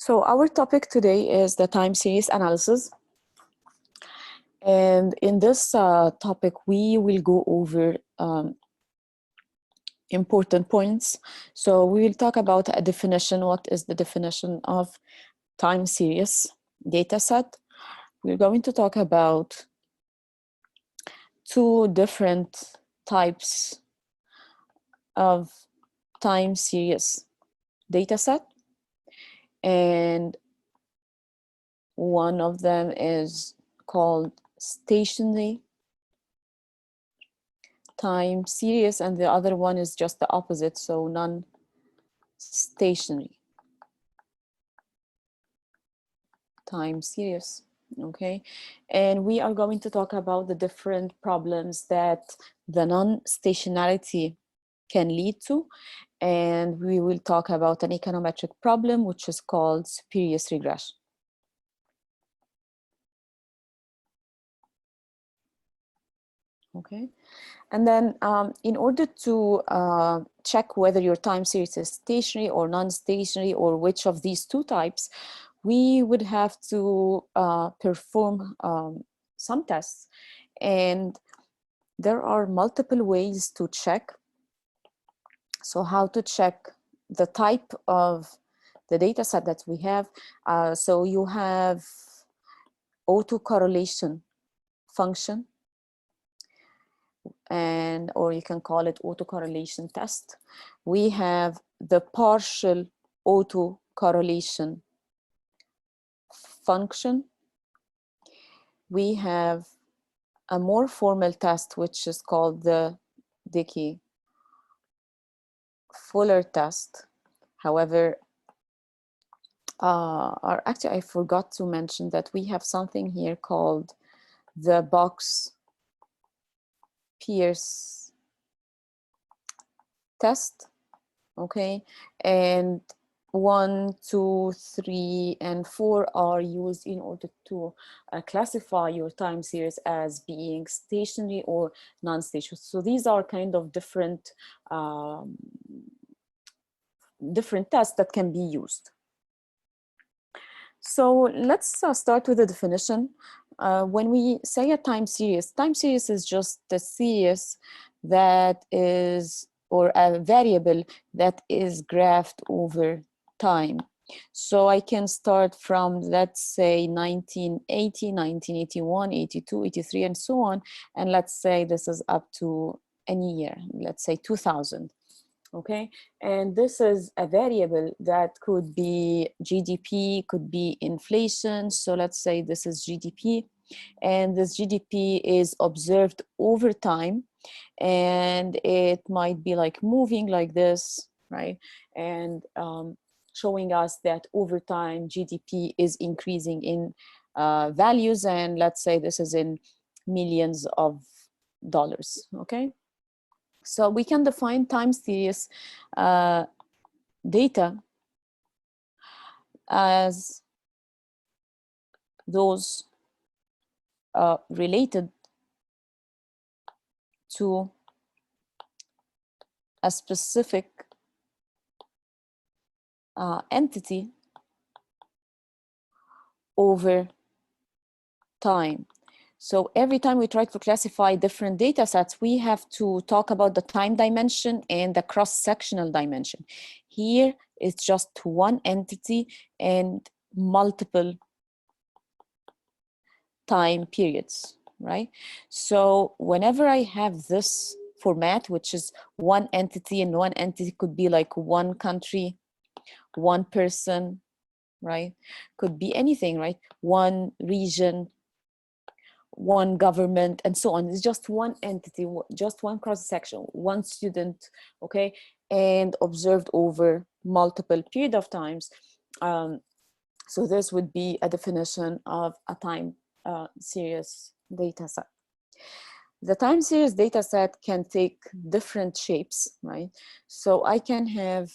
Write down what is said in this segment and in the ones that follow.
So our topic today is the time series analysis. And in this topic, we will go over important points. So we will talk about a definition. What is the definition of time series data set? We're going to talk about two different types of time series data set. And one of them is called stationary time series, and the other one is just the opposite, so non-stationary time series. Okay, and we are going to talk about the different problems that the non-stationarity can lead to, and we will talk about an econometric problem which is called spurious regression. Okay, and then in order to check whether your time series is stationary or non-stationary or which of these two types, we would have to perform some tests. And there are multiple ways to check. So how to check the type of the data set that we have. So you have autocorrelation function, and or you can call it autocorrelation test. We have the partial autocorrelation function. We have a more formal test which is called the Dickey-Fuller Test. However, or actually I forgot to mention that we have something here called the Box-Pierce test. Okay, and 1, 2, 3, and 4 are used in order to classify your time series as being stationary or non-stationary. So these are kind of different tests that can be used. So let's start with the definition. When we say a time series is just a series that is, or a variable that is graphed over time. So I can start from, let's say, 1980, 1981, 82, 83, and so on. And let's say this is up to any year, let's say 2000. Okay, and this is a variable that could be GDP, could be inflation. So let's say this is GDP, and this GDP is observed over time, and it might be like moving like this, right? And showing us that over time GDP is increasing in values, and let's say this is in millions of dollars. Okay. So we can define time series data as those related to a specific entity over time. So every time we try to classify different data sets, we have to talk about the time dimension and the cross-sectional dimension. Here, it's just one entity and multiple time periods, right? So whenever I have this format, which is one entity, and one entity could be like one country, one person, right? Could be anything, right? One region, one government, and so on. It's just one entity, just one cross-section, one student, okay, and observed over multiple period of times. So this would be a definition of a time series data set. The time series data set can take different shapes, right? So I can have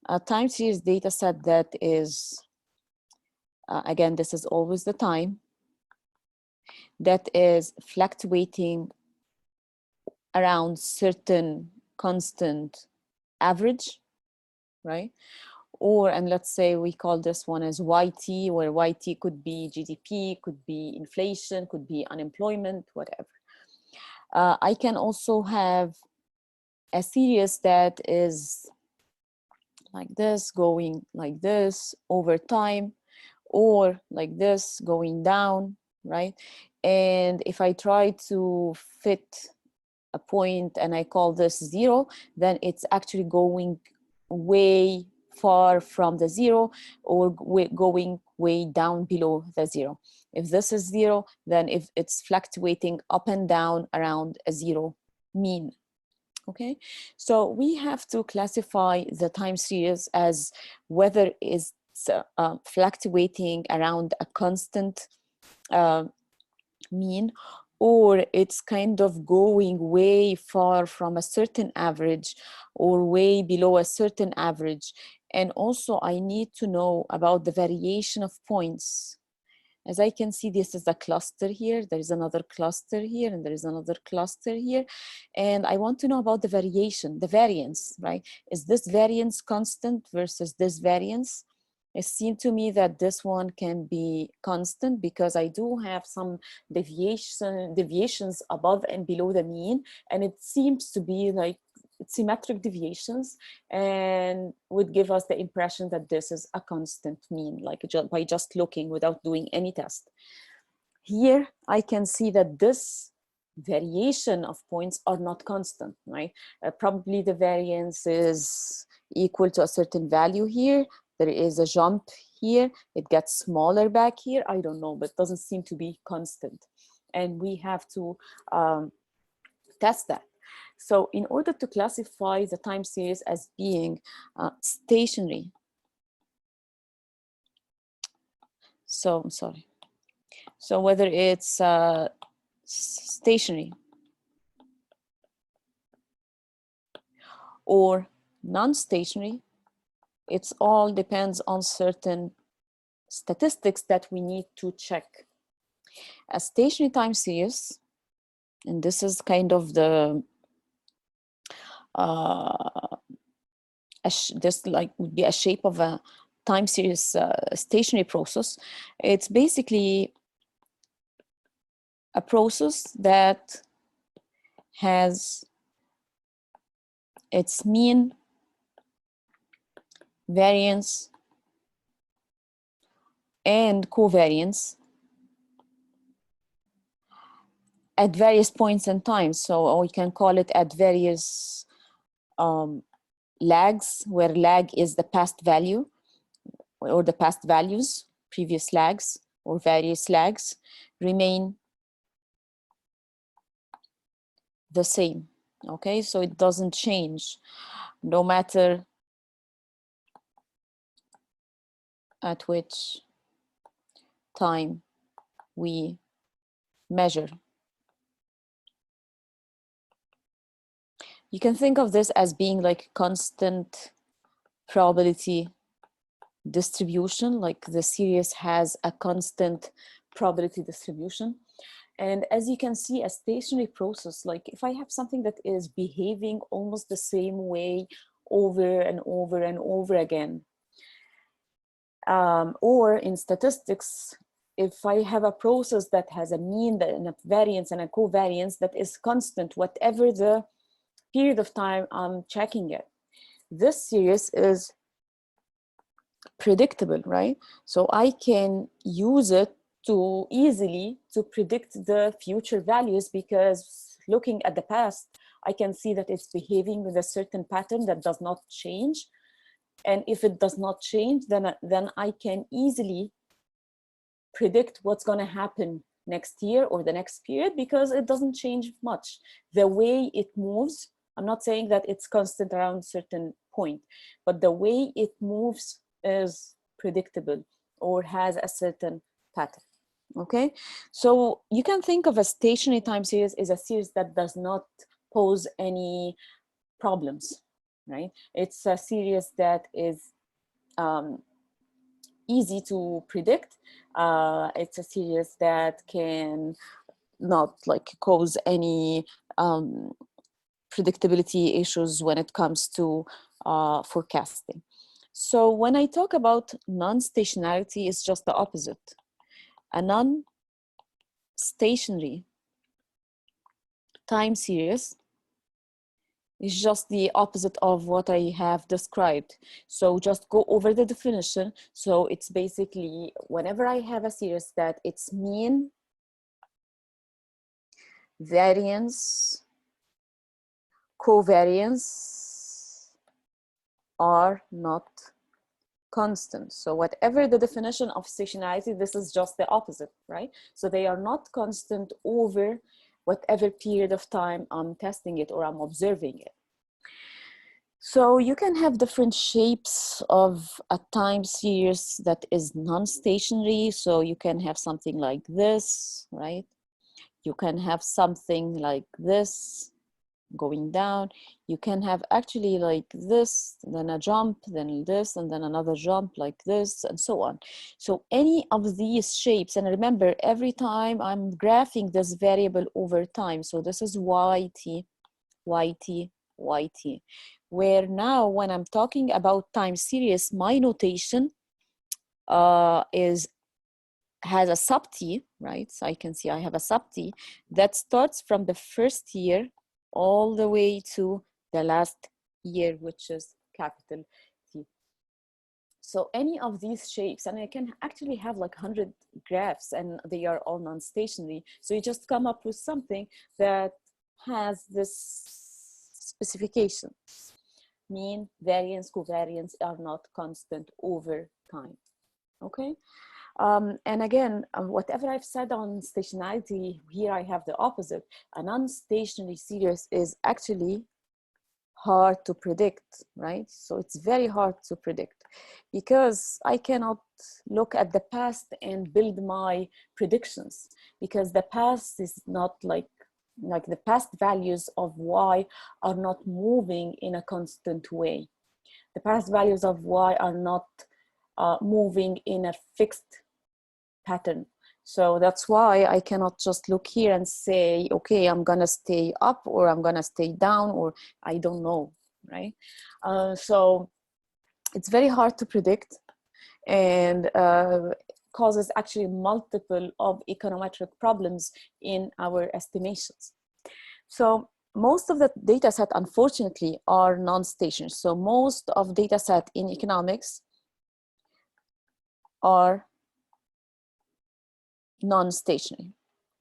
a time series data set that is, again, this is always the time, that is fluctuating around certain constant average, right? or, and let's say we call this one as YT, where YT could be GDP, could be inflation, could be unemployment, whatever. I can also have a series that is like this, going like this over time, or like this, going down, right? And if I try to fit a point and I call this 0, then it's actually going way far from the 0, or going way down below the 0. If this is 0, then if it's fluctuating up and down around a 0 mean. Okay, so we have to classify the time series as whether it's fluctuating around a constant mean, or it's kind of going way far from a certain average or way below a certain average. And also I need to know about the variation of points. As I can see, this is a cluster here, there is another cluster here, and there is another cluster here. And I want to know about the variation, the variance, right? Is this variance constant versus this variance? It seemed to me that this one can be constant because I do have some deviations above and below the mean, and it seems to be like symmetric deviations, and would give us the impression that this is a constant mean, like by just looking without doing any test. Here I can see that this variation of points are not constant, right? Probably the variance is equal to a certain value here. There is a jump here, it gets smaller back here, I don't know, but it doesn't seem to be constant, and we have to test that. So in order to classify the time series as being stationary, so I'm sorry, so whether it's stationary or non-stationary, it all depends on certain statistics that we need to check. A stationary time series, and this is kind of the this like would be a shape of a time series stationary process. It's basically a process that has its mean, variance, and covariance at various points in time. So we can call it at various lags, where lag is the past value or the past values, previous lags or various lags remain the same. Okay, so it doesn't change no matter at which time we measure. You can think of this as being like constant probability distribution, like the series has a constant probability distribution. And as you can see, a stationary process, like if I have something that is behaving almost the same way over and over and over again, or in statistics, if I have a process that has a mean and a variance and a covariance that is constant, whatever the period of time I'm checking it, this series is predictable, right? So I can use it to easily to predict the future values, because looking at the past, I can see that it's behaving with a certain pattern that does not change. And if it does not change, then I can easily predict what's going to happen next year or the next period, because it doesn't change much. The way it moves, I'm not saying that it's constant around a certain point, but the way it moves is predictable or has a certain pattern. Okay, so you can think of a stationary time series as a series that does not pose any problems, right? It's a series that is easy to predict. It's a series that can not like cause any predictability issues when it comes to forecasting. So when I talk about non-stationarity, it's just the opposite. A non-stationary time series is just the opposite of what I have described. So just go over the definition. So it's basically whenever I have a series that its mean, variance, covariance are not constant. So whatever the definition of stationarity, this is just the opposite, right? So they are not constant over whatever period of time I'm testing it or I'm observing it. So you can have different shapes of a time series that is non-stationary. So you can have something like this, right? You can have something like this going down. You can have actually like this, then a jump, then this, and then another jump like this, and so on. So any of these shapes, and remember, every time I'm graphing this variable over time. So this is yt, yt, yt. Where now when I'm talking about time series, my notation has a sub t, right? So I can see I have a sub t that starts from the first year all the way to the last year, which is capital T. So any of these shapes, and I can actually have like 100 graphs and they are all non-stationary. So you just come up with something that has this specification. Mean, variance, covariance are not constant over time, okay? And again, whatever I've said on stationarity, here I have the opposite. A non-stationary series is actually hard to predict, right? So it's very hard to predict because I cannot look at the past and build my predictions, because the past is not like the past values of y are not moving in a constant way. The past values of y are not moving in a fixed pattern. So that's why I cannot just look here and say, okay, I'm gonna stay up or I'm gonna stay down, or I don't know, right? So it's very hard to predict, and causes actually multiple of econometric problems in our estimations. So most of the data set, unfortunately, are non-stationary. So most of data set in economics are non-stationary,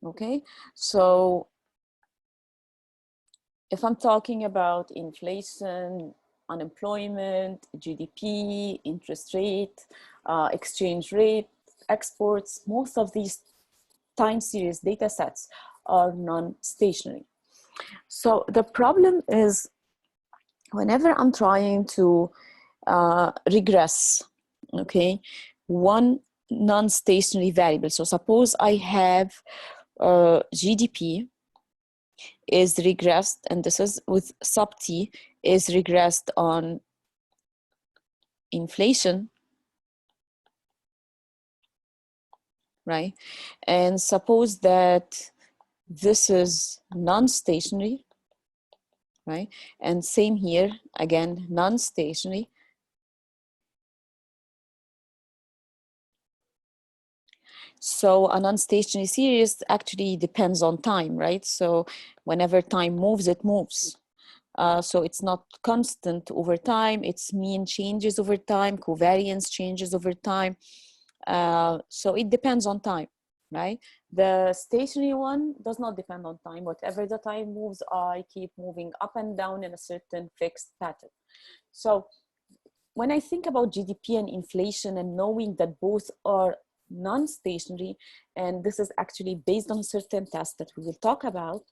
okay? So if I'm talking about inflation, unemployment, GDP, interest rate, exchange rate, exports, most of these time series data sets are non-stationary. So the problem is whenever I'm trying to regress, okay, one non-stationary variable. So suppose I have GDP is regressed, and this is with sub t, is regressed on inflation, right? And suppose that this is non-stationary, right? And same here, again, non-stationary. So a non-stationary series actually depends on time, right? So whenever time moves, it moves. So it's not constant over time. Its mean changes over time. Covariance changes over time. So it depends on time, right? The stationary one does not depend on time. Whatever the time moves, I keep moving up and down in a certain fixed pattern. So when I think about GDP and inflation and knowing that both are non-stationary, and this is actually based on a certain test that we will talk about,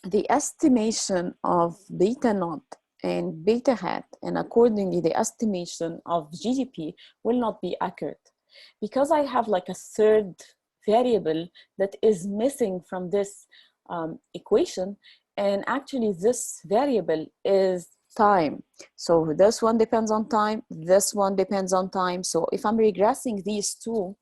the estimation of beta naught and beta hat, and accordingly the estimation of GDP will not be accurate, because I have like a third variable that is missing from this equation, and actually this variable is time. So this one depends on time, this one depends on time. So if I'm regressing these two,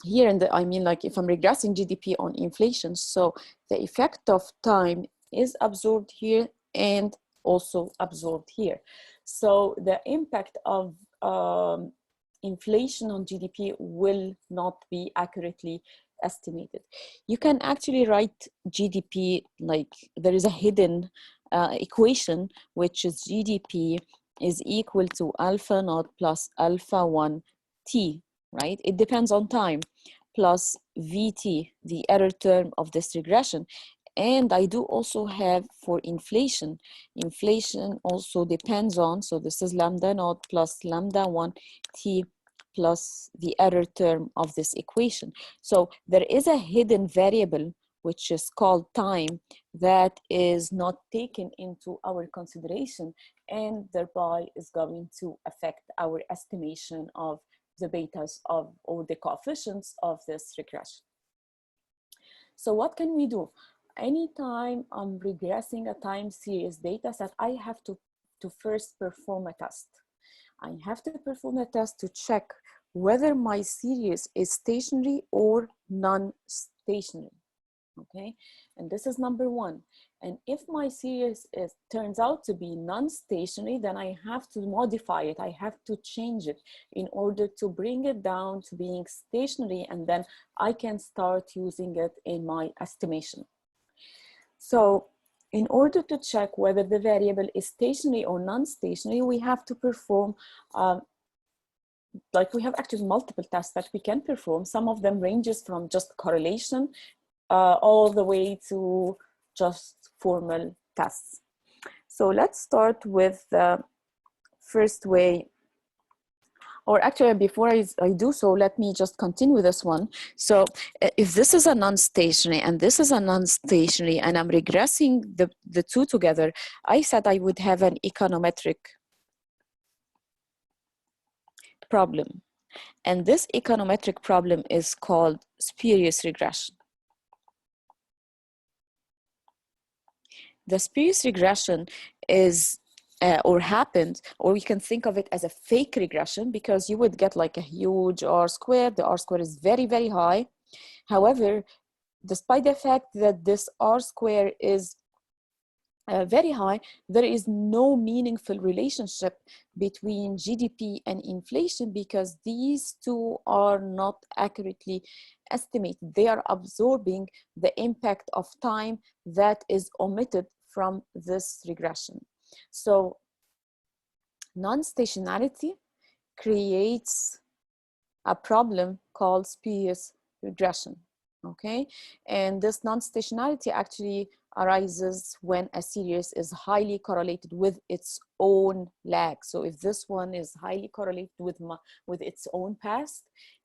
here in the, I mean, like if I'm regressing GDP on inflation, so the effect of time is absorbed here and also absorbed here. So the impact of inflation on GDP will not be accurately estimated. You can actually write GDP like there is a hidden equation, which is GDP is equal to alpha naught plus alpha 1 t, right? It depends on time, plus VT, the error term of this regression. And I do also have for inflation. Inflation also depends on, so this is lambda naught plus lambda 1 t plus the error term of this equation. So there is a hidden variable which is called time that is not taken into our consideration, and thereby is going to affect our estimation of the betas of, or the coefficients of this regression. So what can we do? Anytime I'm regressing a time series data set, I have to first perform a test. I have to perform a test to check whether my series is stationary or non-stationary. Okay, and this is number one. And if my series turns out to be non-stationary, then I have to modify it. I have to change it in order to bring it down to being stationary, and then I can start using it in my estimation. So in order to check whether the variable is stationary or non-stationary, we have to perform like we have actually multiple tests that we can perform. Some of them ranges from just correlation all the way to just formal tests. So let's start with the first way, or actually before I do so, let me just continue this one. So if this is a non-stationary and this is a non-stationary and I'm regressing the two together, I said I would have an econometric problem. And this econometric problem is called spurious regression. The spurious regression is, or happened, or we can think of it as a fake regression, because you would get like a huge R squared. The R squared is very, very high. However, despite the fact that this R square is very high, there is no meaningful relationship between GDP and inflation, because these two are not accurately estimated. They are absorbing the impact of time that is omitted from this regression. So non-stationarity creates a problem called spurious regression. Okay, and this non-stationarity actually arises when a series is highly correlated with its own lag. So if this one is highly correlated with its own past,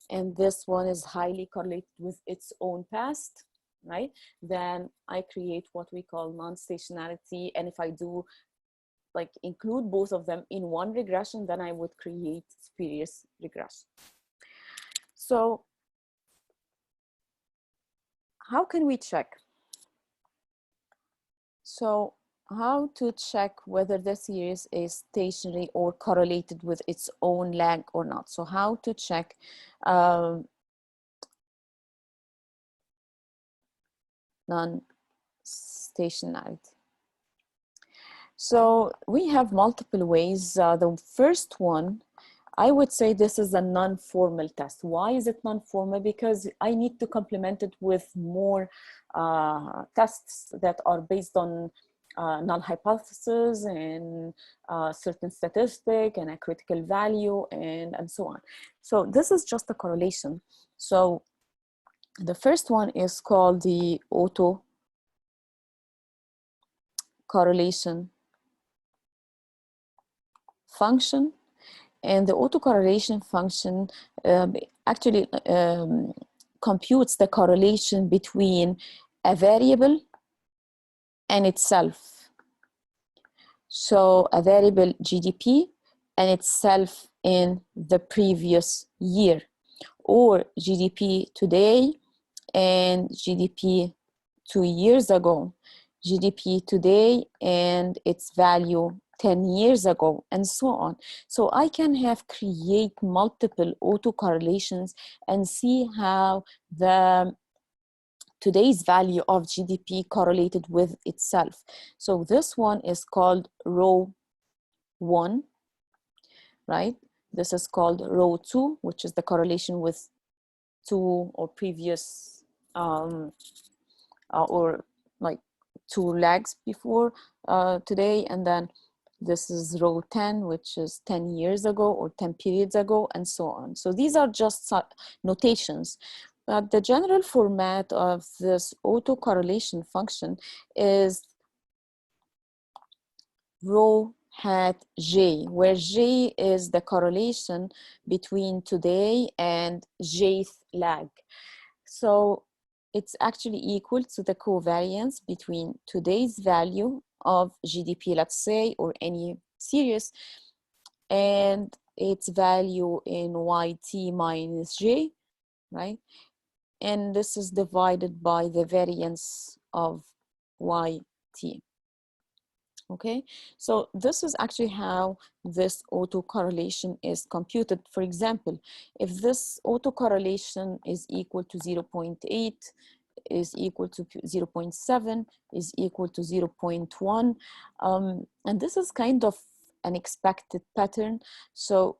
and this one is highly correlated with its own past, right, then I create what we call non-stationarity. And if I do like include both of them in one regression, then I would create spurious regression. So how can we check? So how to check whether the series is stationary or correlated with its own lag or not? So how to check non-stationarity? So we have multiple ways. The first one, I would say this is a non-formal test. Why is it non-formal? Because I need to complement it with more tests that are based on null hypothesis and certain statistic and a critical value and so on. So this is just a correlation. So the first one is called the autocorrelation function. And the autocorrelation function actually computes the correlation between a variable and itself. So a variable GDP and itself in the previous year, or GDP today and GDP 2 years ago, GDP today and its value 10 years ago, and so on. So I can create multiple autocorrelations and see how the today's value of GDP correlated with itself. So this one is called row 1, right? This is called row 2, which is the correlation with 2 or previous or like 2 lags before today, and then this is row 10, which is 10 years ago or 10 periods ago, and so on. So these are just notations. But the general format of this autocorrelation function is rho hat J, where J is the correlation between today and Jth lag. So it's actually equal to the covariance between today's value of GDP, let's say, or any series, and its value in YT minus J, right? And this is divided by the variance of YT. Okay, so this is actually how this autocorrelation is computed. For example, if this autocorrelation is equal to 0.8, is equal to 0.7, is equal to 0.1, and this is kind of an expected pattern. So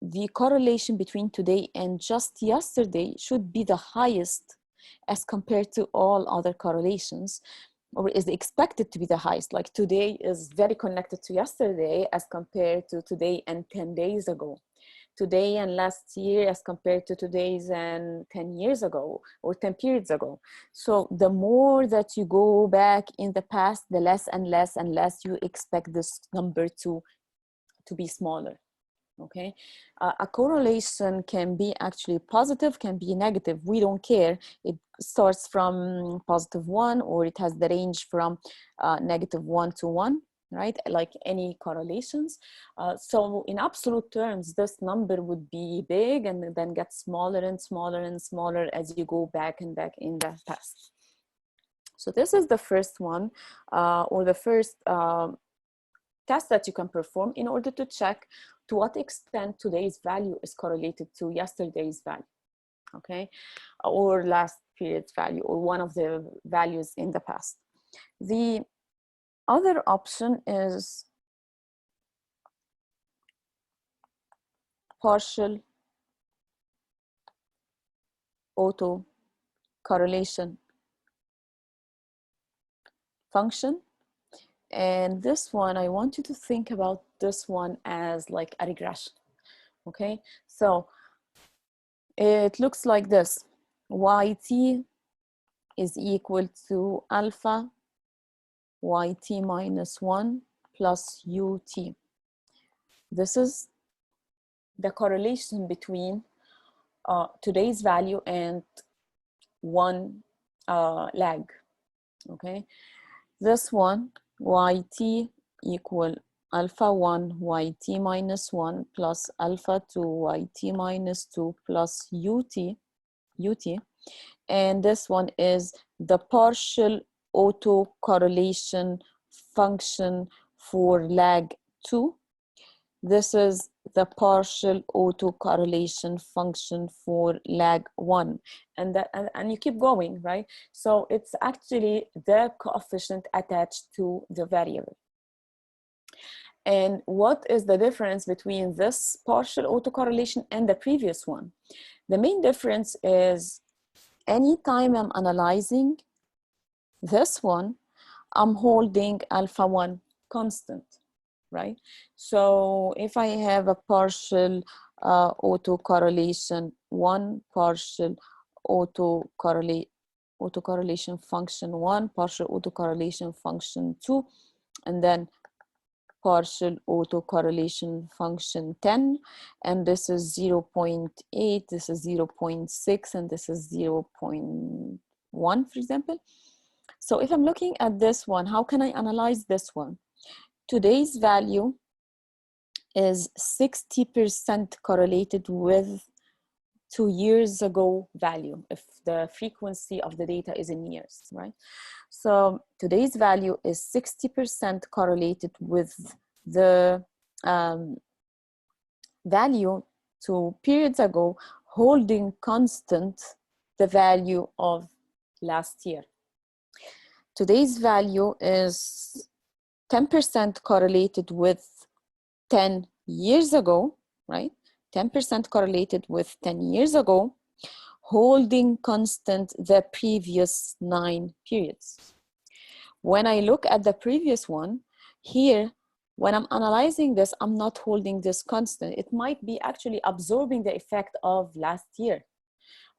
the correlation between today and just yesterday should be the highest as compared to all other correlations, or is expected to be the highest. Like today is very connected to yesterday as compared to today and 10 days ago. Today and last year as compared to today's and 10 years ago or 10 periods ago. So the more that you go back in the past, the less and less and less you expect this number to be smaller. Okay, a correlation can be actually positive, can be negative. We don't care. It starts from +1, or it has the range from -1 to 1, right? Like any correlations. So in absolute terms, this number would be big and then get smaller and smaller and smaller as you go back and back in the past. So this is the first one, or the first test that you can perform in order to check to what extent today's value is correlated to yesterday's value, okay, or last period's value, or one of the values in the past. The other option is partial autocorrelation function. And this one, I want you to think about this one as like a regression, okay? So it looks like this. YT is equal to alpha YT minus 1 plus UT. This is the correlation between today's value and one lag, okay? This one, YT equal alpha 1 YT minus 1 plus alpha 2 YT minus 2 plus UT, and this one is the partial autocorrelation function for lag 2. This is the partial autocorrelation function for lag 1, and you keep going, right? So it's actually the coefficient attached to the variable. And what is the difference between this partial autocorrelation and the previous one? The main difference is anytime I'm analyzing this one, I'm holding alpha 1 constant, right? So if I have a partial autocorrelation 1, partial autocorrelation function 1, partial autocorrelation function 2, and then partial autocorrelation function 10, and this is 0.8, this is 0.6, and this is 0.1, for example. So if I'm looking at this one, how can I analyze this one? Today's value is 60% correlated with 2 years ago value, if the frequency of the data is in years, right? So today's value is 60% correlated with the value 2 periods ago, holding constant the value of last year. Today's value is 10% correlated with 10 years ago, right? 10% correlated with 10 years ago, holding constant the previous 9 periods. When I look at the previous one, here, when I'm analyzing this, I'm not holding this constant. It might be actually absorbing the effect of last year.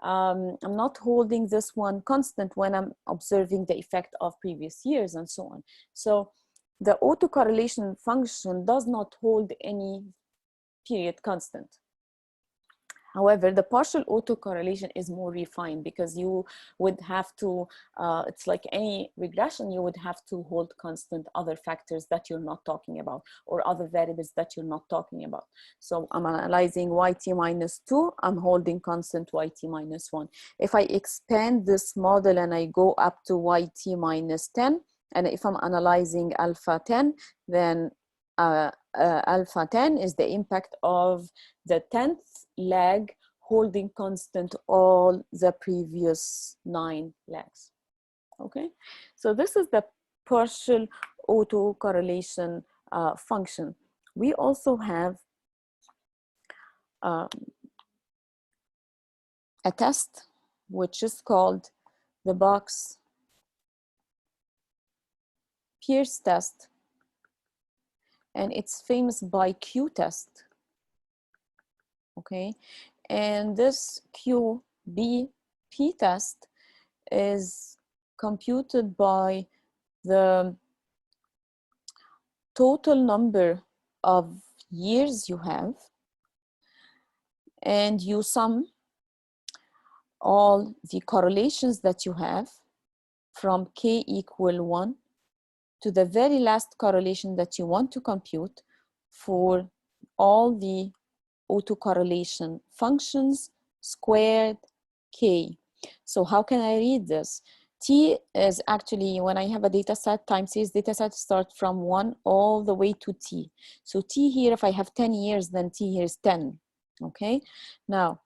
I'm not holding this one constant when I'm observing the effect of previous years and so on. So the autocorrelation function does not hold any period constant. However, the partial autocorrelation is more refined because you would have to, it's like any regression, you would have to hold constant other factors that you're not talking about or other variables that you're not talking about. So I'm analyzing yt minus 2, I'm holding constant yt minus 1. If I expand this model and I go up to yt minus 10, and if I'm analyzing alpha 10, then alpha 10 is the impact of the 10th lag holding constant all the previous 9 lags. Okay, so this is the partial autocorrelation function. We also have a test which is called the box Pierce test, and it's famous by Q test. Okay, and this QBP test is computed by the total number of years you have, and you sum all the correlations that you have from k equal 1 to the very last correlation that you want to compute for all the autocorrelation functions squared k. So how can I read this? T is actually, when I have a data set, time series data set starts from 1 all the way to T. So T here, if I have 10 years, then T here is 10, okay? Now,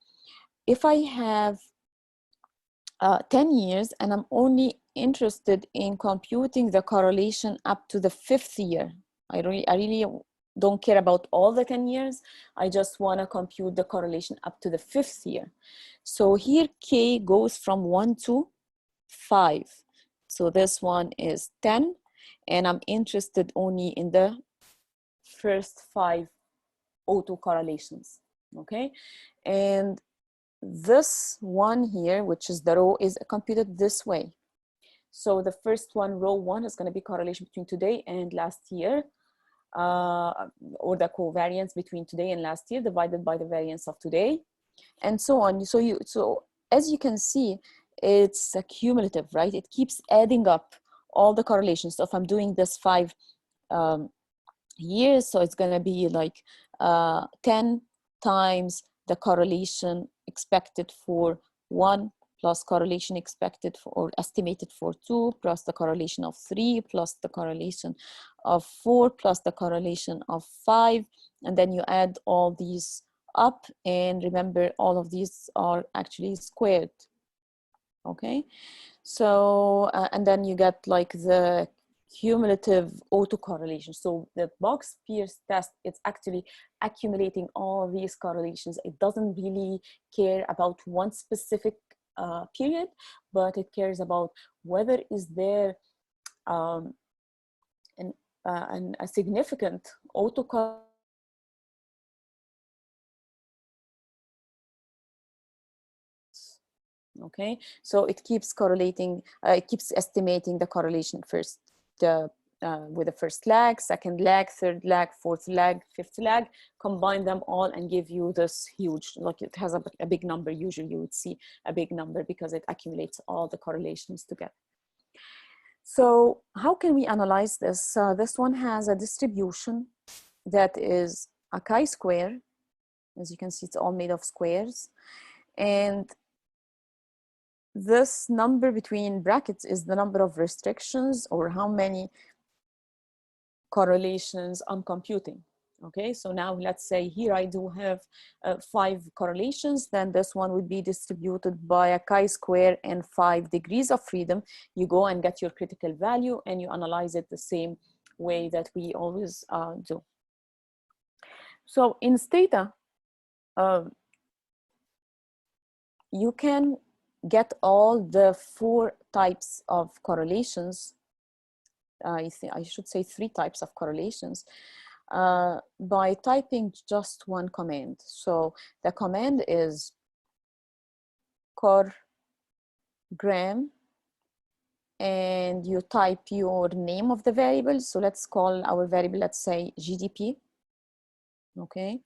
if I have 10 years and I'm only interested in computing the correlation up to the 5th year, I really don't care about all the 10 years. I just want to compute the correlation up to the 5th year. So here K goes from 1 to 5. So this one is 10, and I'm interested only in the first 5 autocorrelations, okay? And this one here, which is the row, is computed this way. So the first one, row 1, is going to be correlation between today and last year, or the covariance between today and last year divided by the variance of today, and so on. So as you can see, it's a cumulative, right? It keeps adding up all the correlations. So if I'm doing this 5 years, so it's going to be like 10 times the correlation expected for 1 plus correlation expected for or estimated for 2 plus the correlation of 3 plus the correlation of 4 plus the correlation of 5, and then you add all these up, and remember all of these are actually squared, okay? So and then you get like the cumulative autocorrelation. So the box Pierce test, it's actually accumulating all these correlations. It doesn't really care about one specific period, but it cares about whether is there a significant autocorrelation. Okay, so it keeps correlating, it keeps estimating the correlation first with the first lag, second lag, third lag, fourth lag, fifth lag, combine them all and give you this huge, like it has a big number. Usually you would see a big number because it accumulates all the correlations together. So how can we analyze this? This one has a distribution that is a chi-square. As you can see, it's all made of squares. And this number between brackets is the number of restrictions, or how many correlations I'm computing, Okay, so now let's say here I do have 5 correlations, then this one would be distributed by a chi-square and 5 degrees of freedom. You go and get your critical value and you analyze it the same way that we always do. So in Stata, you can get all the 4 types of correlations. I should say 3 types of correlations by typing just one command. So the command is correlogram, and you type your name of the variable. So let's call our variable, let's say GDP. Okay,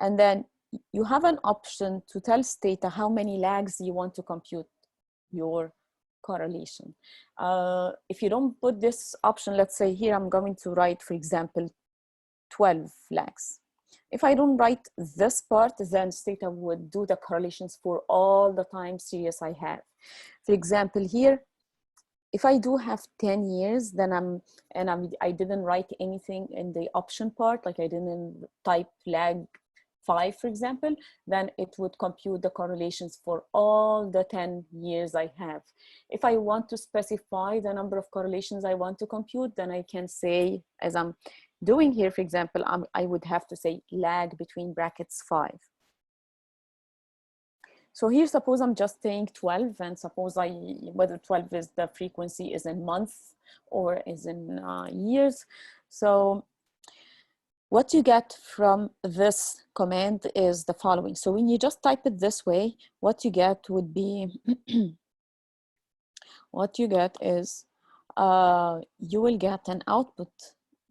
and then you have an option to tell Stata how many lags you want to compute your correlation. If you don't put this option, let's say here I'm going to write, for example, 12 lags. If I don't write this part, then Stata would do the correlations for all the time series I have. For example, here, if I do have 10 years, then I didn't write anything in the option part, like I didn't type lag 5, for example, then it would compute the correlations for all the 10 years I have. If I want to specify the number of correlations I want to compute, then I can say, as I'm doing here, for example, I would have to say lag between brackets 5. So here, suppose I'm just saying 12, and suppose whether 12 is the frequency is in months or is in years. So what you get from this command is the following. So when you just type it this way, what you get would be, what you get is, you will get an output.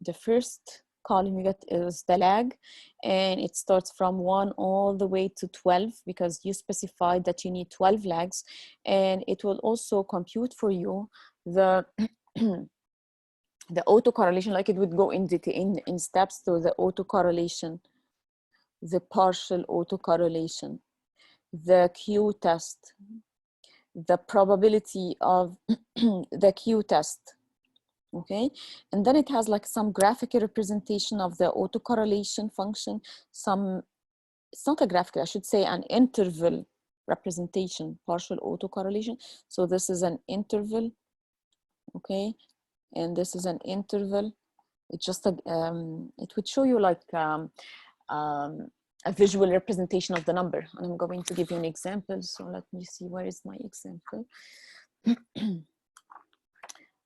The first column you get is the lag, and it starts from 1 all the way to 12 because you specified that you need 12 lags, and it will also compute for you the the autocorrelation, like it would go in steps to the autocorrelation, the partial autocorrelation, the Q test, the probability of the Q test. Okay, and then it has like some graphical representation of the autocorrelation function. It's not a graphical, I should say an interval representation, partial autocorrelation. So this is an interval, okay, and this is an interval. It's just it would show you like a visual representation of the number. And I'm going to give you an example. So let me see, where is my example?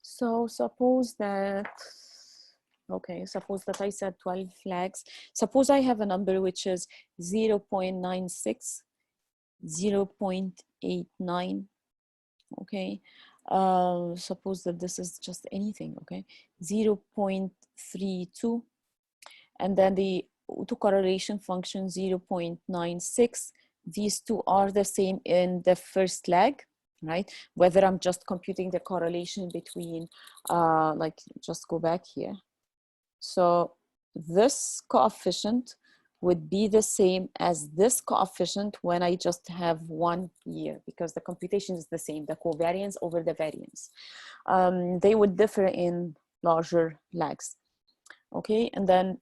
So suppose that, okay, suppose that I said 12 lags. Suppose I have a number which is 0.96, 0.89, okay. Suppose that this is just anything, okay, 0.32, and then the autocorrelation function 0.96. These two are the same in the first lag, right? Whether I'm just computing the correlation between, like, just go back here. So this coefficient would be the same as this coefficient when I just have 1 year, because the computation is the same, the covariance over the variance. They would differ in larger lags, okay? And then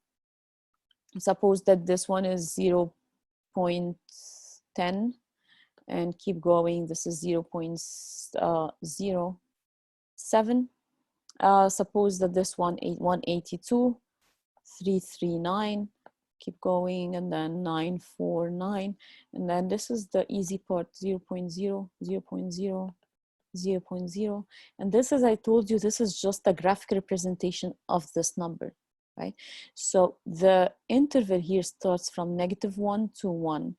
suppose that this one is 0.10 and keep going. This is 0.07. Suppose that this one 182, 339, keep going, and then 949, and then this is the easy part, 0.0, 0.0, 0.0, and this, as I told you, this is just a graphical representation of this number, right? So the interval here starts from -1 to 1,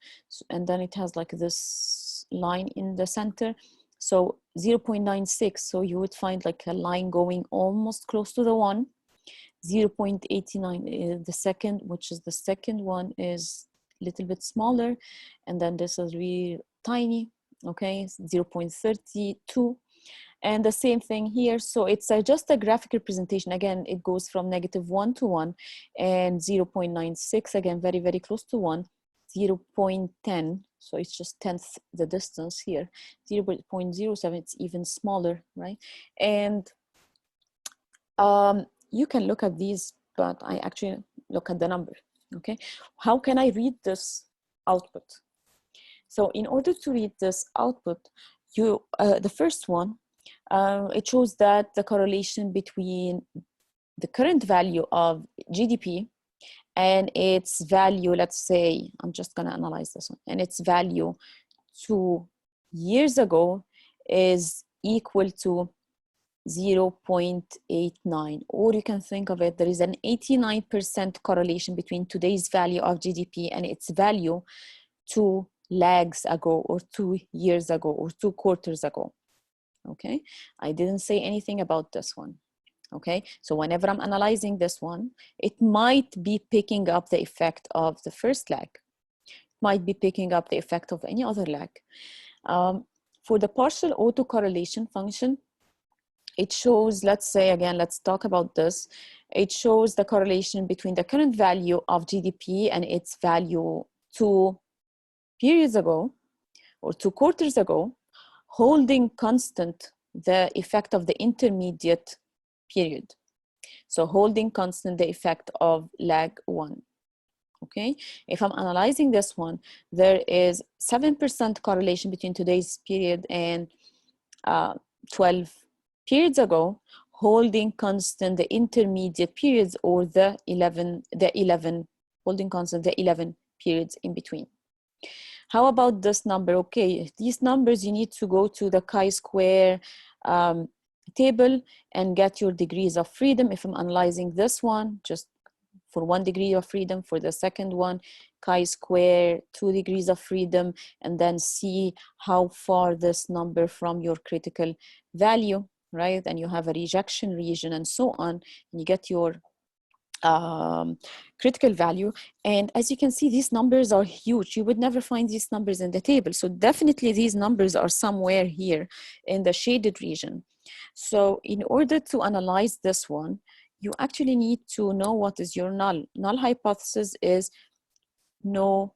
and then it has like this line in the center. So 0.96, so you would find like a line going almost close to the 1. 0.89 is the second, which is the second one, is a little bit smaller, and then this is really tiny, okay, 0.32, and the same thing here. So it's just a graphic representation. Again, it goes from -1 to 1, and 0.96, again, very, very close to 1, 0.10, so it's just 10th the distance here, 0.07, it's even smaller, right? And you can look at these, but I actually, Look at the number, okay? How can I read this output? So in order to read this output, the first one, it shows that the correlation between the current value of GDP and its value, let's say, I'm just gonna analyze this one, and its value 2 years ago is equal to 0.89, or you can think of it, there is an 89% correlation between today's value of GDP and its value 2 lags ago, or 2 years ago, or 2 quarters ago. Okay, I didn't say anything about this one. Okay, so whenever I'm analyzing this one, it might be picking up the effect of the first lag, might be picking up the effect of any other lag. For the partial autocorrelation function, it shows, let's say again, let's talk about this. It shows the correlation between the current value of GDP and its value 2 periods ago, or 2 quarters ago, holding constant the effect of the intermediate period. So holding constant the effect of lag 1. Okay, if I'm analyzing this one, there is 7% correlation between today's period and 12 periods ago, holding constant the intermediate periods, or the 11, holding constant the 11 periods in between. How about this number? Okay, these numbers, you need to go to the chi-square table and get your degrees of freedom. If I'm analyzing this one, just for 1 degree of freedom, for the second one, chi-square 2 degrees of freedom, and then see how far this number from your critical value, right? And you have a rejection region and so on, and you get your critical value. And as you can see, these numbers are huge. You would never find these numbers in the table. So definitely these numbers are somewhere here in the shaded region. So in order to analyze this one, you actually need to know what is your null. Null hypothesis is no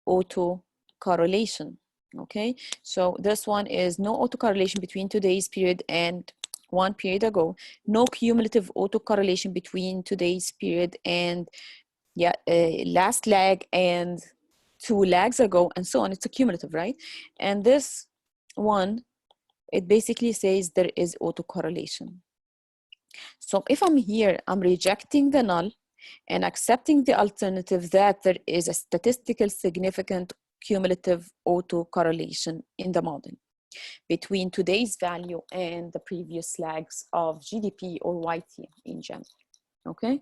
autocorrelation. Okay, so this one is no autocorrelation between today's period and 1 period ago, no cumulative autocorrelation between today's period and last lag and 2 lags ago, and so on. It's a cumulative, right? And this one, it basically says there is autocorrelation. So if I'm here, I'm rejecting the null and accepting the alternative that there is a statistical significant cumulative autocorrelation in the model between today's value and the previous lags of GDP or YT in general. Okay,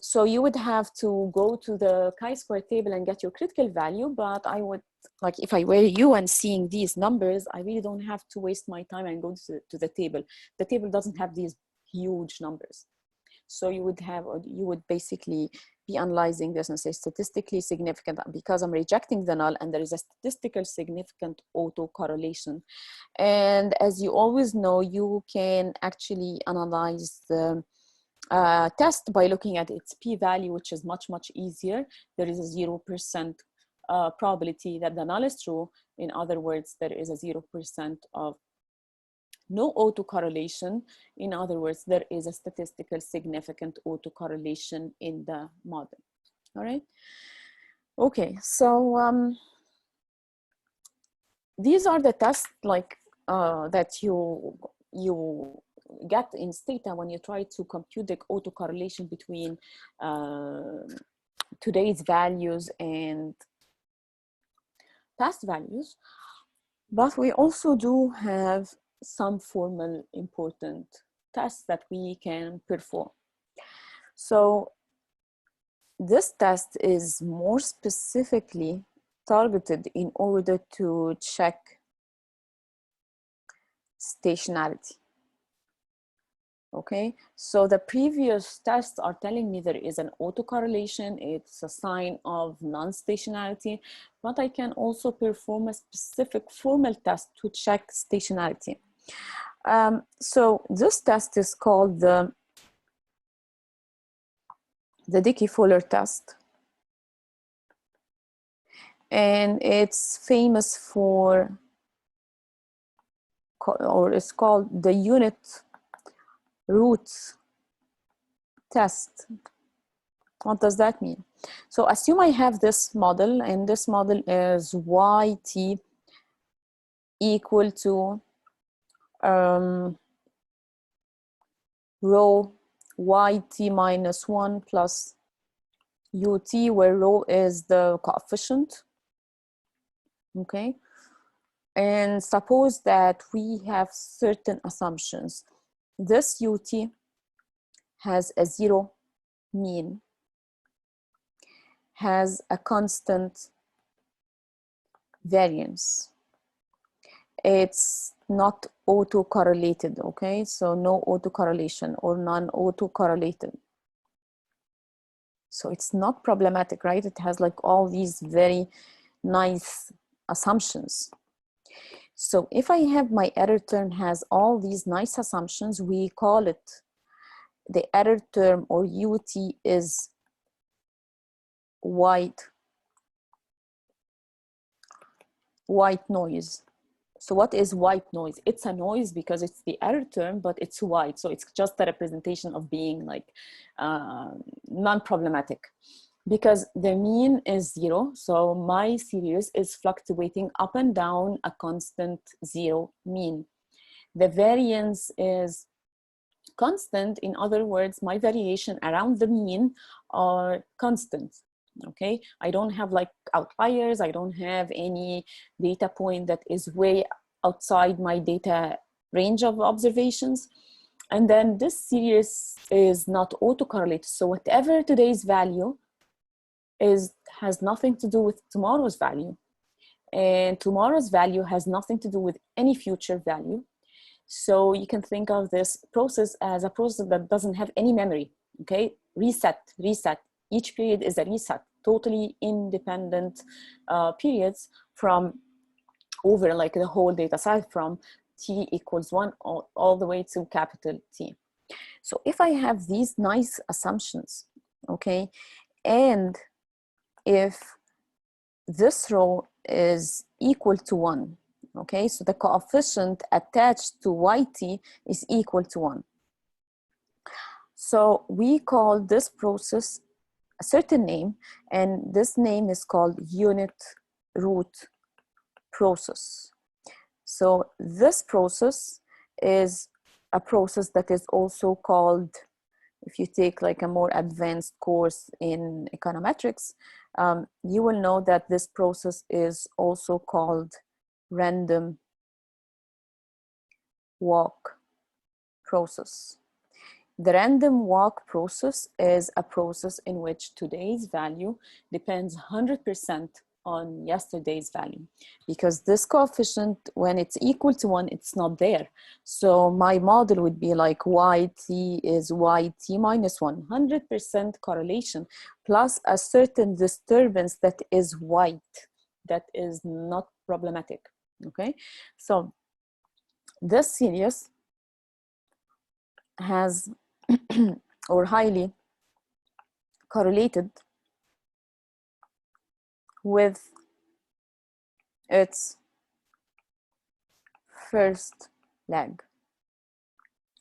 so you would have to go to the chi-square table and get your critical value, but I would, like, if I were you and seeing these numbers, I really don't have to waste my time and go to the table. The table doesn't have these huge numbers. So you would basically be analyzing this and say statistically significant, because I'm rejecting the null and there is a statistical significant autocorrelation. And as you always know, you can actually analyze the test by looking at its p-value, which is much, much easier. There is a 0% probability that the null is true. In other words, there is a 0% of no autocorrelation. In other words, there is a statistical significant autocorrelation in the model. All right. Okay, so these are the tests that you get in Stata when you try to compute the autocorrelation between today's values and past values. But we also do have some formal important tests that we can perform. So this test is more specifically targeted in order to check stationarity. Okay, so the previous tests are telling me there is an autocorrelation, it's a sign of non-stationarity, but I can also perform a specific formal test to check stationarity. So this test is called the Dickey-Fuller Test, and it's famous for, or it's called the unit roots test What does that mean? So assume I have this model, and this model is yt equal to rho yt minus 1 plus ut, where rho is the coefficient. Okay, and suppose that we have certain assumptions. This ut has a 0 mean, has a constant variance. It's not autocorrelated, okay? So no autocorrelation or non-autocorrelated. So it's not problematic, right? It has like all these very nice assumptions. So if I have my error term has all these nice assumptions, we call it the error term, or ut, is white noise. So what is white noise? It's a noise because it's the error term, but it's white. So it's just a representation of being like non-problematic, because the mean is 0. So my series is fluctuating up and down a constant 0 mean. The variance is constant. In other words, my variation around the mean are constant. Okay, I don't have like outliers. I don't have any data point that is way outside my data range of observations. And then this series is not autocorrelated. So whatever today's value is has nothing to do with tomorrow's value. And tomorrow's value has nothing to do with any future value. So you can think of this process as a process that doesn't have any memory. Okay, reset. Each period is a reset, totally independent periods from over like the whole data set from t equals 1 all the way to capital T. So if I have these nice assumptions, okay, and if this row is equal to 1, okay, so the coefficient attached to yt is equal to 1. So we call this process a certain name, and this name is called unit root process. So this process is a process that is also called, if you take like a more advanced course in econometrics, you will know that this process is also called random walk process. The random walk process is a process in which today's value depends 100% on yesterday's value, because this coefficient, when it's equal to 1, it's not there. So my model would be like yt is yt minus 100% correlation plus a certain disturbance that is white, that is not problematic. Okay, so this series has or highly correlated with its first lag.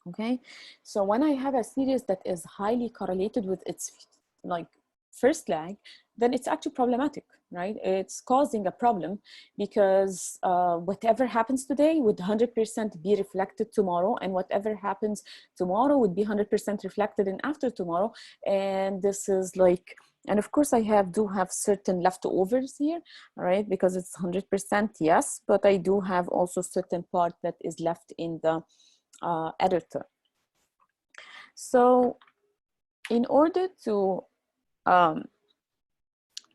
Okay, so when I have a series that is highly correlated with its like first lag, then it's actually problematic, right? It's causing a problem, because whatever happens today would 100% be reflected tomorrow, and whatever happens tomorrow would be 100% reflected in after tomorrow. And this is like, and of course I do have certain leftovers here, right? Because it's 100%, yes, but I do have also certain part that is left in the editor. So in order to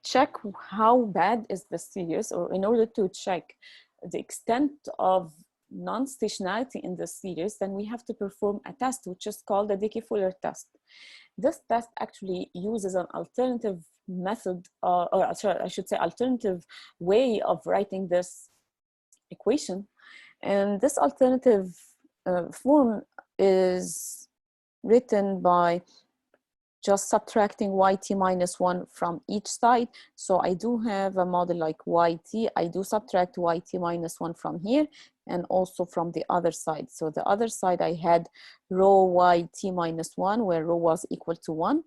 check how bad is the series, or in order to check the extent of non-stationarity in the series, then we have to perform a test which is called the Dickey-Fuller Test. This test actually uses an alternative method, or sorry, I should say alternative way of writing this equation. And this alternative form is written by just subtracting yt minus 1 from each side. So I do have a model like yt. I do subtract yt minus 1 from here and also from the other side. So the other side I had rho yt minus 1, where rho was equal to 1,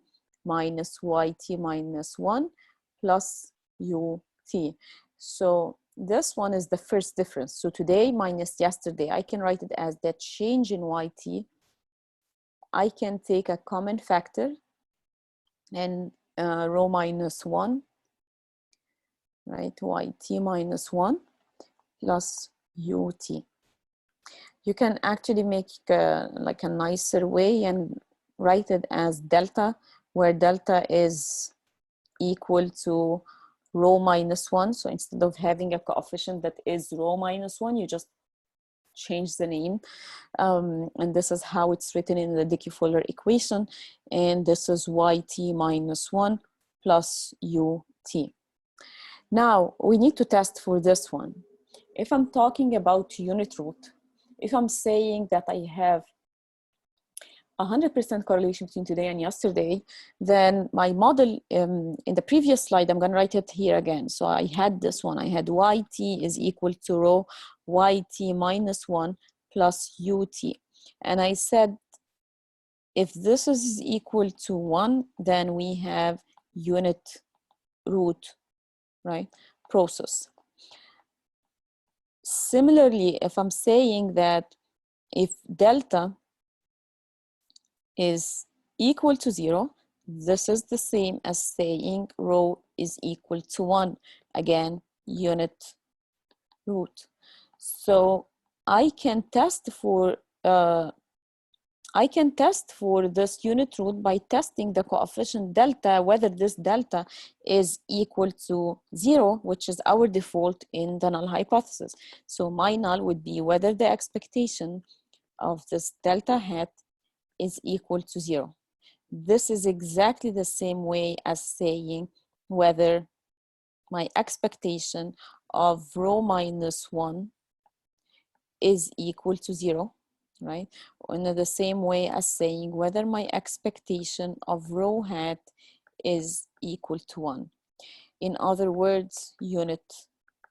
minus yt minus 1 plus ut. So this one is the first difference. So today minus yesterday, I can write it as the change in yt. I can take a common factor and rho minus 1, right? Yt minus 1 plus ut. You can actually make like a nicer way and write it as delta, where delta is equal to rho minus 1. So instead of having a coefficient that is rho minus 1, you just change the name. And this is how it's written in the Dickey-Fuller equation. And this is yt minus 1 plus ut. Now, we need to test for this one. If I'm talking about unit root, if I'm saying that I have 100% correlation between today and yesterday, then my model in the previous slide, I'm going to write it here again. So I had this one. I had yt is equal to rho yt minus 1 plus ut. And I said, if this is equal to 1, then we have unit root, right, process. Similarly, if I'm saying that if delta is equal to 0, this is the same as saying rho is equal to 1, again, unit root. So I can test for this unit root by testing the coefficient delta, whether this delta is equal to 0, which is our default in the null hypothesis. So my null would be whether the expectation of this delta hat is equal to 0. This is exactly the same way as saying whether my expectation of rho minus 1 is equal to 0, right? In the same way as saying whether my expectation of rho hat is equal to 1. In other words, unit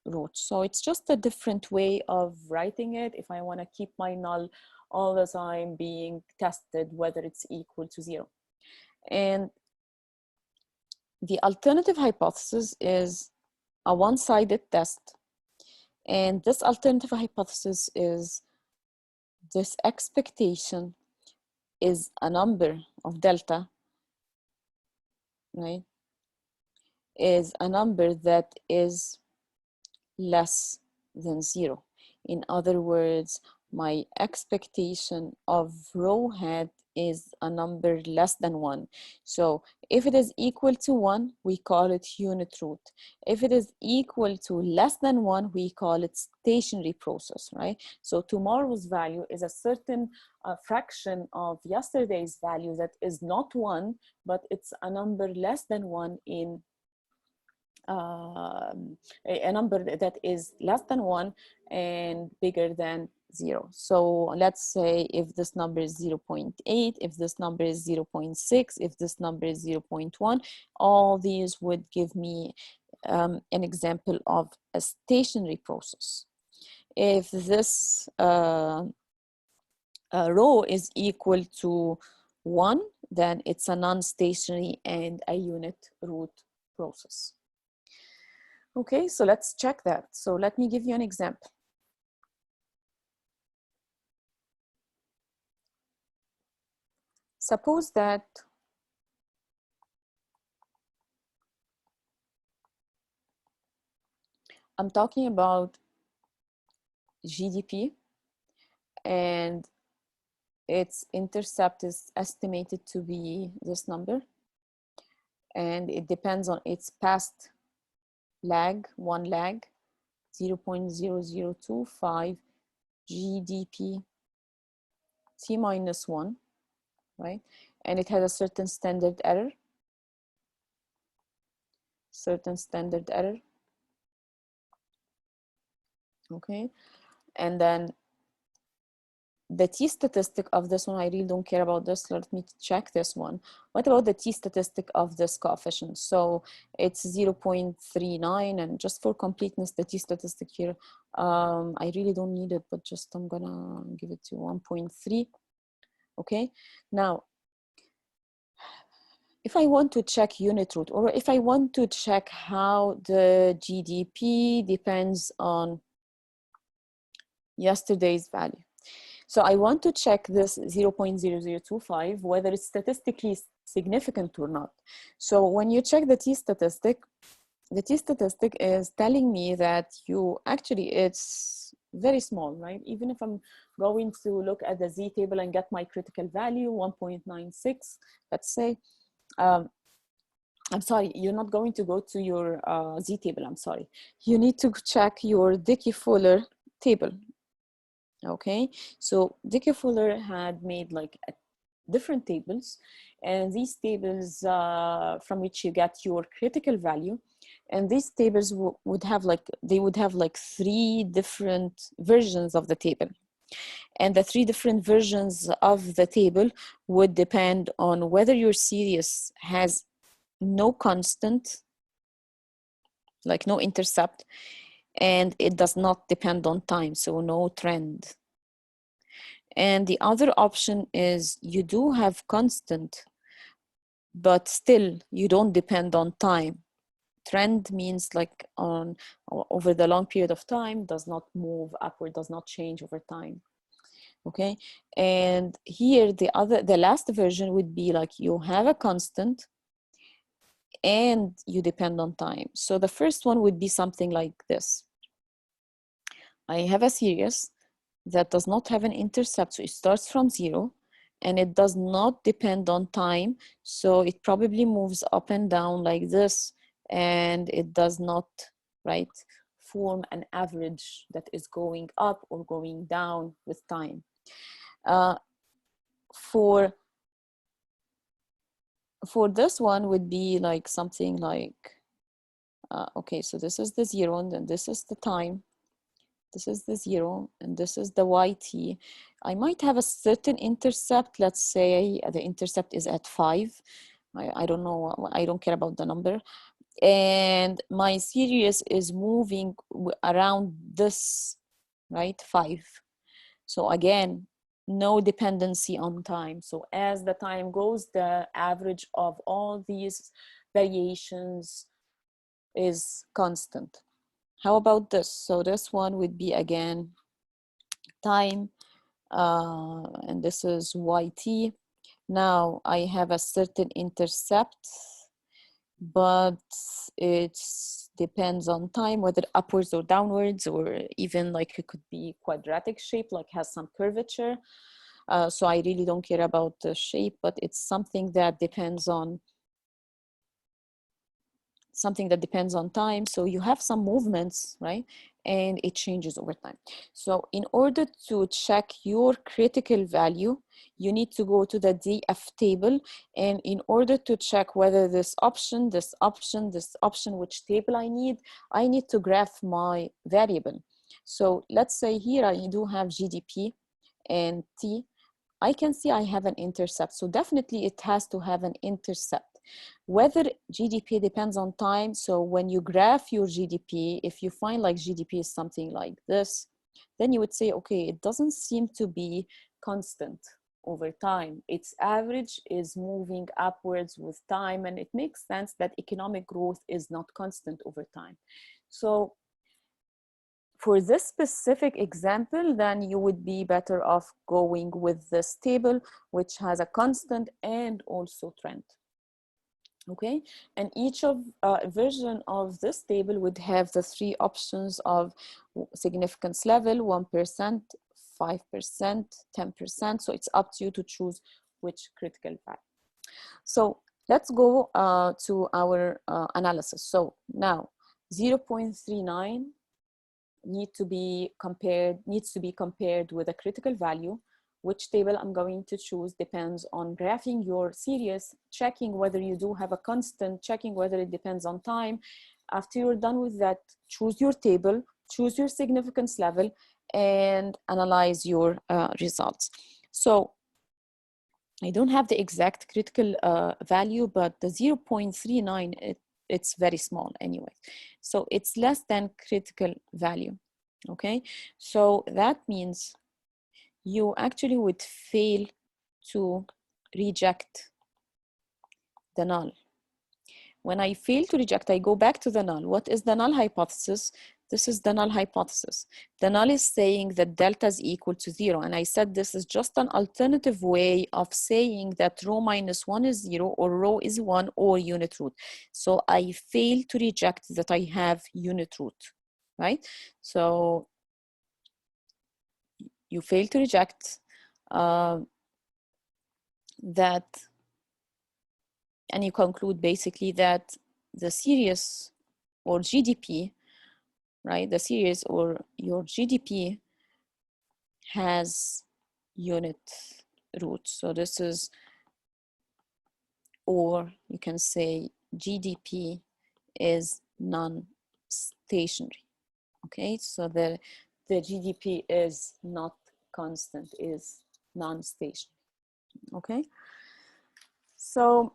root. So it's just a different way of writing it if I want to keep my null all the time being tested whether it's equal to 0. And the alternative hypothesis is a one-sided test. And this alternative hypothesis is this expectation is a number of delta, right? Is a number that is less than 0. In other words, my expectation of rho hat is a number less than 1. So if it is equal to 1, we call it unit root. If it is equal to less than 1, we call it stationary process, right? So tomorrow's value is a certain fraction of yesterday's value that is not 1, but it's a number less than 1 in a number that is less than 1 and bigger than 0. So let's say if this number is 0.8, if this number is 0.6, if this number is 0.1, all these would give me an example of a stationary process. If this rho is equal to 1, then it's a non-stationary and a unit root process. Okay, so let's check that. So let me give you an example. Suppose that I'm talking about GDP and its intercept is estimated to be this number, and it depends on its past lag, one lag, 0.0025 GDP T minus 1, right? And it has a certain standard error, okay? And then the t statistic of this one, I really don't care about this. Let me check this one. What about the t statistic of this coefficient? So it's 0.39, and just for completeness, the t statistic here, I really don't need it, but just I'm gonna give it to 1.3. Okay, now if I want to check unit root, or if I want to check how the GDP depends on yesterday's value. So I want to check this 0.0025, whether it's statistically significant or not. So when you check the t-statistic is telling me that it's very small, right? Even if I'm going to look at the z table and get my critical value, 1.96, let's say, I'm sorry, you're not going to go to your z table, I'm sorry. You need to check your Dickey-Fuller table. Okay, so Dickey-Fuller had made like different tables, and these tables from which you get your critical value, and these tables would have like 3 different versions of the table, and the 3 different versions of the table would depend on whether your series has no constant, like no intercept, and it does not depend on time, so no trend. And the other option is you do have constant, but still you don't depend on time. Trend means like over the long period of time, does not move upward, does not change over time. Okay, and here the last version would be like you have a constant and you depend on time. So the first one would be something like this. I have a series that does not have an intercept, so it starts from 0, and it does not depend on time, so it probably moves up and down like this, and it does not, right, form an average that is going up or going down with time. For this one would be like something like, okay, so this is the 0, and then this is the time. This is the 0, and this is the YT. I might have a certain intercept. Let's say the intercept is at 5. I don't know. I don't care about the number. And my series is moving around this, right, 5. So again, no dependency on time. So as the time goes, the average of all these variations is constant. How about this? So this one would be again time, and this is YT. Now I have a certain intercept, but it depends on time, whether upwards or downwards, or even like it could be quadratic shape, like has some curvature. So I really don't care about the shape, but it's something that depends on time. So you have some movements, right? And it changes over time. So in order to check your critical value, you need to go to the DF table. And in order to check whether this option, which table I need to graph my variable. So let's say here I do have GDP and T. I can see I have an intercept. So definitely it has to have an intercept. Whether GDP depends on time, so when you graph your GDP, if you find like GDP is something like this, then you would say, okay, it doesn't seem to be constant over time. Its average is moving upwards with time, and it makes sense that economic growth is not constant over time. So for this specific example, then you would be better off going with this table, which has a constant and also trend. Okay, and each version of this table would have the 3 options of significance level: 1%, 5%, 10%. So it's up to you to choose which critical value. So let's go to our analysis. So now 0.39 needs to be compared with a critical value. Which table I'm going to choose depends on graphing your series, checking whether you do have a constant, checking whether it depends on time. After you're done with that, choose your table, choose your significance level, and analyze your results. So I don't have the exact critical value, but the 0.39, it's very small anyway. So it's less than critical value, okay? So that means you actually would fail to reject the null. When I fail to reject, I go back to the null. What is the null hypothesis? This is the null hypothesis. The null is saying that delta is equal to 0. And I said this is just an alternative way of saying that rho minus 1 is 0 or rho is 1 or unit root. So I fail to reject that I have unit root, right? So you fail to reject that, and you conclude basically that the series or GDP, right? The series or your GDP has unit root. So this is, or you can say GDP is non-stationary. Okay, so the GDP is not constant, is non-stationary. Okay, so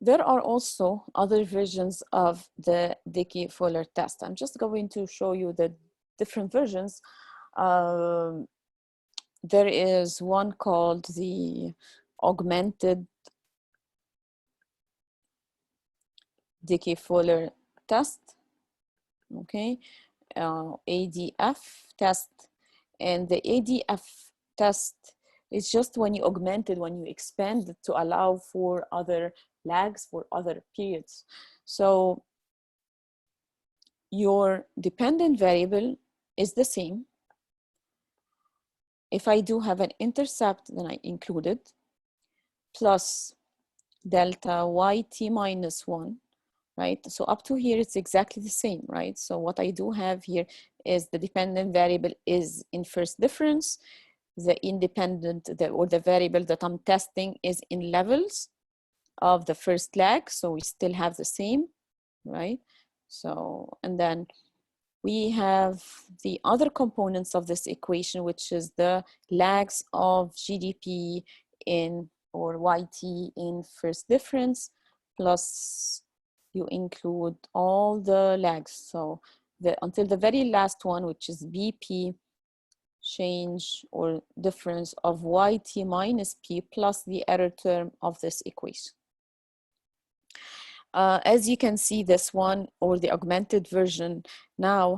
there are also other versions of the Dickey-Fuller test. I'm just going to show you the different versions. There is one called the Augmented Dickey-Fuller Test, okay, ADF test. And the ADF test is just when you augment it, when you expand it to allow for other lags, for other periods. So your dependent variable is the same. If I do have an intercept, then I include it, plus delta yt minus 1, right? So up to here, it's exactly the same, right? So what I do have here is the dependent variable is in first difference. The independent, or the variable that I'm testing is in levels of the first lag. So we still have the same, right? So, and then we have the other components of this equation, which is the lags of GDP in, or YT in first difference, plus you include all the lags. So until the very last one, which is BP change or difference of YT minus P plus the error term of this equation. As you can see, this one, or the augmented version, now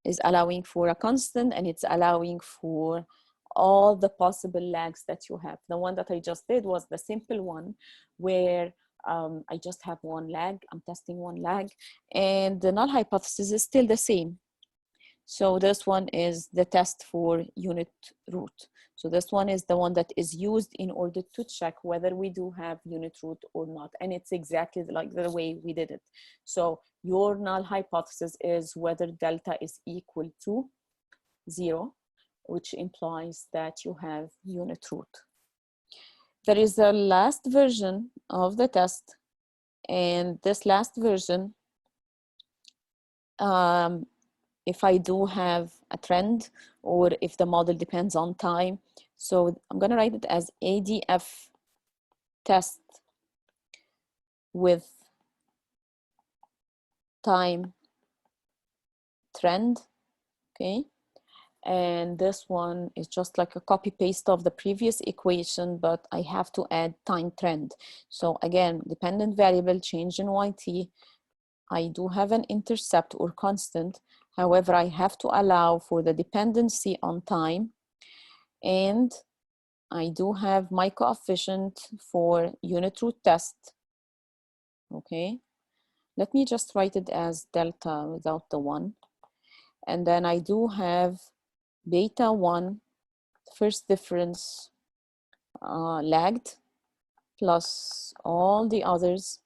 is allowing for a constant, and it's allowing for all the possible lags that you have. The one that I just did was the simple one where I just have one lag, I'm testing one lag, and the null hypothesis is still the same. So this one is the test for unit root. So this one is the one that is used in order to check whether we do have unit root or not. And it's exactly like the way we did it. So your null hypothesis is whether delta is equal to 0, which implies that you have unit root. There is a last version of the test. And this last version, if I do have a trend, or if the model depends on time. So I'm going to write it as ADF test with time trend, okay? And this one is just like a copy paste of the previous equation, but I have to add time trend. So again, dependent variable change in YT. I do have an intercept or constant. However, I have to allow for the dependency on time. And I do have my coefficient for unit root test. Okay. Let me just write it as delta without the 1. And then I do have beta 1, first difference lagged, plus all the others,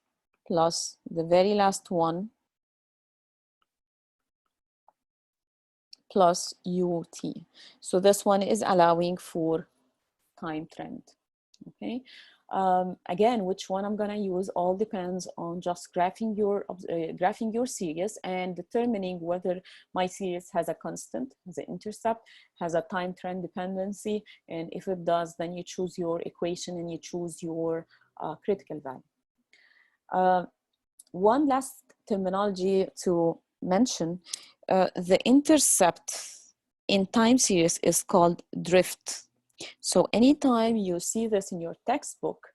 plus the very last one, plus UT. So this one is allowing for time trend, okay? Again, which one I'm gonna use all depends on just graphing your series and determining whether my series has a constant, has an intercept, has a time trend dependency, and if it does, then you choose your equation and you choose your critical value. One last terminology to mention, the intercept in time series is called drift. So anytime you see this in your textbook,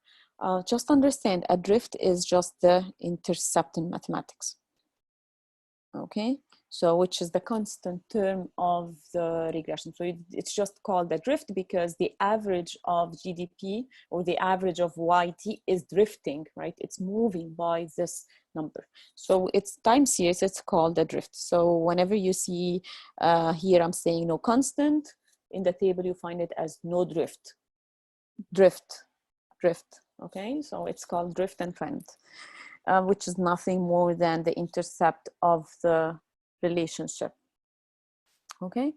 just understand a drift is just the intercept in mathematics. Okay, so which is the constant term of the regression. So it's just called a drift because the average of GDP or the average of YT is drifting, right? It's moving by this number. So it's time series, it's called a drift. So whenever you see here, I'm saying no constant, in the table you find it as no drift, drift. Okay, so it's called drift and trend. Which is nothing more than the intercept of the relationship. Okay,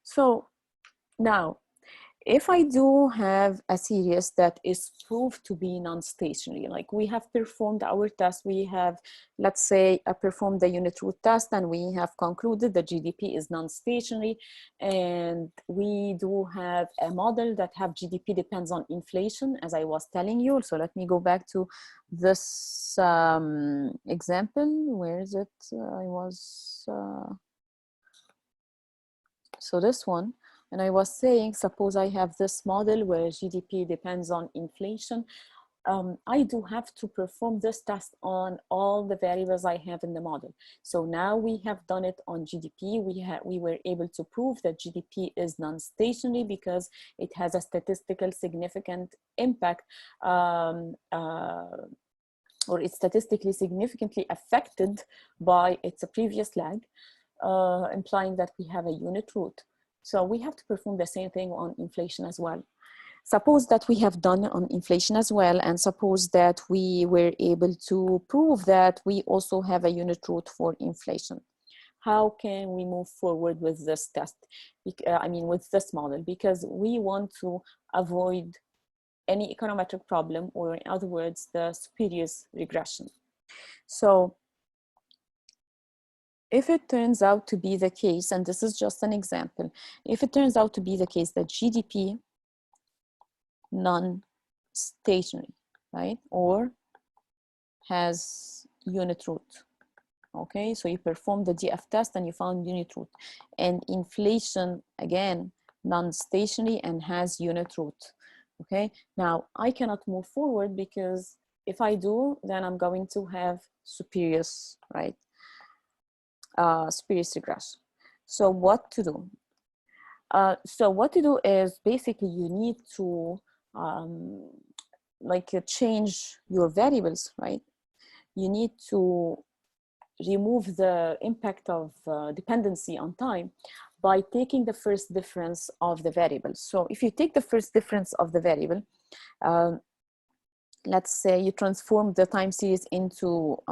so now if I do have a series that is proved to be non-stationary, like we have performed our test, we have, let's say, performed the unit root test, and we have concluded the GDP is non-stationary, and we do have a model that have GDP depends on inflation, as I was telling you. So let me go back to this example. Where is it? So this one. And I was saying, suppose I have this model where GDP depends on inflation. I do have to perform this test on all the variables I have in the model. So now we have done it on GDP. We were able to prove that GDP is non-stationary because it has a statistical significant impact, or it's statistically significantly affected by its previous lag, implying that we have a unit root. So we have to perform the same thing on inflation as well. Suppose that we have done on inflation as well, and suppose that we were able to prove that we also have a unit root for inflation. How can we move forward with this test? With this model, because we want to avoid any econometric problem, or in other words, the spurious regression. So if it turns out to be the case, and this is just an example, if it turns out to be the case that GDP non-stationary, right, or has unit root, okay, so you perform the Adf test and you found unit root, and inflation again non-stationary and has unit root, okay, now I cannot move forward because if I do, then I'm going to have spurious, right? Spurious regression. So what to do? So what to do is basically you need to change your variables, right? You need to remove the impact of dependency on time by taking the first difference of the variable. So if you take the first difference of the variable, let's say you transform the time series into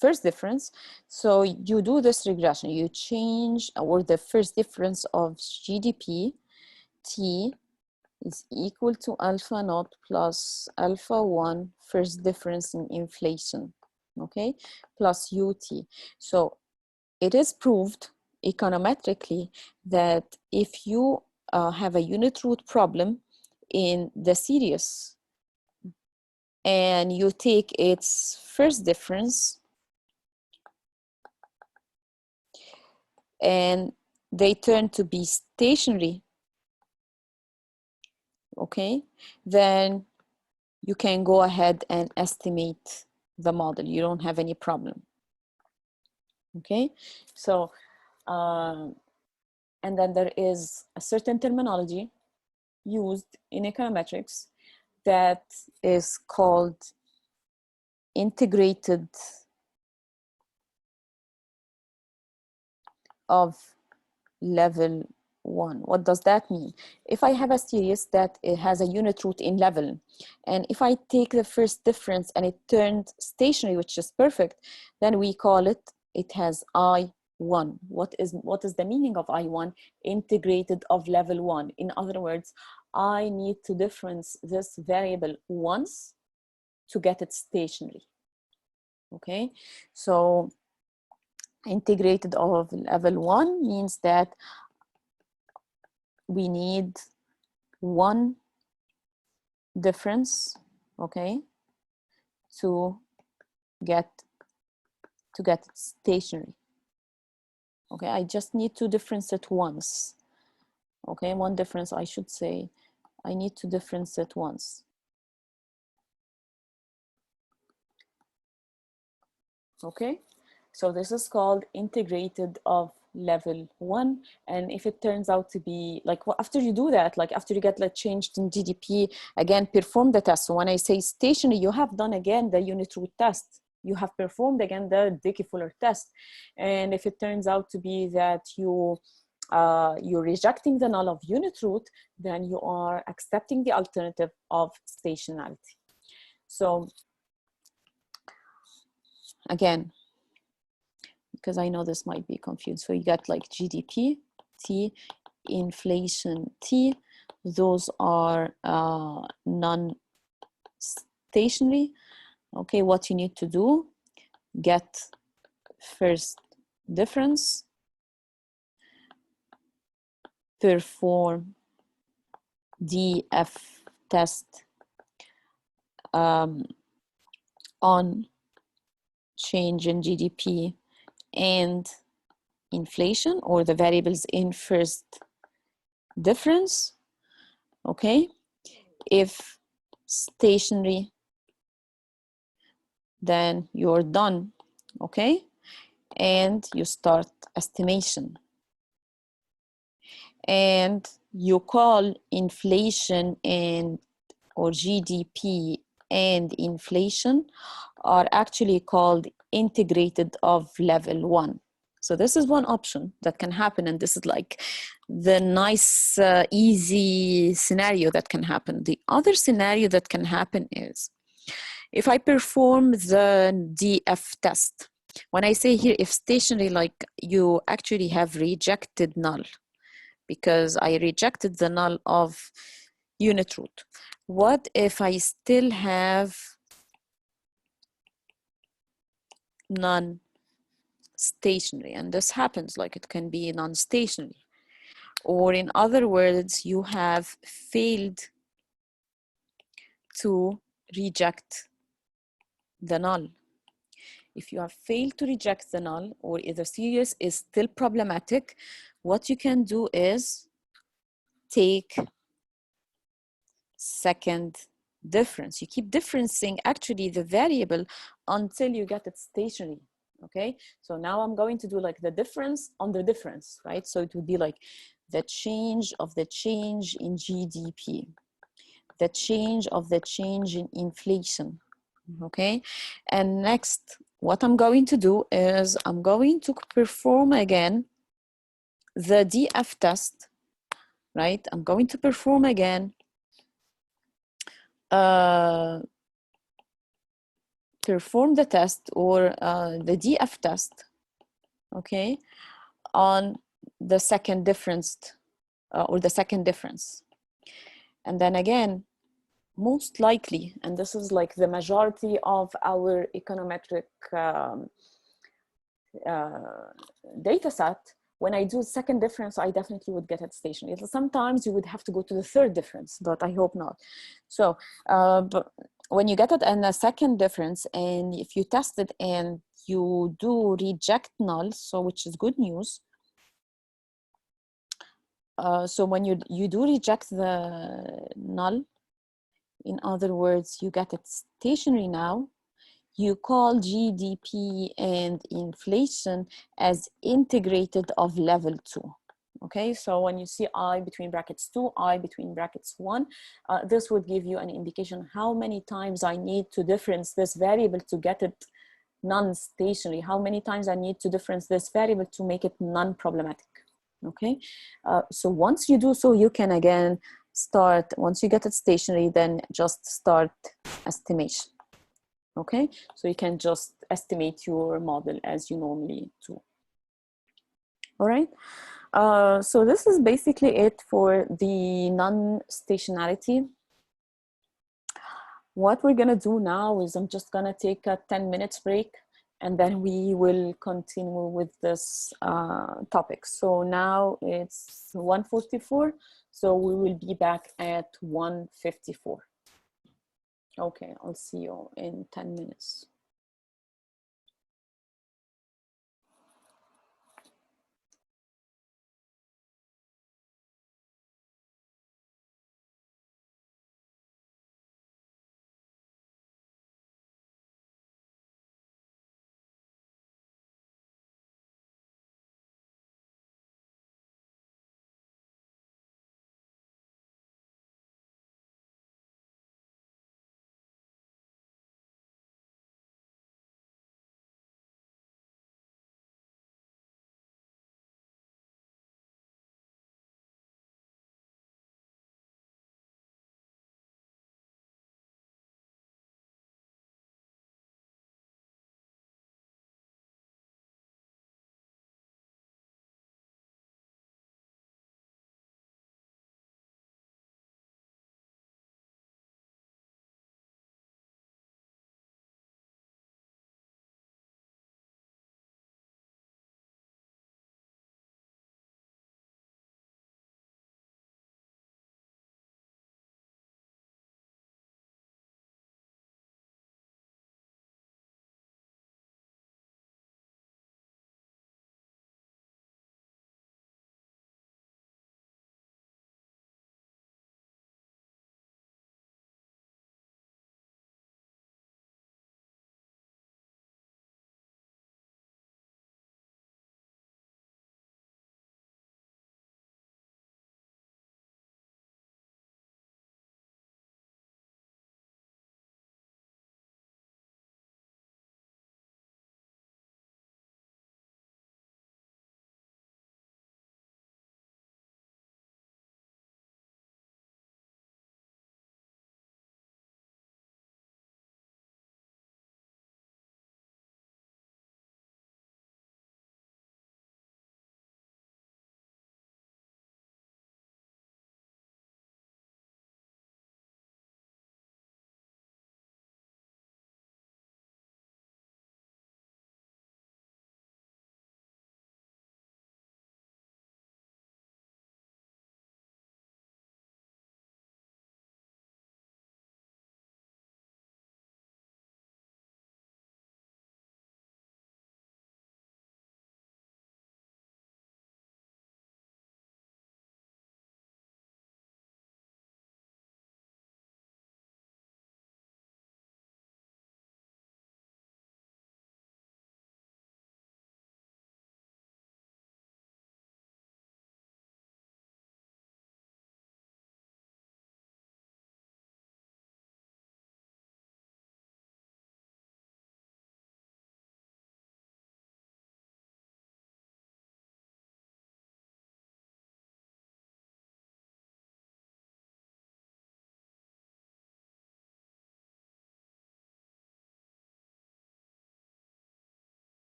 first difference. So you do this regression, you change, or the first difference of GDP T is equal to alpha naught plus alpha 1 first difference in inflation, okay, plus UT. So it is proved econometrically that if you have a unit root problem in the series and you take its first difference and they turn to be stationary, okay, then you can go ahead and estimate the model. You don't have any problem, okay? So, and then there is a certain terminology used in econometrics that is called integrated of level 1. What does that mean? If I have a series that it has a unit root in level, and if I take the first difference and it turned stationary, which is perfect, then we call it, it has I1. What is the meaning of I1? Integrated of level 1. In other words, I need to difference this variable once to get it stationary, okay? So integrated of level 1 means that we need one difference, okay, to get it stationary. Okay, I just need to difference it once. Okay, one difference, I should say. I need to difference it once. Okay, so this is called integrated of level 1. And if it turns out to be like, well, after you do that, like after you get like changed in GDP, again, perform the test. So when I say stationary, you have done again the unit root test. You have performed again the Dickey-Fuller test. And if it turns out to be that you're rejecting the null of unit root, then you are accepting the alternative of stationarity. So again, because I know this might be confused. So you got like GDP, T, inflation, T. Those are non-stationary. Okay, what you need to do, get first difference, perform DF test on change in GDP and inflation, or the variables in first difference. Okay, if stationary, then you're done. Okay, and you start estimation, and you call inflation and or GDP and inflation are actually called integrated of level 1. So this is one option that can happen, and this is like the nice, easy scenario that can happen. The other scenario that can happen is if I perform the DF test. When I say here, if stationary, like you actually have rejected null, because I rejected the null of unit root. What if I still have non-stationary? And this happens, like it can be non-stationary. Or in other words, you have failed to reject the null. If you have failed to reject the null, or if the series is still problematic, what you can do is take second difference. You keep differencing actually the variable until you get it stationary. Okay, so now I'm going to do like the difference on the difference, right? So it would be like the change of the change in GDP, the change of the change in inflation. Okay, and next what I'm going to do is I'm going to perform again the DF test, right? I'm going to perform again perform the test, or the DF test, okay, on the second difference, or the second difference. And then again, most likely, and this is like the majority of our econometric data set, when I do second difference, I definitely would get it stationary. Sometimes you would have to go to the third difference, but I hope not. So, but when you get it in a second difference, and if you test it and you do reject null, so which is good news. So when you do reject the null, in other words, you get it stationary now, you call GDP and inflation as integrated of level 2. Okay, so when you see I between brackets 2, I between brackets 1, this would give you an indication how many times I need to difference this variable to get it non-stationary, how many times I need to difference this variable to make it non-problematic. Okay, so once you do so, you can again start, once you get it stationary, then just start estimation. Okay, so you can just estimate your model as you normally do. All right, so this is basically it for the non-stationarity. What we're gonna do now is I'm just gonna take a 10 minutes break, and then we will continue with this topic. So now it's 1:44, so we will be back at 1:54. Okay, I'll see you in 10 minutes.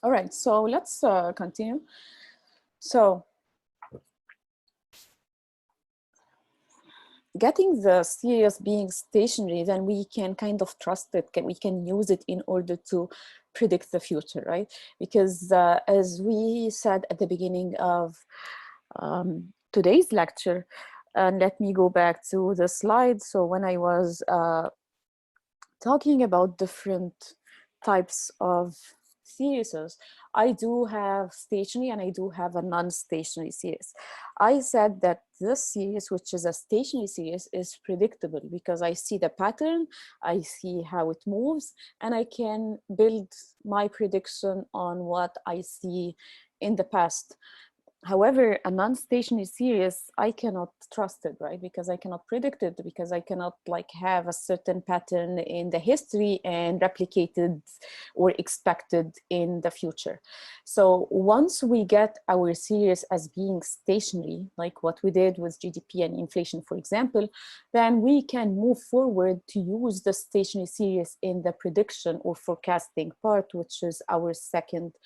All right, so let's continue. So getting the series being stationary, then we can kind of trust it. We can use it in order to predict the future, right? Because as we said at the beginning of today's lecture, and let me go back to the slide. So when I was talking about different types of series, I do have stationary and I do have a non-stationary series. I said that this series, which is a stationary series, is predictable because I see the pattern, I see how it moves, and I can build my prediction on what I see in the past. However, a non-stationary series, I cannot trust it, right? Because I cannot predict it, because I cannot like have a certain pattern in the history and replicated or expected in the future. So once we get our series as being stationary, like what we did with GDP and inflation, for example, then we can move forward to use the stationary series in the prediction or forecasting part, which is our second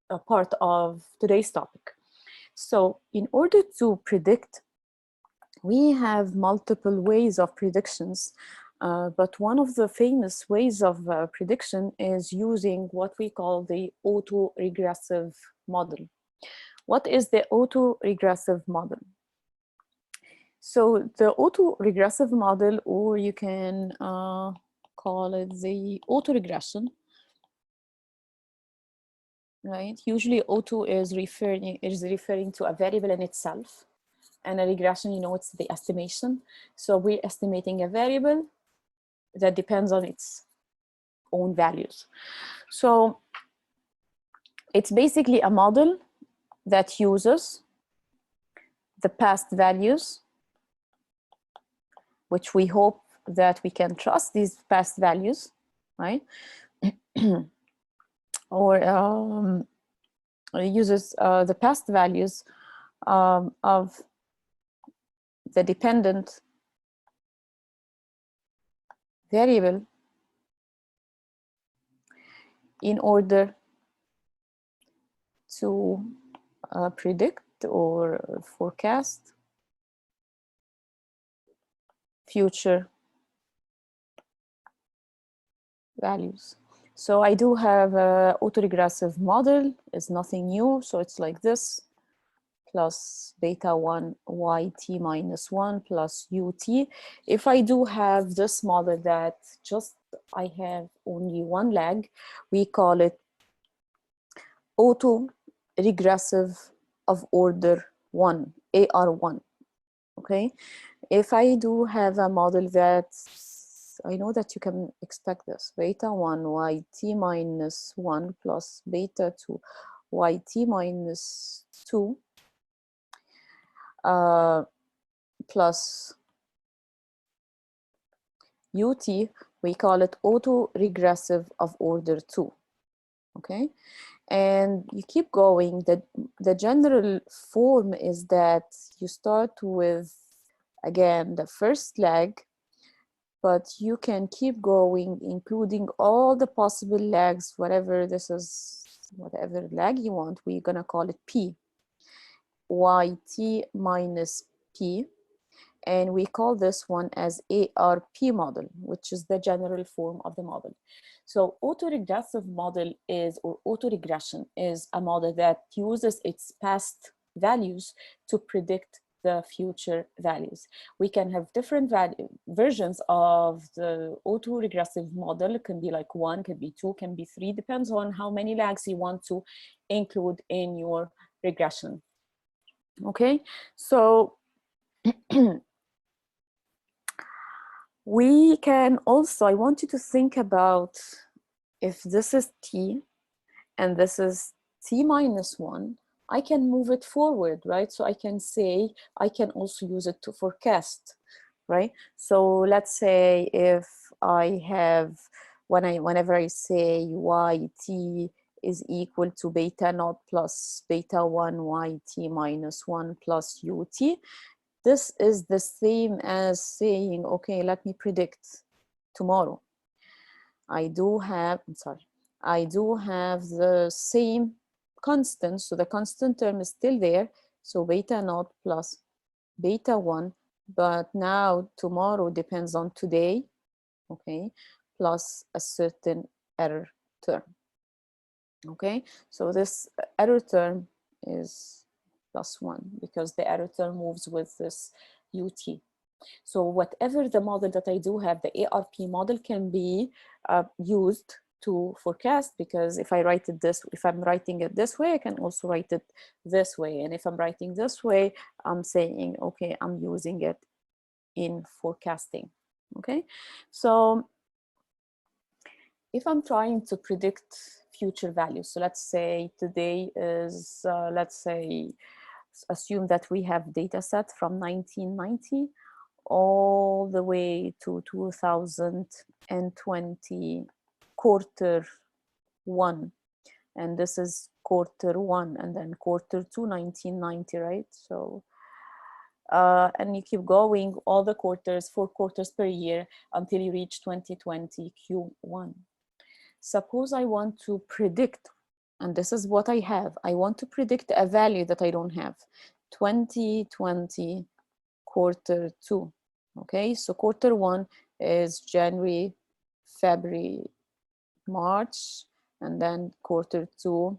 a part of today's topic. So in order to predict, we have multiple ways of predictions, but one of the famous ways of prediction is using what we call the autoregressive model. What is the autoregressive model? So the autoregressive model, or you can call it the autoregression, right? Usually auto is referring to a variable in itself, and a regression, you know, it's the estimation. So we're estimating a variable that depends on its own values. So it's basically a model that uses the past values, which we hope that we can trust these past values, right? Or uses the past values of the dependent variable in order to predict or forecast future values. So I do have an autoregressive model. It's nothing new. So it's like this, plus beta 1 yt minus 1 plus ut. If I do have this model that just I have only one lag, we call it autoregressive of order 1, AR1. Okay. If I do have a model that I know that you can expect this, beta 1 yt minus 1 plus beta 2 yt minus 2 plus ut, we call it autoregressive of order 2. Okay, and you keep going. The general form is that you start with, again, the first lag, but you can keep going, including all the possible lags, whatever this is, whatever lag you want, we're gonna call it P, yt minus P, and we call this one as ARP model, which is the general form of the model. So autoregressive model is, or autoregression is a model that uses its past values to predict the future values. We can have different versions of the autoregressive model. It can be like 1, can be 2, can be 3, depends on how many lags you want to include in your regression. Okay, so we can also, I want you to think about, if this is t and this is t minus 1, I can move it forward, right? So I can say, I can also use it to forecast, right? So let's say if I have, whenever I say yt is equal to beta naught plus beta 1 yt minus 1 plus ut, this is the same as saying, okay, let me predict tomorrow. I do have, I do have the same constant, so the constant term is still there, so beta naught plus beta 1, but now tomorrow depends on today, okay, plus a certain error term. Okay, so this error term is +1 because the error term moves with this UT. So whatever the model that I do have, the ARP model can be used to forecast, because if I write it this, if I'm writing it this way, I can also write it this way. And if I'm writing this way, I'm saying, okay, I'm using it in forecasting. Okay, so if I'm trying to predict future values, so let's say today is, let's say, assume that we have data set from 1990 all the way to 2020 Q1, and this is Q1, and then Q2 1990, right? So and you keep going all the quarters, 4 quarters per year, until you reach 2020 Q1. Suppose I want to predict, and this is what I have, I want to predict a value that I don't have, 2020 Q2. Okay, so Q1 is January, February, March, and then Q2,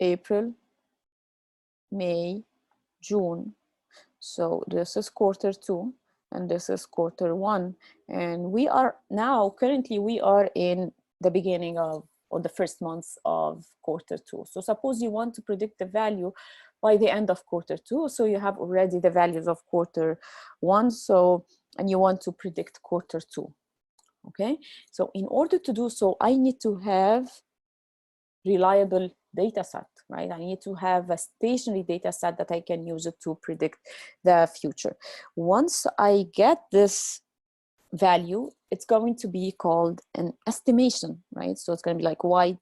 April, May, June. So this is Q2 and this is Q1, and we are now currently we are in the beginning of, or the first month of Q2. So suppose you want to predict the value by the end of Q2, so you have already the values of Q1, so, and you want to predict Q2. Okay, so in order to do so, I need to have reliable data set, right? I need to have a stationary data set that I can use it to predict the future. Once I get this value, it's going to be called an estimation, right? So it's going to be like y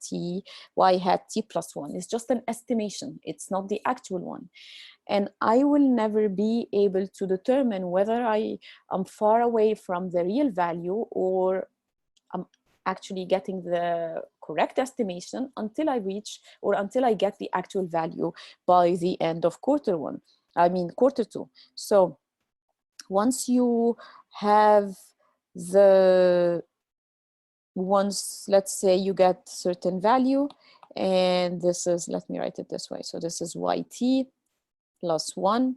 hat t plus 1. It's just an estimation. It's not the actual one. And I will never be able to determine whether I am far away from the real value or I'm actually getting the correct estimation until I reach, or until I get the actual value by the end of Q2. So once you have once, let's say you get certain value, and this is, let me write it this way. So this is yt plus 1,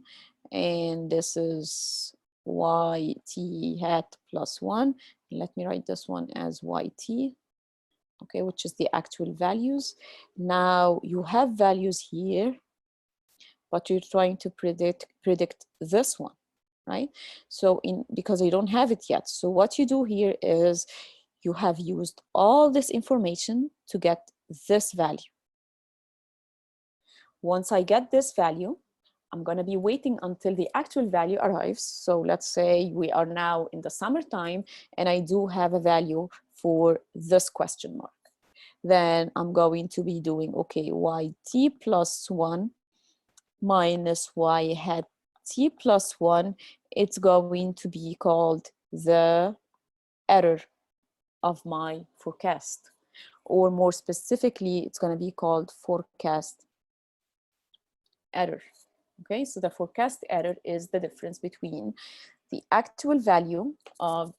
and this is yt hat plus 1. Let me write this one as yt, okay, which is the actual values. Now you have values here, but you're trying to predict this one, right? So because you don't have it yet, so what you do here is you have used all this information to get this value. Once I get this value, I'm going to be waiting until the actual value arrives. So let's say we are now in the summertime and I do have a value for this question mark. Then I'm going to be doing, okay, yt plus 1 minus y hat t plus 1. It's going to be called the error of my forecast. Or more specifically, it's going to be called forecast error. Okay, so the forecast error is the difference between the actual value of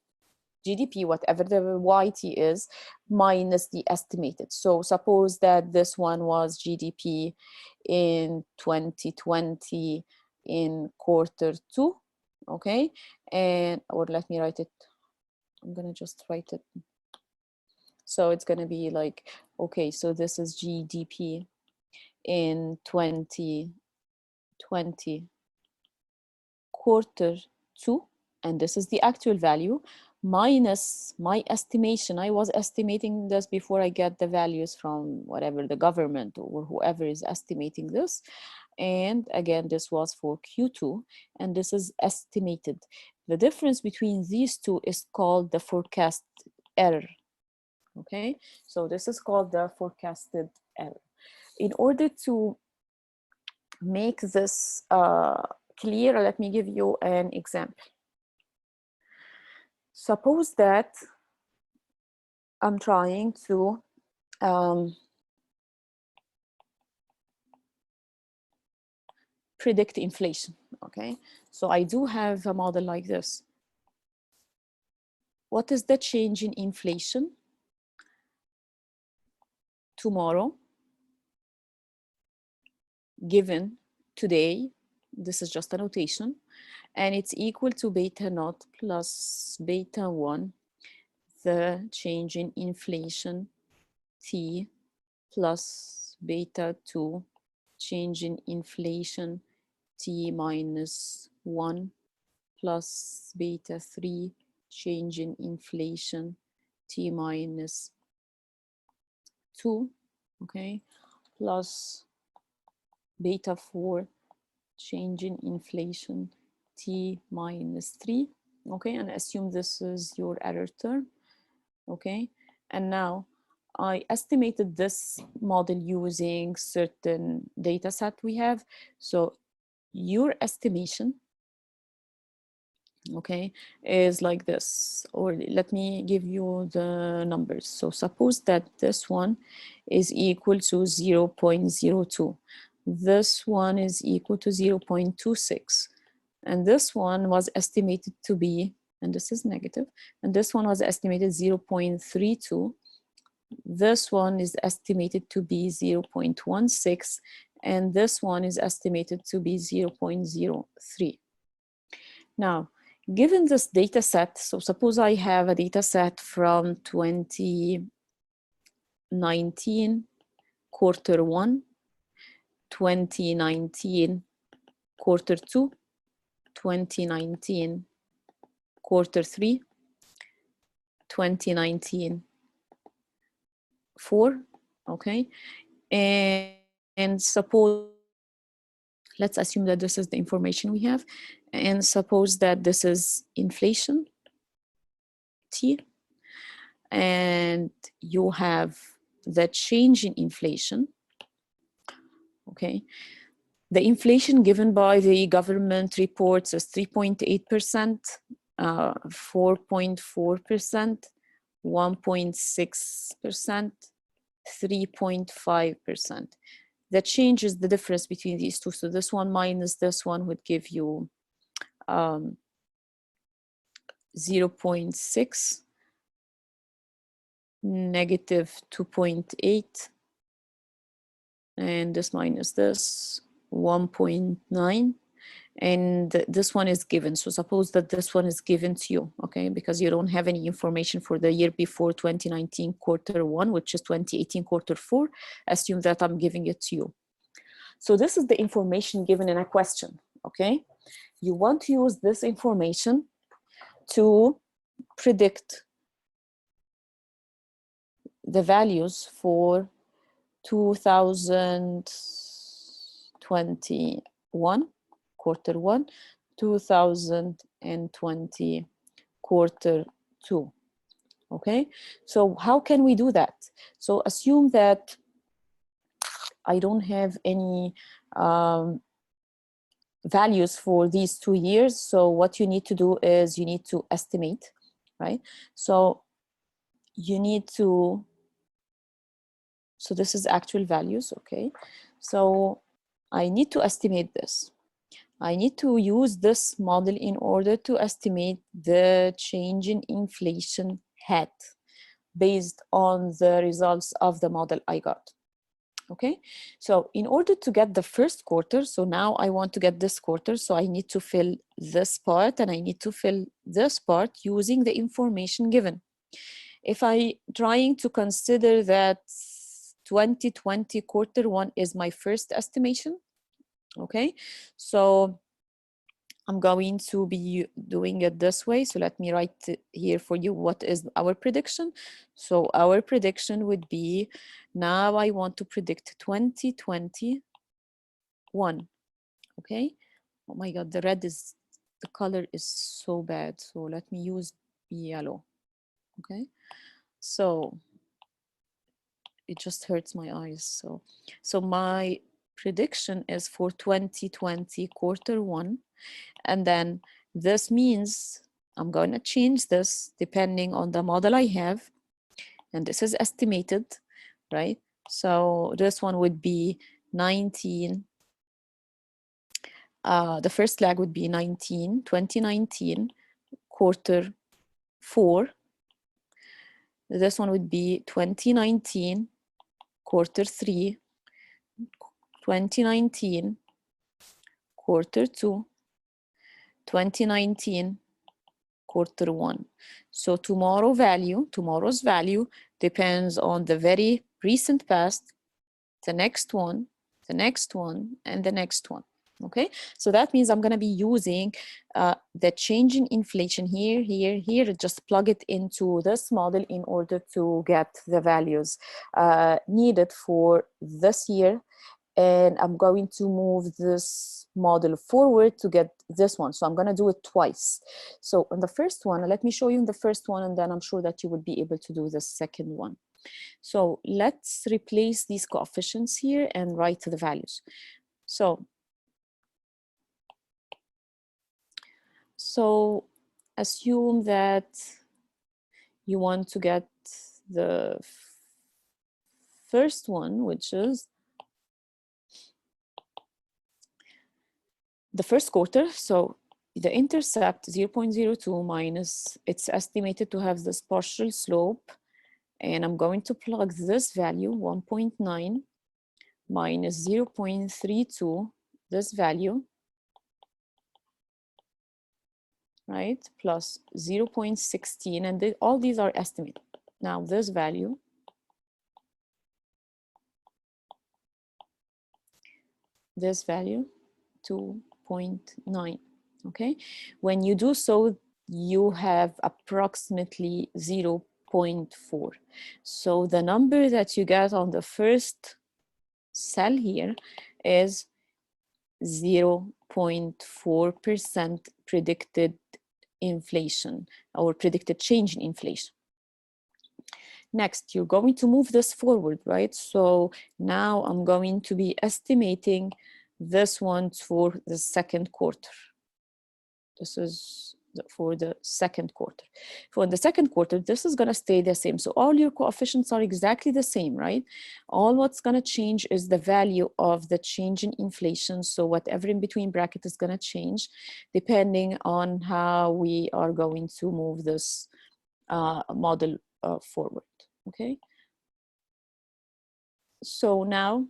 GDP, whatever the YT is, minus the estimated. So suppose that this one was GDP in 2020 in Q2, okay? And, or let me write it, I'm gonna just write it. So it's gonna be like, okay, so this is GDP in 2020 Q2, and this is the actual value, minus my estimation. I was estimating this before I get the values from whatever, the government or whoever is estimating this. And again, this was for Q2, and this is estimated. The difference between these two is called the forecast error. Okay, so this is called the forecasted error. In order to make this clear, let me give you an example. Suppose that I'm trying to predict inflation, okay? So I do have a model like this. What is the change in inflation tomorrow given today? This is just a notation, and it's equal to beta naught plus beta 1, the change in inflation t plus beta 2, change in inflation t minus 1 plus beta 3, change in inflation t minus 2, okay, plus beta 4, change in inflation t minus 3, okay, and assume this is your error term, okay. And now I estimated this model using certain data set we have. So your estimation, okay, is like this, or let me give you the numbers. So suppose that this one is equal to 0.02, this one is equal to 0.26, and this one was estimated to be, and this is negative, and this one was estimated 0.32, this one is estimated to be 0.16, and this one is estimated to be 0.03. Now, given this data set, so suppose I have a data set from 2019 quarter 1, 2019 quarter 2, 2019 quarter 3, 2019 4, okay, and suppose, let's assume that this is the information we have, and suppose that this is inflation T, and you have the change in inflation, okay. The inflation given by the government reports is 3.8%, 4.4%, 1.6%, 3.5%. The change is the difference between these two. So this one minus this one would give you 0.6, negative 2.8, and this minus this 1.9, and this one is given. So suppose that this one is given to you, okay, because you don't have any information for the year before 2019 quarter 1, which is 2018 quarter 4. Assume that I'm giving it to you. So this is the information given in a question, okay. You want to use this information to predict the values for 2021 quarter 1, 2020 quarter 2, okay. So how can we do that? So assume that I don't have any values for these 2 years. So what you need to do is you need to estimate, right? So you need to, so this is actual values, okay? So I need to estimate this. I need to use this model in order to estimate the change in inflation hat based on the results of the model I got. Okay, so in order to get the first quarter, so now I want to get this quarter, so I need to fill this part and I need to fill this part using the information given. If I trying to consider that 2020 quarter 1 is my first estimation, okay, so I'm going to be doing it this way. So let me write here for you what is our prediction. So our prediction would be, now I want to predict 2021, okay? Oh my God, the red is, the color is so bad. So let me use yellow, okay? So it just hurts my eyes. So my prediction is for 2020 quarter 1. And then this means I'm going to change this depending on the model I have. and this is estimated, right? So this one would be 19. The first lag would be 2019, quarter 4. This one would be 2019, quarter 3, 2019, quarter 2, 2019, quarter 1. So tomorrow's value depends on the very recent past, the next one, the next one, and the next one. Okay, so that means I'm going to be using the change in inflation here, just plug it into this model in order to get the values needed for this year. And I'm going to move this model forward to get this one. So I'm going to do it twice. So on the first one, let me show you in the first one, and then I'm sure that you would be able to do the second one. So let's replace these coefficients here and write the values. So assume that you want to get the first one, which is the first quarter. So the intercept 0.02 minus, it's estimated to have this partial slope. And I'm going to plug this value, 1.9 minus 0.32, this value, right, plus 0.16, and all these are estimated. Now this value, this value, 2.9, okay? When you do so, you have approximately 0.4. So the number that you get on the first cell here is 0.4% predicted inflation or predicted change in inflation. Next, you're going to move this forward, right? So now I'm going to be estimating this one for the second quarter. This is for the second quarter. For the second quarter, this is going to stay the same. So all your coefficients are exactly the same, right? All what's going to change is the value of the change in inflation. So whatever in between bracket is going to change depending on how we are going to move this model forward, okay? So now,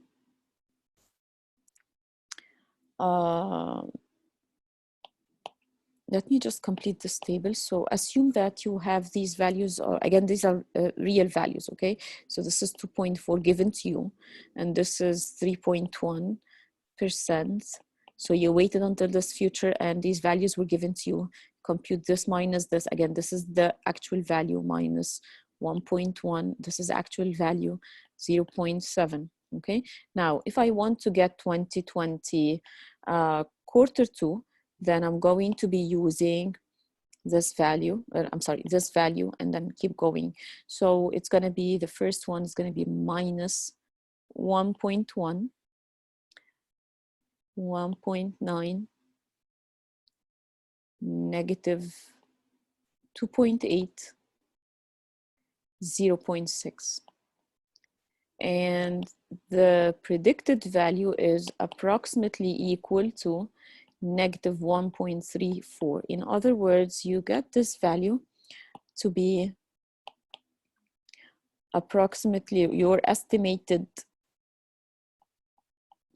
let me just complete this table. So assume that you have these values, or again, these are real values, okay? So this is 2.4 given to you, and this is 3.1%. So you waited until this future and these values were given to you. Compute this minus this. Again, this is the actual value minus 1.1. This is actual value 0.7, okay? Now, if I want to get 2020 quarter 2, then I'm going to be using this value, this value, and then keep going. So it's going to be, the first one is going to be minus 1.1, 1.9, negative 2.8, 0.6. And the predicted value is approximately equal to negative 1.34. In other words, you get this value to be approximately your estimated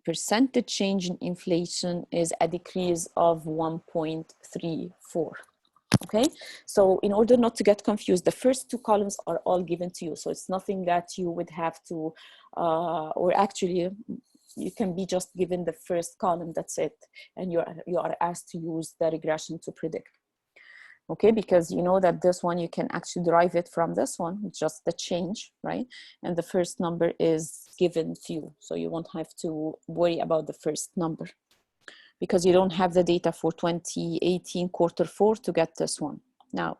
percentage change in inflation is a decrease of 1.34. Okay, so in order not to get confused, the first two columns are all given to you. So it's nothing that you would have to, or actually you can be just given the first column, that's it. And you are asked to use the regression to predict. Okay, because you know that this one, you can actually derive it from this one, just the change, right? And the first number is given to you. So you won't have to worry about the first number, because you don't have the data for 2018 quarter 4 to get this one. Now,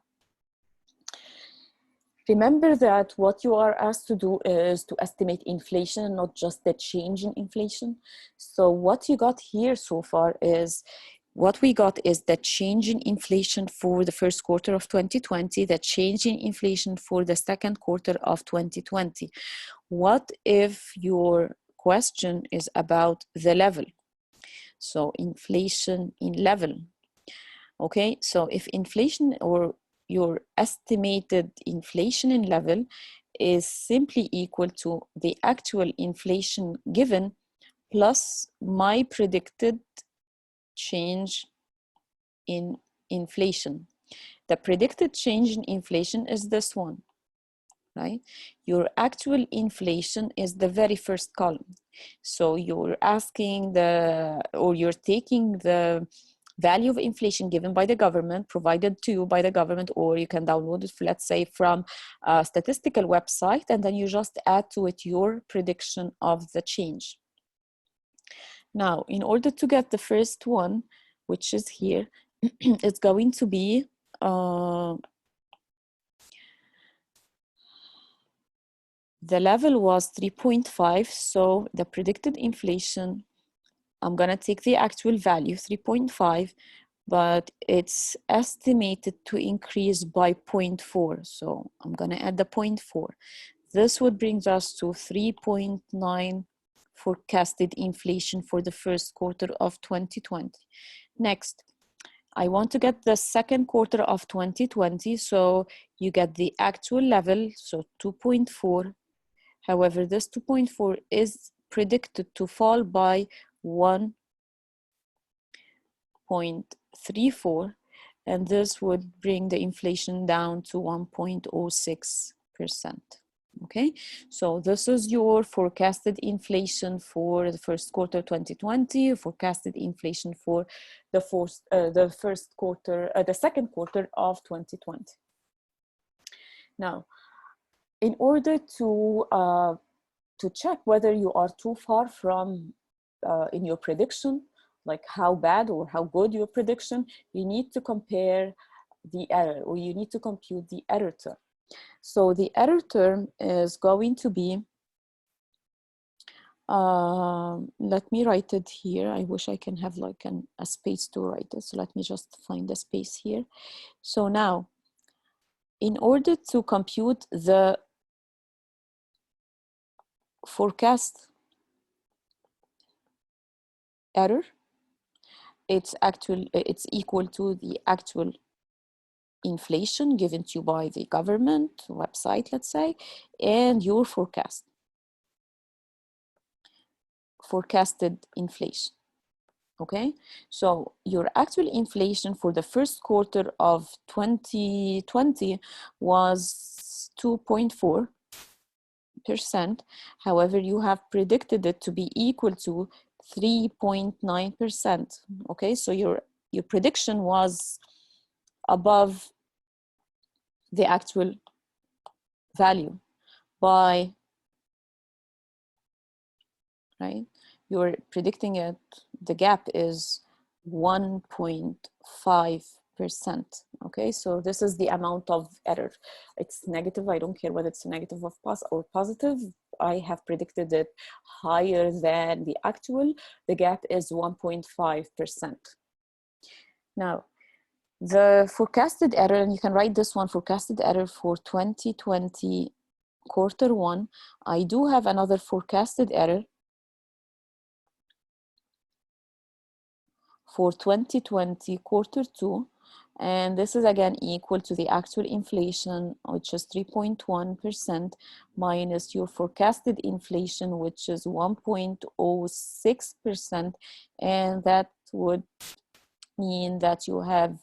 remember that what you are asked to do is to estimate inflation, not just the change in inflation. So what you got here so far is what we got is the change in inflation for the first quarter of 2020, the change in inflation for the second quarter of 2020. What if your question is about the level? So inflation in level. Okay, so if inflation or your estimated inflation in level is simply equal to the actual inflation given plus my predicted change in inflation. The predicted change in inflation is this one, right? Your actual inflation is the very first column. So you're asking you're taking the value of inflation given by the government, provided to you by the government, or you can download it, let's say, from a statistical website, and then you just add to it your prediction of the change. Now, in order to get the first one, which is here, it's going to be the level was 3.5, so the predicted inflation, I'm going to take the actual value, 3.5, but it's estimated to increase by 0.4. So I'm going to add the 0.4. This would bring us to 3.9 forecasted inflation for the first quarter of 2020. Next, I want to get the second quarter of 2020. So you get the actual level, so 2.4. However, this 2.4 is predicted to fall by 1.34, and this would bring the inflation down to 1.06%. Okay, so this is your forecasted inflation for the first quarter 2020, forecasted inflation for the second quarter of 2020. Now, in order to check whether you are too far from in your prediction, like how bad or how good your prediction, you need to compare the error, or you need to compute the error term. So the error term is going to be, let me write it here. I wish I can have like a space to write it. So let me just find the space here. So now, in order to compute the forecast error, it's equal to the actual inflation given to you by the government website, let's say, and your forecasted inflation. Okay, so your actual inflation for the first quarter of 2020 was 2.4%. However, you have predicted it to be equal to 3.9%. Okay, so your prediction was above the actual value by, right? You're predicting it, the gap is 1.5%. Okay, so this is the amount of error. It's negative. I don't care whether it's a negative or positive. I have predicted it higher than the actual. The gap is 1.5%. Now, the forecasted error, and you can write this one, forecasted error for 2020 quarter one. I do have another forecasted error for 2020 quarter two, and this is again equal to the actual inflation, which is 3.1%, minus your forecasted inflation, which is 1.06%, and that would mean that you have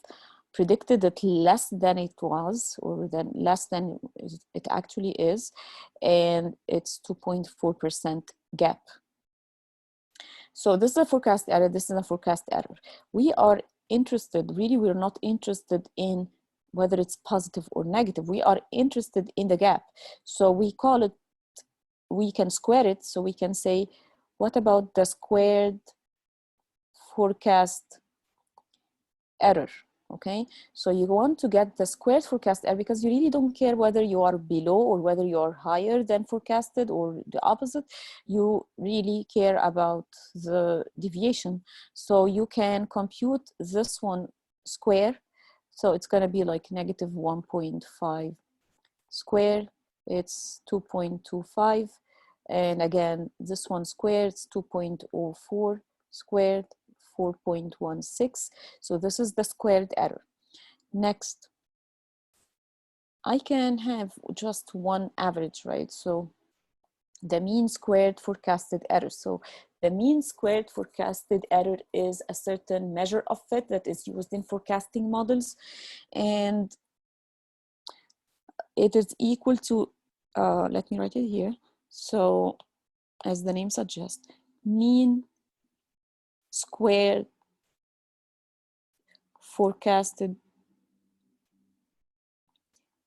predicted it less than it was, or less than it actually is, and it's 2.4% gap. So this is a forecast error, this is a forecast error. We are interested, really we're not interested in whether it's positive or negative. We are interested in the gap. So we call it, we can square it, so we can say, what about the squared forecast error? Okay, so you want to get the squared forecast error because you really don't care whether you are below or whether you are higher than forecasted or the opposite. You really care about the deviation. So you can compute this one square. So it's going to be like negative 1.5 squared. It's 2.25. And again, this one squared is 2.04 squared, 4.16. So this is the squared error. Next, I can have just one average, right? So the mean squared forecasted error. So the mean squared forecasted error is a certain measure of it that is used in forecasting models. And it is equal to, let me write it here. So as the name suggests, mean squared forecasted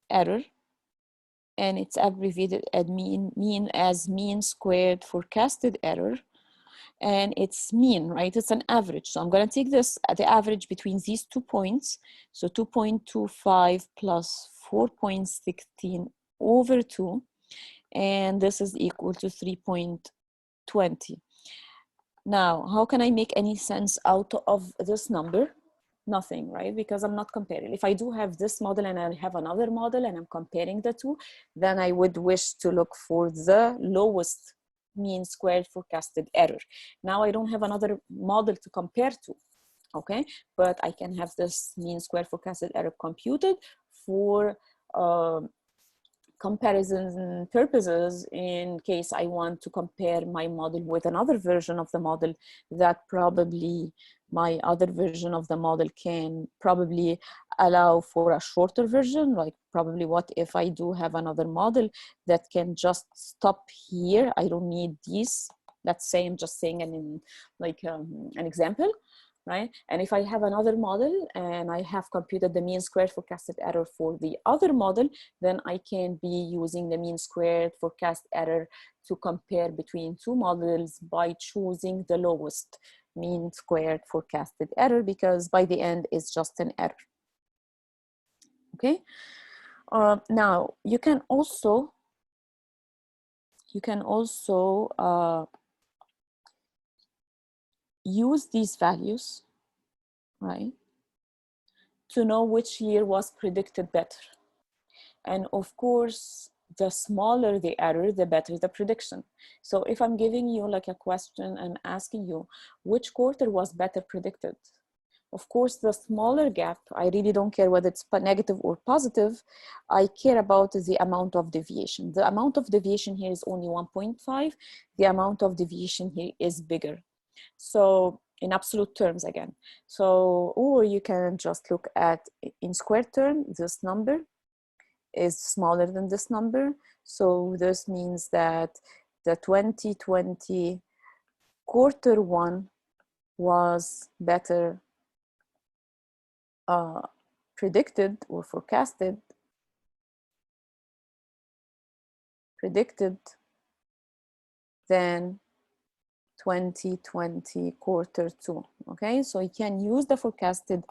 error, and it's abbreviated as mean squared forecasted error, and it's mean, right? It's an average. So I'm going to take this at the average between these 2 points. So 2.25 plus 4.16 over 2, and this is equal to 3.20. Now, how can I make any sense out of this number? Nothing, right? Because I'm not comparing. If I do have this model and I have another model and I'm comparing the two, then I would wish to look for the lowest mean squared forecasted error. Now I don't have another model to compare to, okay? But I can have this mean squared forecasted error computed for comparison purposes in case I want to compare my model with another version of the model that probably my other version of the model can probably allow for a shorter version. Like probably what if I do have another model that can just stop here. I don't need these. Let's say I'm just saying an example. Right? And if I have another model and I have computed the mean squared forecasted error for the other model, then I can be using the mean squared forecast error to compare between two models by choosing the lowest mean squared forecasted error, because by the end it's just an error. Okay. Now you can also use these values, right, to know which year was predicted better. And of course, the smaller the error, the better the prediction. So if I'm giving you like a question and asking you which quarter was better predicted, of course, the smaller gap, I really don't care whether it's negative or positive. I care about the amount of deviation. The amount of deviation here is only 1.5. The amount of deviation here is bigger. So in absolute terms again. So, or you can just look at in square term, this number is smaller than this number. So this means that the 2020 quarter one was better predicted or forecasted, than 2020 quarter two. Okay, so you can use the forecasted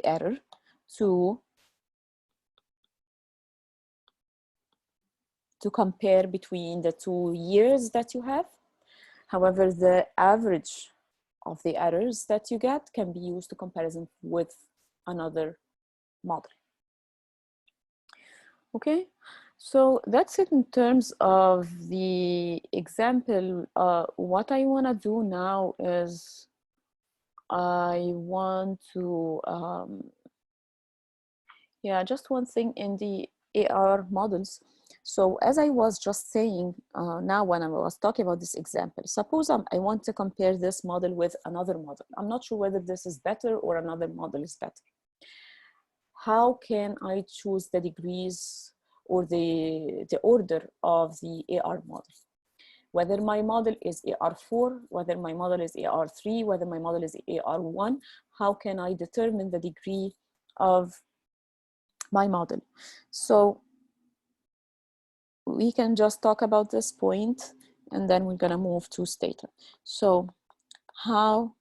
error to compare between the 2 years that you have. However, the average of the errors that you get can be used to comparison with another model. Okay, so that's it in terms of the example. What I want to do now is I want to, just one thing in the AR models. So as I was just saying now when I was talking about this example, suppose I want to compare this model with another model. I'm not sure whether this is better or another model is better. How can I choose the degrees or the order of the AR model? Whether my model is AR4, whether my model is AR3, whether my model is AR1, how can I determine the degree of my model? So we can just talk about this point and then we're gonna move to Stata. So how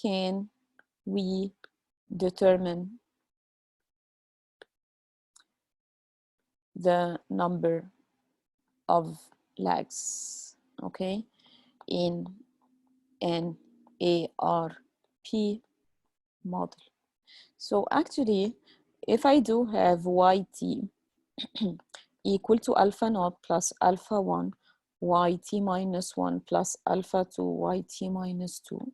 can we determine the number of lags, okay, in an ARP model? So actually, if I do have YT equal to alpha naught plus alpha 1, YT minus 1 plus alpha 2, YT minus 2,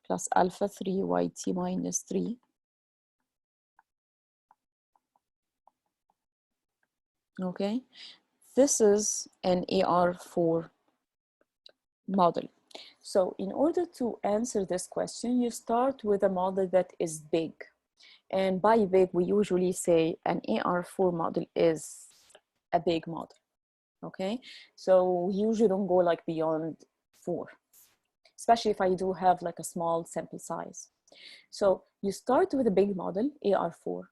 plus alpha 3, YT minus 3, okay, this is an AR4 model. So in order to answer this question, you start with a model that is big. And by big, we usually say an AR4 model is a big model, okay? So we usually don't go like beyond 4, especially if I do have like a small sample size. So you start with a big model, AR4.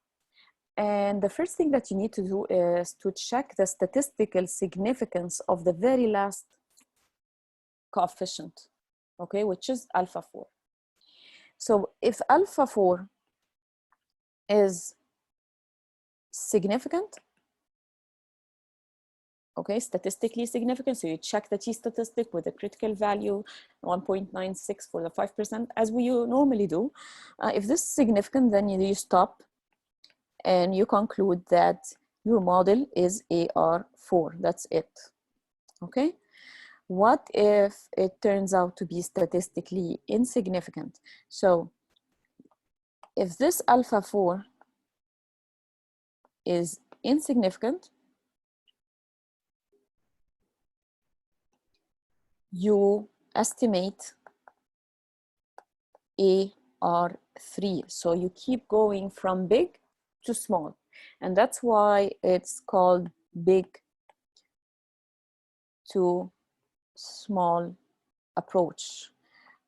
And the first thing that you need to do is to check the statistical significance of the very last coefficient, okay, which is alpha 4. So if alpha 4 is significant, okay, statistically significant, so you check the t-statistic with a critical value 1.96 for the 5%, as we normally do. If this is significant, then you stop and you conclude that your model is AR4, that's it, okay? What if it turns out to be statistically insignificant? So if this alpha 4 is insignificant, you estimate AR3. So you keep going from big to small. And that's why it's called big to small approach.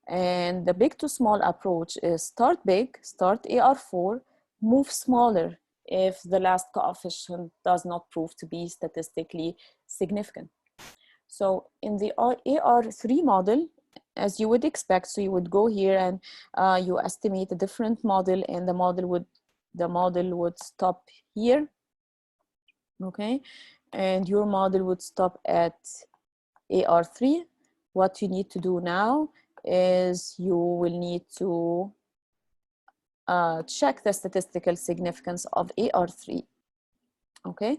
And the big to small approach is start big, start AR4, move smaller if the last coefficient does not prove to be statistically significant. So in the AR3 model, as you would expect, so you would go here and you estimate a different model, and the model would stop here, okay? And your model would stop at AR3. What you need to do now is you will need to check the statistical significance of AR3, okay?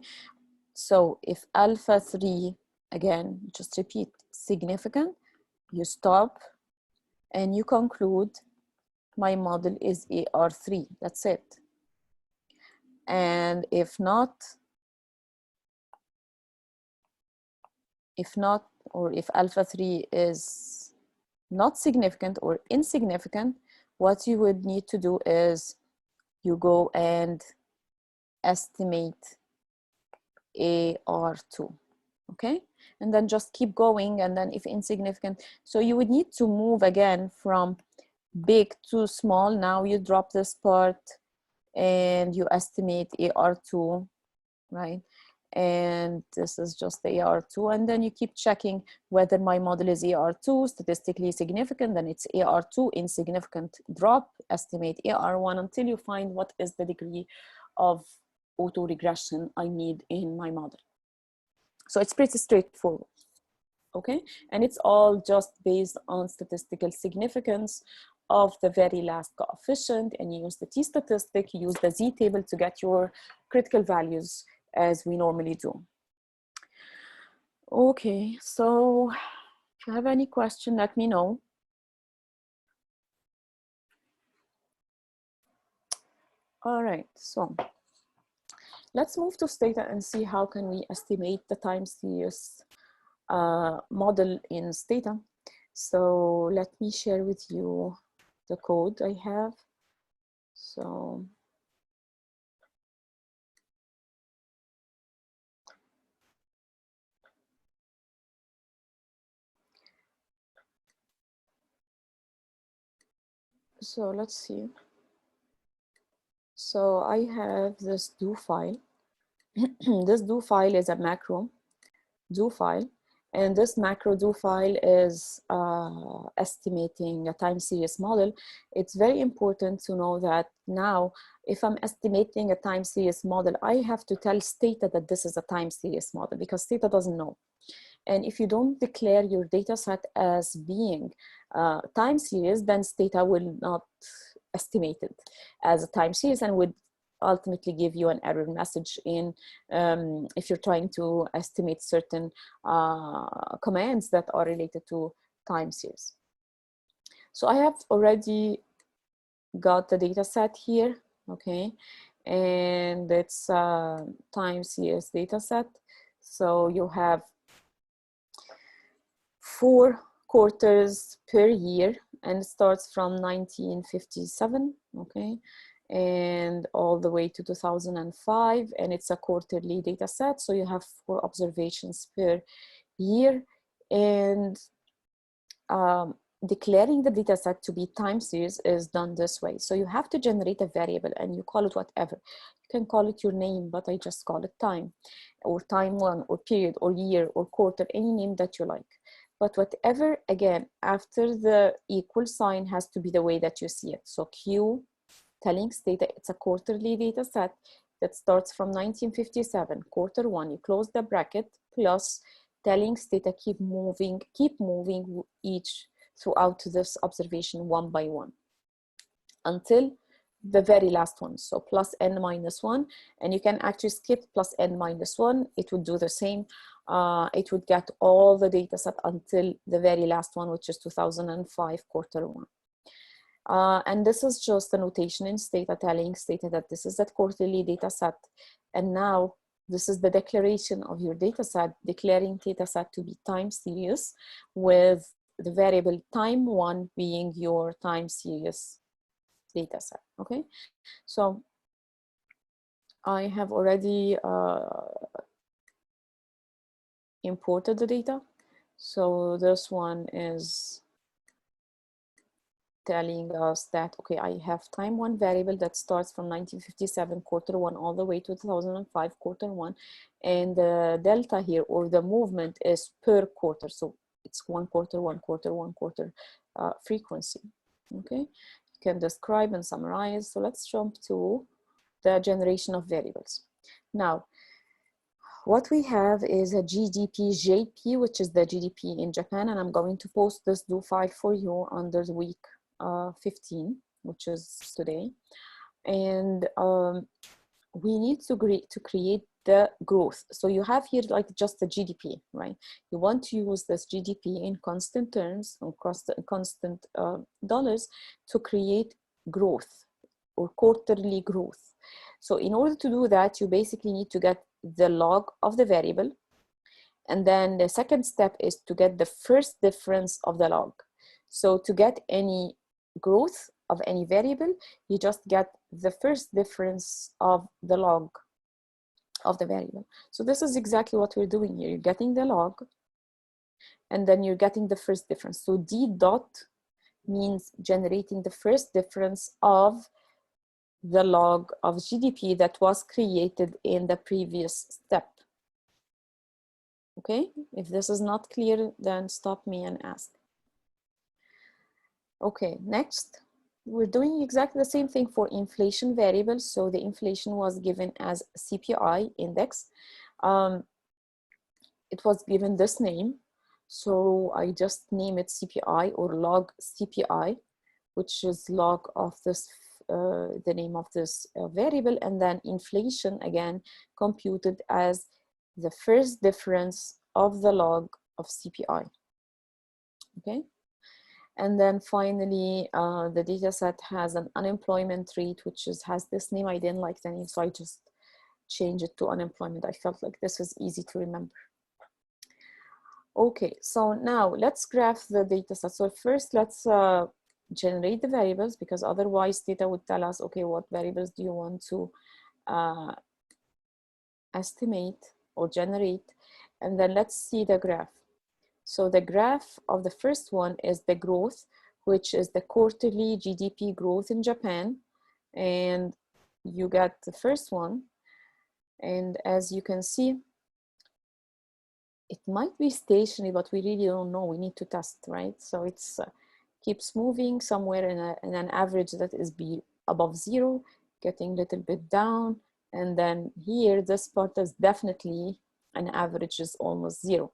So if alpha 3, again, just repeat, significant, you stop and you conclude my model is AR3, that's it. And if not, or if alpha 3 is not significant or insignificant, what you would need to do is you go and estimate AR2, okay? And then just keep going, and then if insignificant, so you would need to move again from big to small. Now you drop this part and you estimate AR2, right? And this is just the AR2, and then you keep checking whether my model is AR2 statistically significant, then it's AR2 insignificant, drop, estimate AR1 until you find what is the degree of autoregression I need in my model. So it's pretty straightforward, okay? And it's all just based on statistical significance of the very last coefficient, and you use the t-statistic, you use the z-table to get your critical values as we normally do. Okay, so if you have any question, let me know. All right, so let's move to Stata and see how can we estimate the time series model in Stata. So let me share with you the code I have. So let's see. So I have this do file. This do file is a macro do file, And this macro do file is estimating a time series model. It's very important to know that now, if I'm estimating a time series model, I have to tell Stata that this is a time series model, because Stata doesn't know. And if you don't declare your data set as being time series, then Stata will not estimate it as a time series and would ultimately give you an error message in if you're trying to estimate certain commands that are related to time series. So I have already got the data set here, okay, and it's a time series data set. So you have 4 quarters per year, and it starts from 1957, okay, and all the way to 2005, and it's a quarterly data set. So you have 4 observations per year, and declaring the data set to be time series is done this way. So you have to generate a variable, and you call it whatever. You can call it your name, but I just call it time, or time 1, or period, or year, or quarter, any name that you like. But whatever, again, after the equal sign has to be the way that you see it. So Q telling Stata it's a quarterly data set that starts from 1957, quarter 1, you close the bracket, plus telling Stata keep moving each throughout this observation 1 by 1 until the very last one. So plus n minus 1, and you can actually skip plus n minus 1. It would do the same. It would get all the data set until the very last one, which is 2005, quarter 1. And this is just a notation in Stata telling Stata that this is that quarterly data set. And now this is the declaration of your data set, declaring data set to be time series, with the variable time 1 being your time series data set, okay? So I have already imported the data. So this one is telling us that, okay, I have time 1 variable that starts from 1957, quarter 1, all the way to 2005, quarter 1. And the delta here, or the movement, is per quarter. So it's 1 quarter, 1 quarter, 1 quarter frequency, okay? You can describe and summarize. So let's jump to the generation of variables. Now, what we have is a GDP JP, which is the GDP in Japan, and I'm going to post this do file for you under the week 15, which is today. And we need to create the growth. So you have here like just the GDP, right? You want to use this GDP in constant terms, across the constant dollars, to create growth or quarterly growth. So in order to do that, you basically need to get the log of the variable. And then the second step is to get the first difference of the log. So to get any growth of any variable, you just get the first difference of the log of the variable. So this is exactly what we're doing here. You're getting the log, and then you're getting the first difference. So D dot means generating the first difference of the log of GDP that was created in the previous step. Okay, if this is not clear, then stop me and ask. Okay, next, we're doing exactly the same thing for inflation variables. So the inflation was given as CPI index. It was given this name. So I just name it CPI, or log CPI, which is log of this, the name of this variable, and then inflation again computed as the first difference of the log of CPI. Okay. And then finally, the data set has an unemployment rate, which has this name. I didn't like the name, so I just changed it to unemployment. I felt like this was easy to remember. Okay, so now let's graph the data set. So first, let's generate the variables, because otherwise data would tell us, okay, what variables do you want to estimate or generate? And then let's see the graph. So the graph of the first one is the growth, which is the quarterly GDP growth in Japan. And you got the first one. And as you can see, it might be stationary, but we really don't know. We need to test, right? So it's keeps moving somewhere in an average that is above 0, getting a little bit down. And then here, this part is definitely an average is almost 0.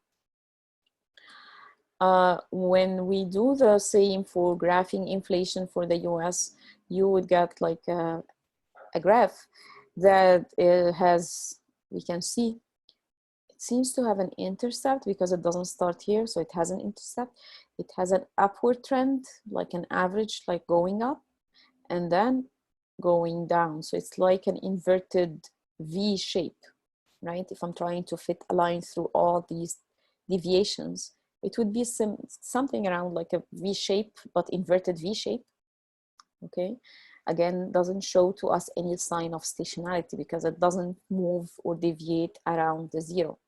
When we do the same for graphing inflation for the US, you would get like a graph that has, we can see, it seems to have an intercept because it doesn't start here. So it has an intercept. It has an upward trend, like an average, like going up and then going down. So it's like an inverted V shape, right? If I'm trying to fit a line through all these deviations, it would be something around like a V shape, but inverted V shape, okay? Again, doesn't show to us any sign of stationarity because it doesn't move or deviate around the 0.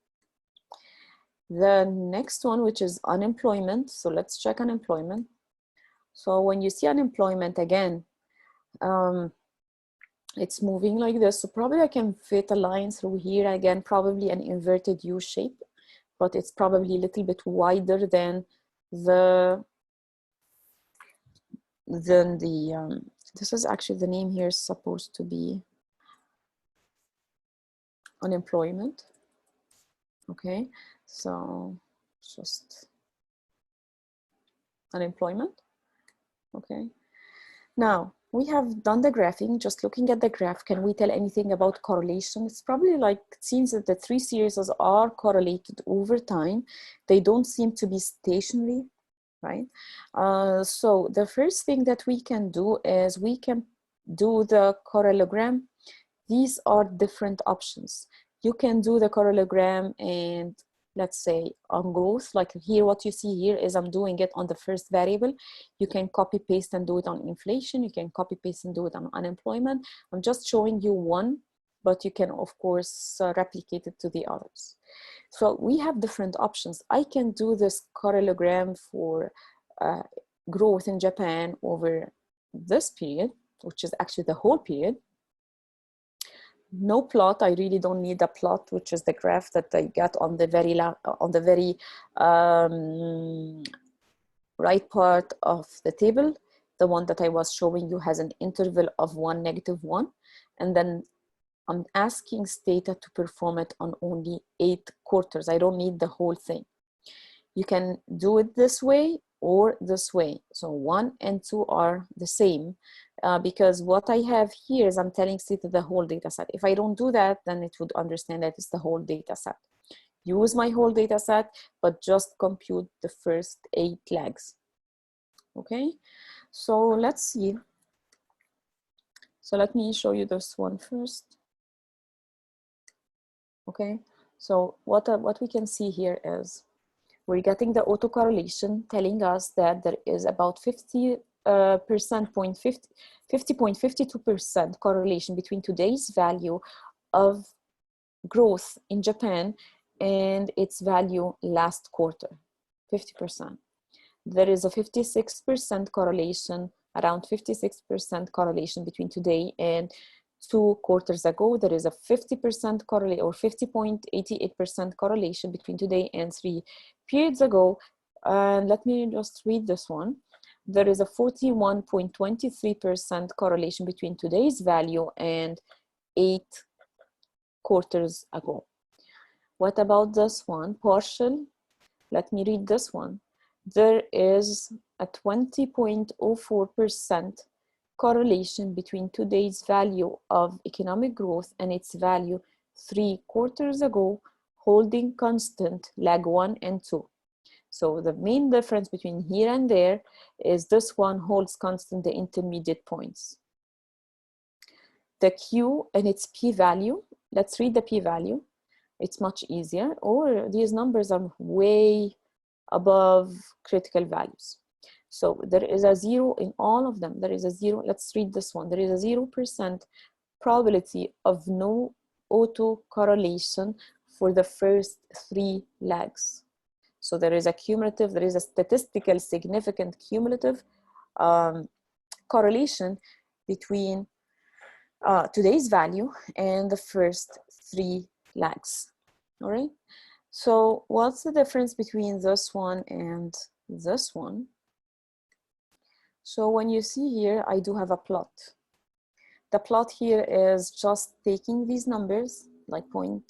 The next one, which is unemployment. So let's check unemployment. So when you see unemployment again, it's moving like this. So probably I can fit a line through here again, probably an inverted U shape, but it's probably a little bit wider than this is actually the name here is supposed to be unemployment. Okay, so just unemployment. Okay, now we have done the graphing. Just looking at the graph, can we tell anything about correlation? It's probably like, it seems that the 3 series are correlated over time. They don't seem to be stationary, right? So the first thing that we can do is we can do the correlogram. These are different options. You can do the correlogram and let's say on growth, like here, what you see here is I'm doing it on the first variable. You can copy paste and do it on inflation. You can copy paste and do it on unemployment. I'm just showing you one, but you can of course replicate it to the others. So we have different options. I can do this correlogram for growth in Japan over this period, which is actually the whole period. No plot. I really don't need a plot, which is the graph that I got on the very right part of the table. The one that I was showing you has an interval of 1, -1, and then I'm asking Stata to perform it on only 8 quarters. I don't need the whole thing. You can do it this way or this way. So 1 and 2 are the same because what I have here is I'm telling Stata the whole data set. If I don't do that, then it would understand that it's the whole data set. Use my whole data set, but just compute the first 8 legs. Okay, so let's see. So let me show you this one first. Okay, so what we can see here is we're getting the autocorrelation telling us that there is about 50.52% correlation between today's value of growth in Japan and its value last quarter, 50%. There is a 56% correlation, around 56% correlation between today and 2 quarters ago. There is a 50% correlation or 50.88% correlation between today and 3 periods ago. And let me just read this one. There is a 41.23% correlation between today's value and 8 quarters ago. What about this one? Partial. Let me read this one. There is a 20.04% correlation between today's value of economic growth and its value 3 quarters ago, holding constant lag 1 and 2. So the main difference between here and there is this one holds constant the intermediate points. The Q and its p-value, let's read the p-value. It's much easier, or these numbers are way above critical values. So there is a 0 in all of them. There is a 0. Let's read this one. There is a 0% probability of no autocorrelation for the first 3 legs. So there is a cumulative, there is a statistical significant cumulative correlation between today's value and the first 3 legs. All right. So what's the difference between this one and this one? So when you see here, I do have a plot. The plot here is just taking these numbers, like 0.50,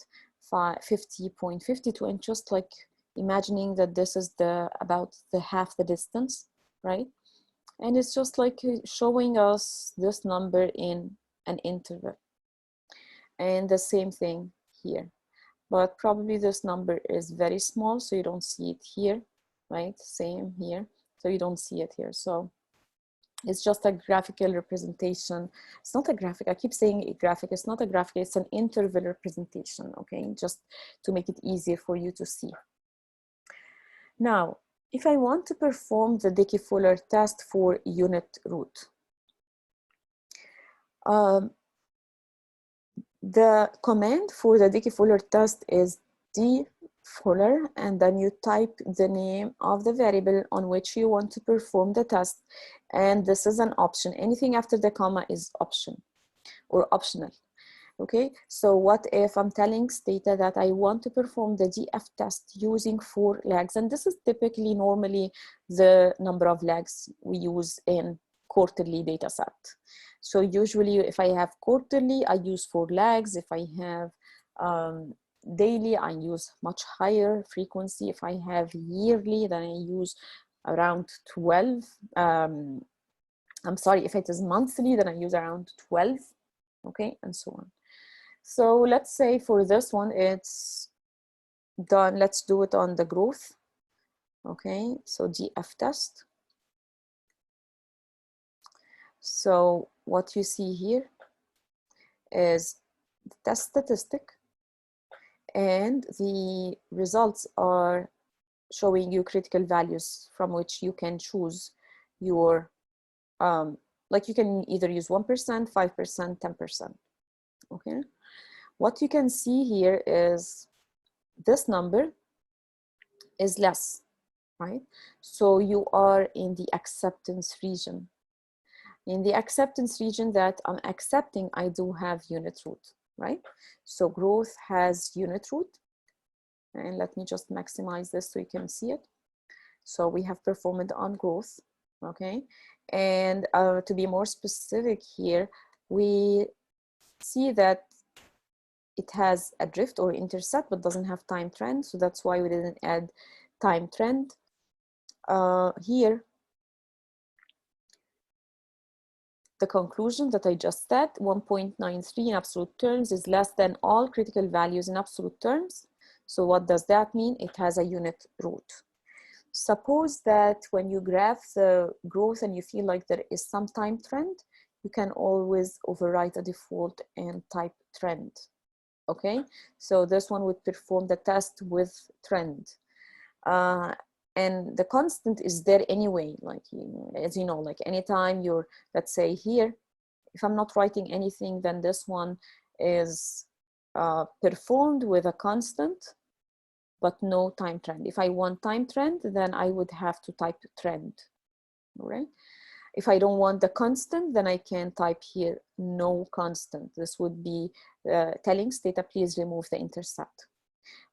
0.52, and just like imagining that this is about half the distance, right? And it's just like showing us this number in an interval. And the same thing here. But probably this number is very small, so you don't see it here, right? Same here, so you don't see it here. So it's just a graphical representation. It's not a graphic, I keep saying a graphic, it's not a graphic, it's an interval representation, okay? Just to make it easier for you to see. Now, if I want to perform the Dickey-Fuller test for unit root, the command for the Dickey-Fuller test is dfuller, and then you type the name of the variable on which you want to perform the test, and this is an option. Anything after the comma is option or optional. Okay, so what if I'm telling Stata that I want to perform the DF test using 4 lags, and this is typically normally the number of lags we use in quarterly data set. So usually if I have quarterly, I use 4 lags. If I have daily, I use much higher frequency. If I have yearly, then I use around 12. I'm sorry, if it is monthly, then I use around 12, okay, and so on. So let's say for this one, it's done. Let's do it on the growth. Okay, so DF test. So what you see here is the test statistic, and the results are showing you critical values from which you can choose your, like you can either use 1%, 5%, 10%, okay? What you can see here is this number is less, right? So you are in the acceptance region. In the acceptance region that I'm accepting, I do have unit root, right? So growth has unit root. And let me just maximize this so you can see it. So we have performed on growth, okay? And to be more specific here, we see that it has a drift or intercept, but doesn't have time trend. So that's why we didn't add time trend. Here, the conclusion that I just said, 1.93 in absolute terms is less than all critical values in absolute terms. So what does that mean? It has a unit root. Suppose that when you graph the growth and you feel like there is some time trend, you can always overwrite a default and type trend. Okay, so this one would perform the test with trend. And the constant is there anyway, like, as you know, like anytime you're, let's say here, if I'm not writing anything, then this one is performed with a constant, but no time trend. If I want time trend, then I would have to type trend, all right? If I don't want the constant, then I can type here no constant. This would be telling Stata, please remove the intercept.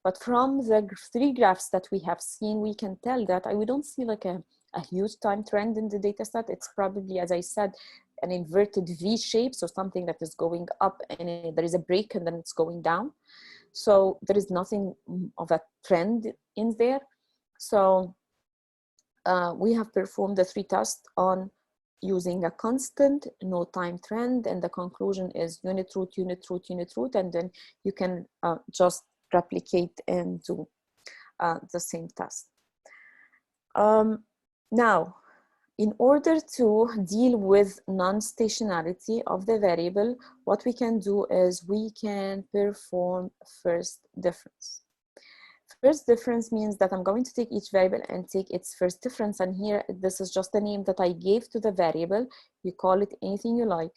But from the 3 graphs that we have seen, we can tell that we don't see like a huge time trend in the data set. It's probably, as I said, an inverted V shape, so something that is going up and there is a break and then it's going down. So there is nothing of a trend in there. So we have performed the 3 tests on using a constant, no time trend, and the conclusion is unit root, unit root, unit root, and then you can just replicate and do the same test. Now, in order to deal with non-stationarity of the variable, what we can do is we can perform first difference. First difference means that I'm going to take each variable and take its first difference. And here, this is just the name that I gave to the variable. You call it anything you like.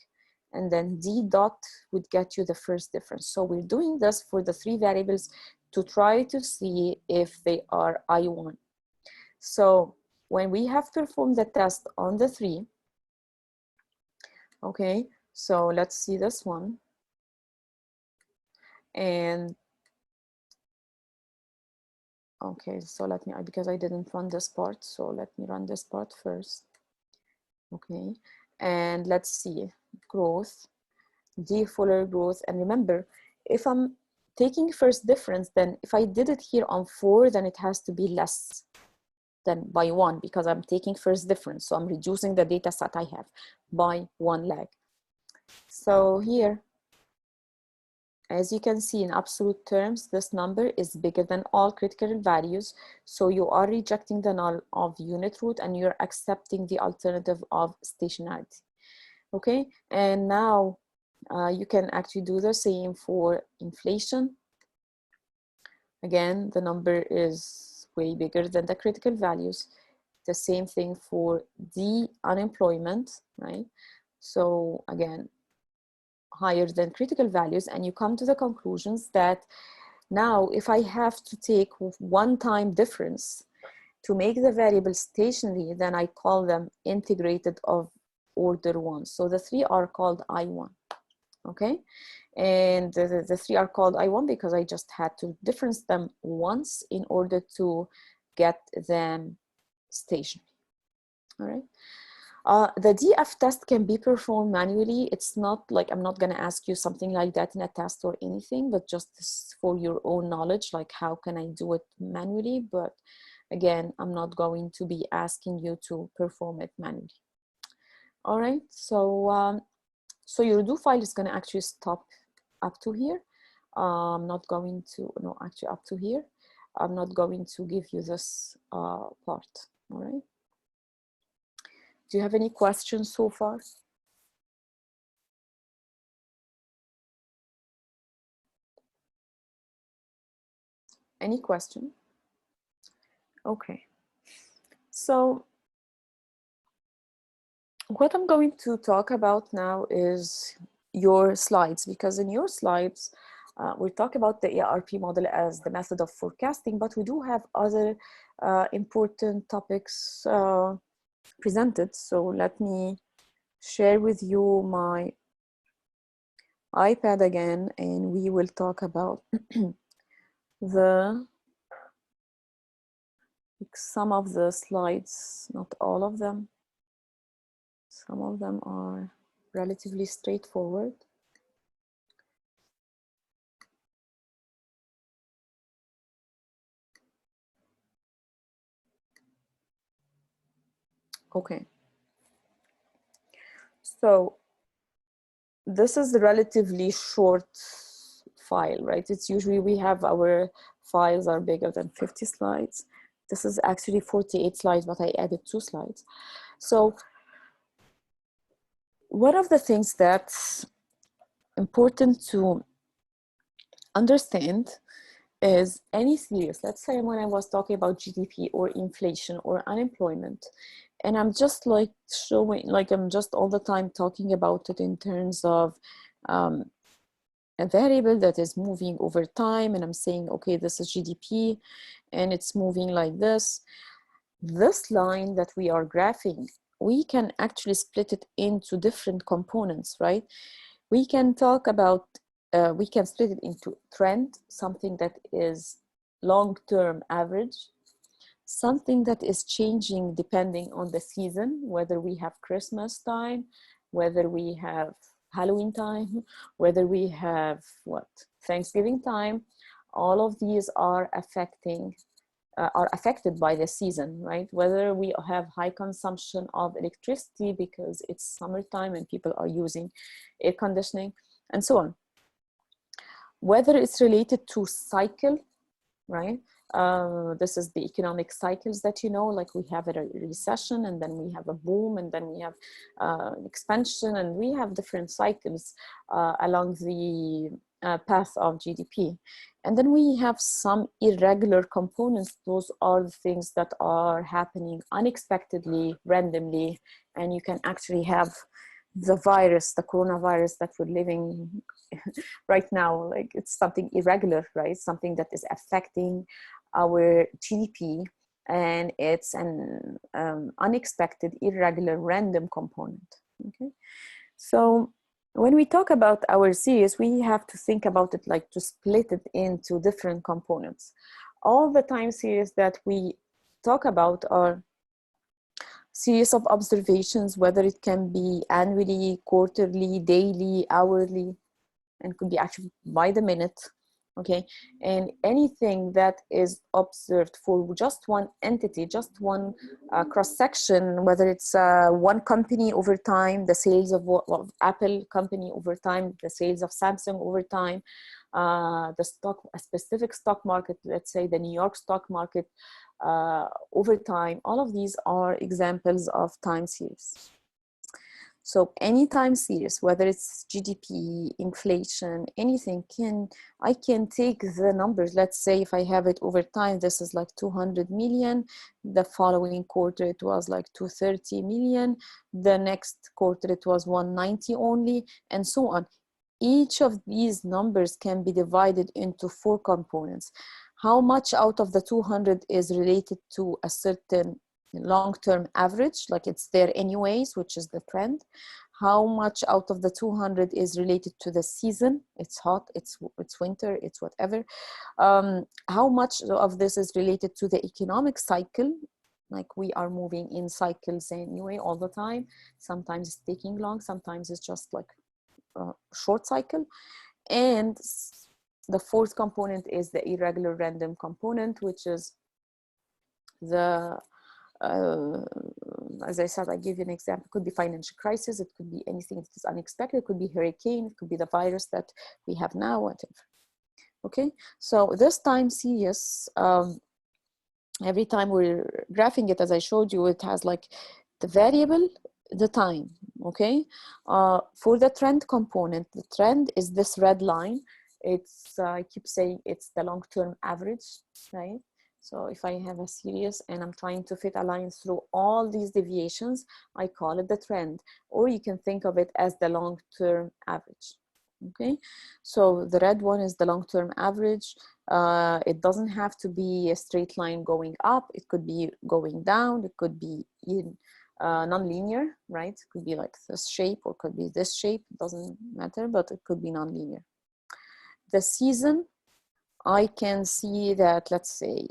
And then d dot would get you the first difference. So we're doing this for the 3 variables to try to see if they are I1. So when we have performed the test on the 3, okay, so let's see this one. And Okay, so let me, because I didn't run this part, so let me run this part first. Okay, and let's see, growth, Dickey-Fuller growth. And remember, if I'm taking first difference, then if I did it here on 4, then it has to be less than by 1, because I'm taking first difference. So I'm reducing the data set I have by 1 lag. So here, as you can see, in absolute terms, this number is bigger than all critical values. So you are rejecting the null of unit root and you're accepting the alternative of stationarity. Okay, and now you can actually do the same for inflation. Again, the number is way bigger than the critical values. The same thing for the unemployment, right? So again, higher than critical values, and you come to the conclusions that now if I have to take one time difference to make the variable stationary, then I call them integrated of order 1. So the 3 are called I1, okay? And the 3 are called I1 because I just had to difference them once in order to get them stationary, all right? The DF test can be performed manually. It's not like, I'm not going to ask you something like that in a test or anything, but just for your own knowledge, like how can I do it manually? But again, I'm not going to be asking you to perform it manually. All right, so so your do file is going to actually stop up to here. I'm not going to, no, actually up to here. I'm not going to give you this part, all right? Do you have any questions so far? Any question? Okay. So what I'm going to talk about now is your slides, because in your slides, we talk about the ARP model as the method of forecasting, but we do have other important topics presented. So let me share with you my iPad again, and we will talk about some of the slides, not all of them. Some of them are relatively straightforward. Okay. So this is a relatively short file, right? It's usually we have our files are bigger than 50 slides. This is actually 48 slides, but I added 2 slides. So one of the things that's important to understand is any series. Let's say when I was talking about GDP or inflation or unemployment, and I'm just like showing, like I'm just all the time talking about it in terms of a variable that is moving over time, and I'm saying, okay, this is GDP and it's moving like this. This line that we are graphing, we can actually split it into different components, right? We can talk about, we can split it into trend, something that is long-term average, something that is changing depending on the season, whether we have Christmas time, whether we have Halloween time, whether we have Thanksgiving time. All of these are affected by the season, right? Whether we have high consumption of electricity because it's summertime and people are using air conditioning and so on. Whether it's related to cycle, right? This is the economic cycles that you know, like we have a recession and then we have a boom and then we have expansion, and we have different cycles along the path of GDP. And then we have some irregular components. Those are the things that are happening unexpectedly, randomly, and you can actually have the virus, the coronavirus that we're living right now, like it's something irregular, right? Something that is affecting our GDP, and it's an unexpected, irregular, random component, okay? So when we talk about our series, we have to think about it like to split it into different components. All the time series that we talk about are series of observations, whether it can be annually, quarterly, daily, hourly, and could be actually by the minute, okay? And anything that is observed for just one entity, just one cross-section, whether it's one company over time, the sales of Apple company over time, the sales of Samsung over time, the stock, a specific stock market, let's say the New York stock market over time, all of these are examples of time series. So any time series, whether it's GDP, inflation, anything, I can take the numbers. Let's say if I have it over time, this is like 200 million. The following quarter, it was like 230 million. The next quarter, it was 190 only, and so on. Each of these numbers can be divided into 4 components. How much out of the 200 is related to a certain long-term average, like it's there anyways, which is the trend? How much out of the 200 is related to the season? It's hot, it's winter, it's whatever. How much of this is related to the economic cycle? Like we are moving in cycles anyway all the time. Sometimes it's taking long, sometimes it's just like a short cycle. And the 4th component is the irregular random component, which is the as I said, I give you an example. It could be financial crisis. It could be anything that is unexpected. It could be hurricane. It could be the virus that we have now, whatever. Okay, so this time series, every time we're graphing it, as I showed you, it has like the variable, the time, okay? For the trend component, the trend is this red line. It's, I keep saying it's the long-term average, right? So if I have a series and I'm trying to fit a line through all these deviations, I call it the trend, or you can think of it as the long-term average. Okay, so the red one is the long-term average. It doesn't have to be a straight line going up. It could be going down. It could be in non-linear, right? It could be like this shape or could be this shape. It doesn't matter, but it could be non-linear. The season, I can see that, let's say,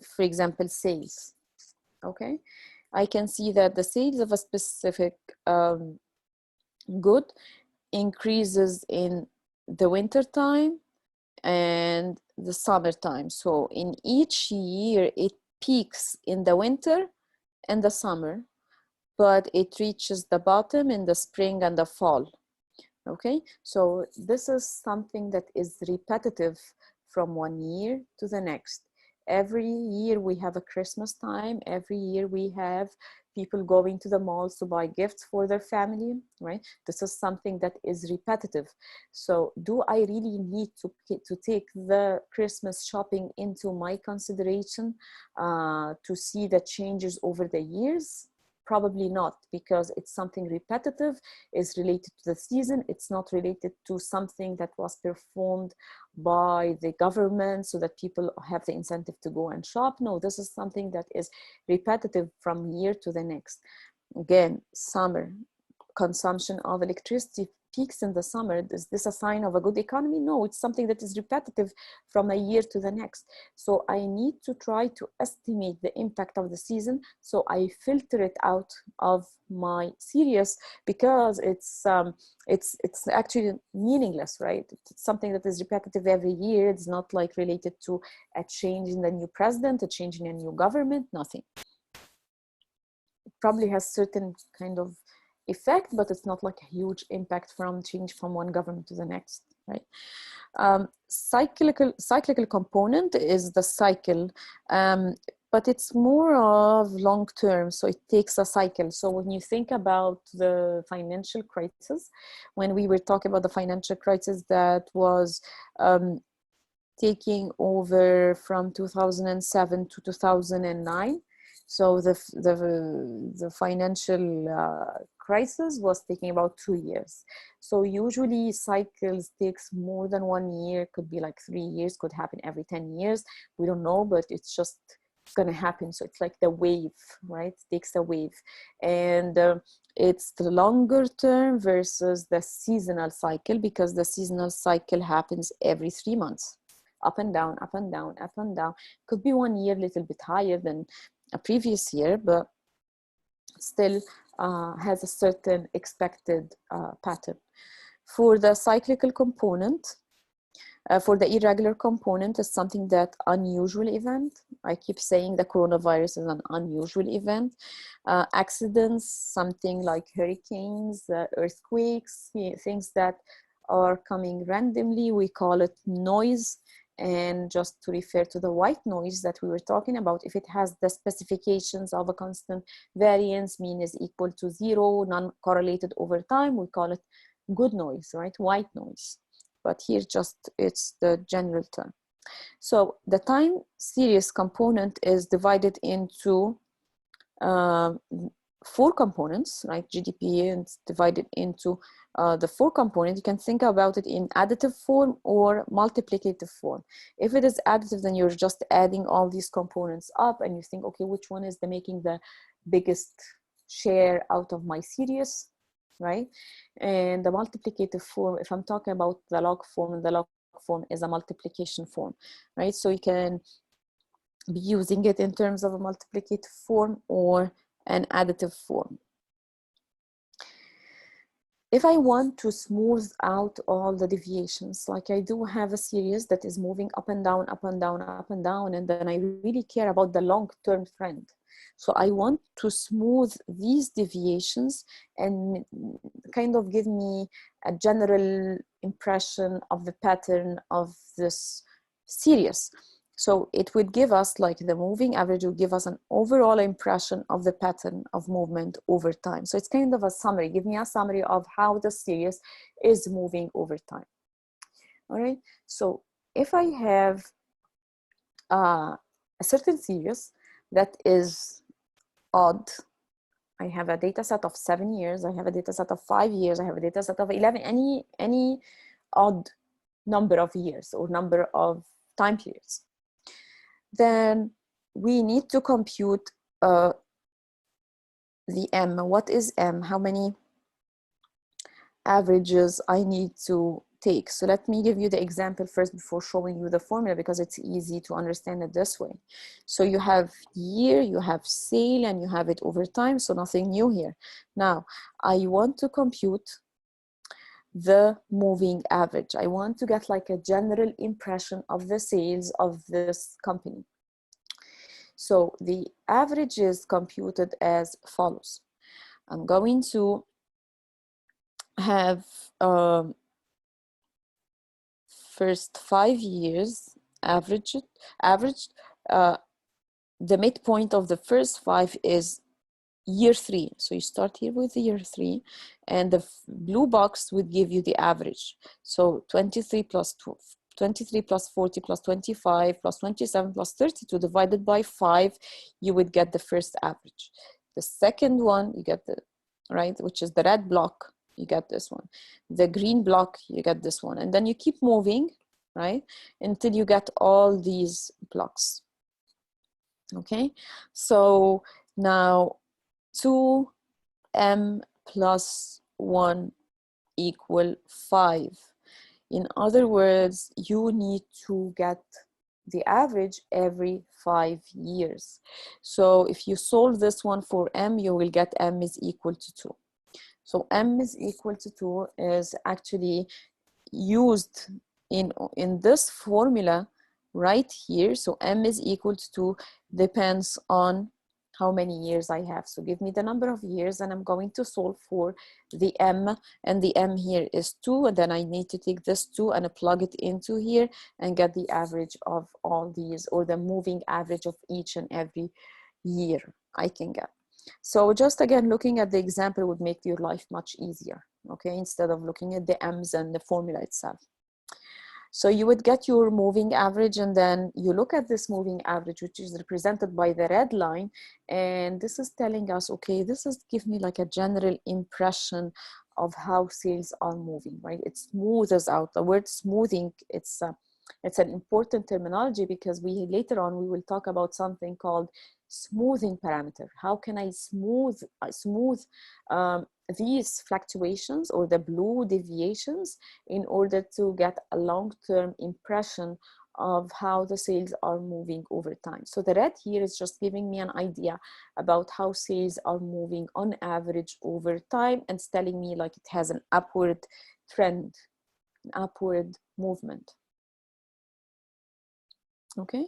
for example, sales, okay? I can see that the sales of a specific good increases in the winter time and the summertime. So in each year, it peaks in the winter and the summer, but it reaches the bottom in the spring and the fall. Okay, so this is something that is repetitive from one year to the next. Every year we have a Christmas time. Every year we have people going to the malls to buy gifts for their family, right? This is something that is repetitive. So do I really need to take the Christmas shopping into my consideration to see the changes over the years? Probably not, because it's something repetitive, is related to the season. It's not related to something that was performed by the government so that people have the incentive to go and shop. No, this is something that is repetitive from year to the next. Again, summer, consumption of electricity peaks in the summer. Is this a sign of a good economy? No, it's something that is repetitive from a year to the next. So I need to try to estimate the impact of the season. So I filter it out of my series because it's actually meaningless, right? It's something that is repetitive every year. It's not like related to a change in the new president, a change in a new government, nothing. It probably has certain kind of effect, but it's not like a huge impact from change from one government to the next, right? Cyclical component is the cycle, but it's more of long term, so it takes a cycle. So when you think about the financial crisis, when we were talking about the financial crisis that was taking over from 2007 to 2009, so the financial crisis was taking about 2 years. So usually cycles takes more than 1 year, could be like 3 years, could happen every 10 years. We don't know, but it's just going to happen. So it's like the wave, right? It takes a wave. And it's the longer term versus the seasonal cycle, because the seasonal cycle happens every 3 months. up and down, up and down, up and down. Could be 1 year a little bit higher than a previous year, but still has a certain expected pattern. For the cyclical component, for the irregular component, is something that unusual event. I keep saying the coronavirus is an unusual event. Accidents, something like hurricanes, earthquakes, things that are coming randomly, we call it noise. And just to refer to the white noise that we were talking about, if it has the specifications of a constant variance, mean is equal to 0, non-correlated over time, we call it good noise, right? White noise. But here just it's the general term. So the time series component is divided into 4 components, right? GDP is divided into the 4 components. You can think about it in additive form or multiplicative form. If it is additive, then you're just adding all these components up and you think, okay, which one is making the biggest share out of my series, right? And the multiplicative form, if I'm talking about the log form, and the log form is a multiplication form, right? So you can be using it in terms of a multiplicative form or an additive form. If I want to smooth out all the deviations, like I do have a series that is moving up and down, up and down, up and down, and then I really care about the long-term trend. So I want to smooth these deviations and kind of give me a general impression of the pattern of this series. So it would give us, like the moving average will give us an overall impression of the pattern of movement over time. So it's kind of a summary, give me a summary of how the series is moving over time. All right, so if I have a certain series that is odd, I have a data set of 7 years, I have a data set of 5 years, I have a data set of 11, any odd number of years or number of time periods, then we need to compute the M. What is M? How many averages I need to take? So let me give you the example first before showing you the formula, because it's easy to understand it this way. So you have year, you have sale, and you have it over time, so nothing new here. Now, I want to compute the moving average. I want to get like a general impression of the sales of this company. So the average is computed as follows. I'm going to have first 5 years averaged. The midpoint of the first 5 is year 3. So you start here with year 3, and the blue box would give you the average. So 23 plus 12. 23 plus 40 plus 25 plus 27 plus 32 divided by 5, you would get the first average. The second one, you get the, right, which is the red block, you get this one. The green block, you get this one. And then you keep moving, right, until you get all these blocks. Okay, so now 2m plus 1 equal 5. In other words, you need to get the average every 5 years. So if you solve this one for m, you will get m is equal to 2. So m is equal to 2 is actually used in this formula right here. So m is equal to 2 depends on how many years I have. So give me the number of years, and I'm going to solve for the m, and the m here is 2, and then I need to take this 2 and plug it into here and get the average of all these, or the moving average of each and every year I can get. So just again, looking at the example would make your life much easier, okay, instead of looking at the m's and the formula itself. So you would get your moving average, and then you look at this moving average, which is represented by the red line, and this is telling us, okay, this is give me like a general impression of how sales are moving, right? It smooths out. The word smoothing, it's an important terminology, because later on we will talk about something called smoothing parameter. How can I smooth these fluctuations or the blue deviations in order to get a long-term impression of how the sales are moving over time. So the red here is just giving me an idea about how sales are moving on average over time, and it's telling me like it has an upward trend, an upward movement. Okay.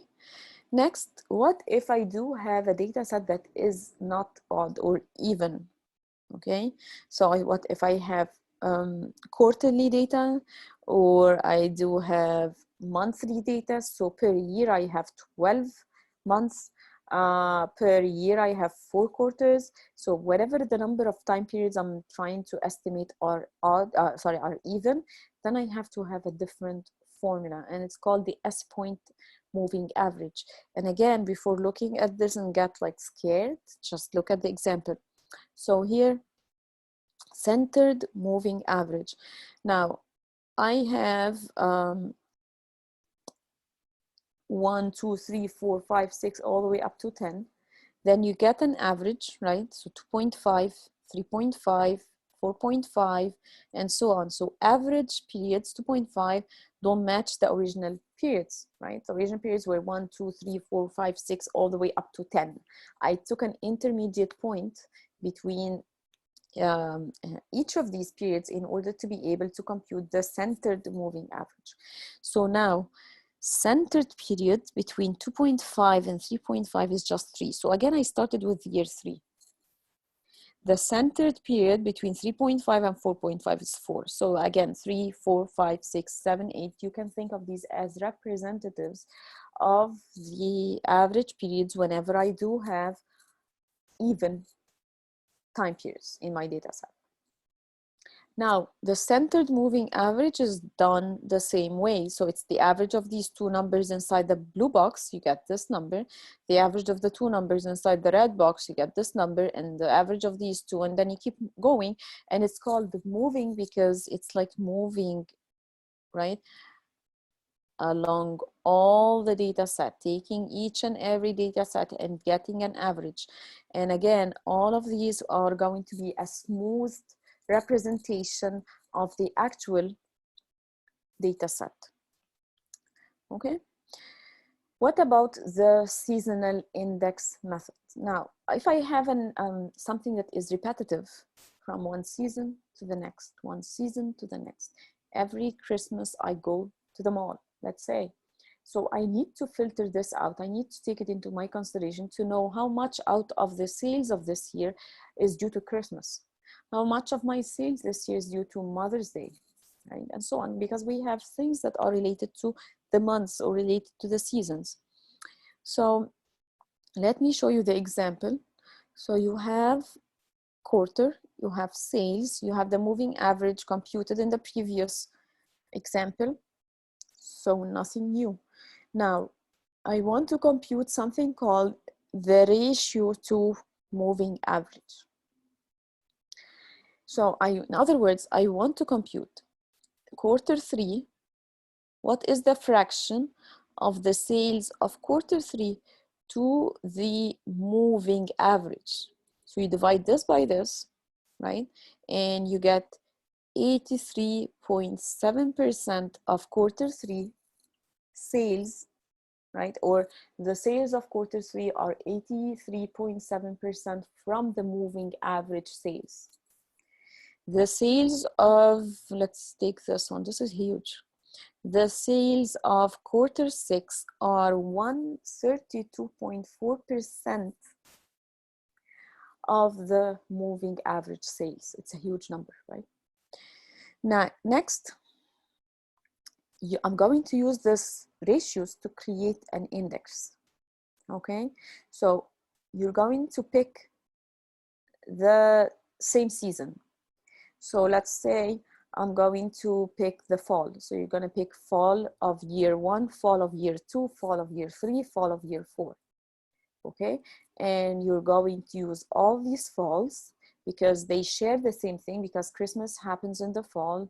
Next, what if I do have a data set that is not odd or even? Okay, so what if I have quarterly data, or I do have monthly data? So per year I have 12 months. Per year I have 4 quarters. So whatever the number of time periods I'm trying to estimate are odd, are even, then I have to have a different formula, and it's called the S-point moving average. And again, before looking at this and get like scared, just look at the example. So here, centered moving average. Now, I have 1, 2, 3, 4, 5, 6, all the way up to 10. Then you get an average, right? So 2.5, 3.5, 4.5, and so on. So average periods 2.5 don't match the original periods, right? The original periods were 1, 2, 3, 4, 5, 6, all the way up to 10. I took an intermediate point between each of these periods in order to be able to compute the centered moving average. So now, centered period between 2.5 and 3.5 is just 3. So again, I started with year 3. The centered period between 3.5 and 4.5 is 4. So again, 3, 4, 5, 6, 7, 8. You can think of these as representatives of the average periods whenever I do have even time periods in my data set. Now, the centered moving average is done the same way. So it's the average of these two numbers inside the blue box, you get this number. The average of the two numbers inside the red box, you get this number, and the average of these two, and then you keep going. And it's called moving because it's like moving, right, along all the data set, taking each and every data set and getting an average. And again, all of these are going to be a smooth representation of the actual data set. Okay. What about the seasonal index method? Now, if I have something that is repetitive from one season to the next, one season to the next, every Christmas I go to the mall, let's say. So I need to filter this out. I need to take it into my consideration to know how much out of the sales of this year is due to Christmas. How much of my sales this year is due to Mother's Day, right? And so on, because we have things that are related to the months or related to the seasons. So let me show you the example. So you have quarter, you have sales, you have the moving average computed in the previous example. So nothing new. Now, I want to compute something called the ratio to moving average. So in other words, I want to compute quarter 3. What is the fraction of the sales of quarter 3 to the moving average? So you divide this by this, right? And you get 83.7% of quarter 3 sales, right? Or the sales of quarter 3 are 83.7% from the moving average sales. The sales of, let's take this one, this is huge. The sales of quarter 6 are 132.4% of the moving average sales. It's a huge number, right? Now, next, I'm going to use this ratios to create an index, okay? So you're going to pick the same season. So let's say I'm going to pick the fall. So you're going to pick fall of year 1, fall of year 2, fall of year 3, fall of year 4. Okay, and you're going to use all these falls because they share the same thing, because Christmas happens in the fall,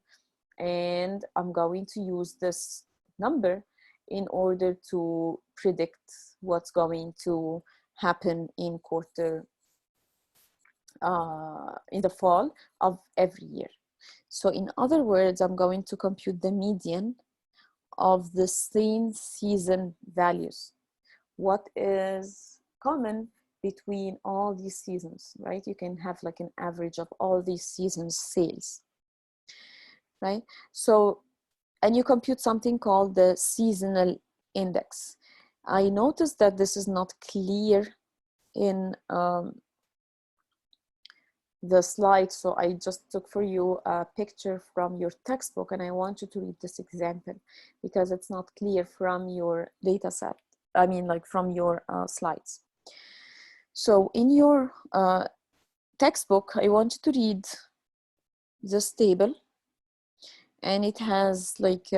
and I'm going to use this number in order to predict what's going to happen in quarter in the fall of every year. So in other words, I'm going to compute the median of the same season values. What is common between all these seasons, right? You can have like an average of all these seasons sales, right? So, and you compute something called the seasonal index. I noticed that this is not clear in the slide, so I just took for you a picture from your textbook, and I want you to read this example because it's not clear from your data set. I mean, like from your slides. So in your textbook, I want you to read this table, and it has like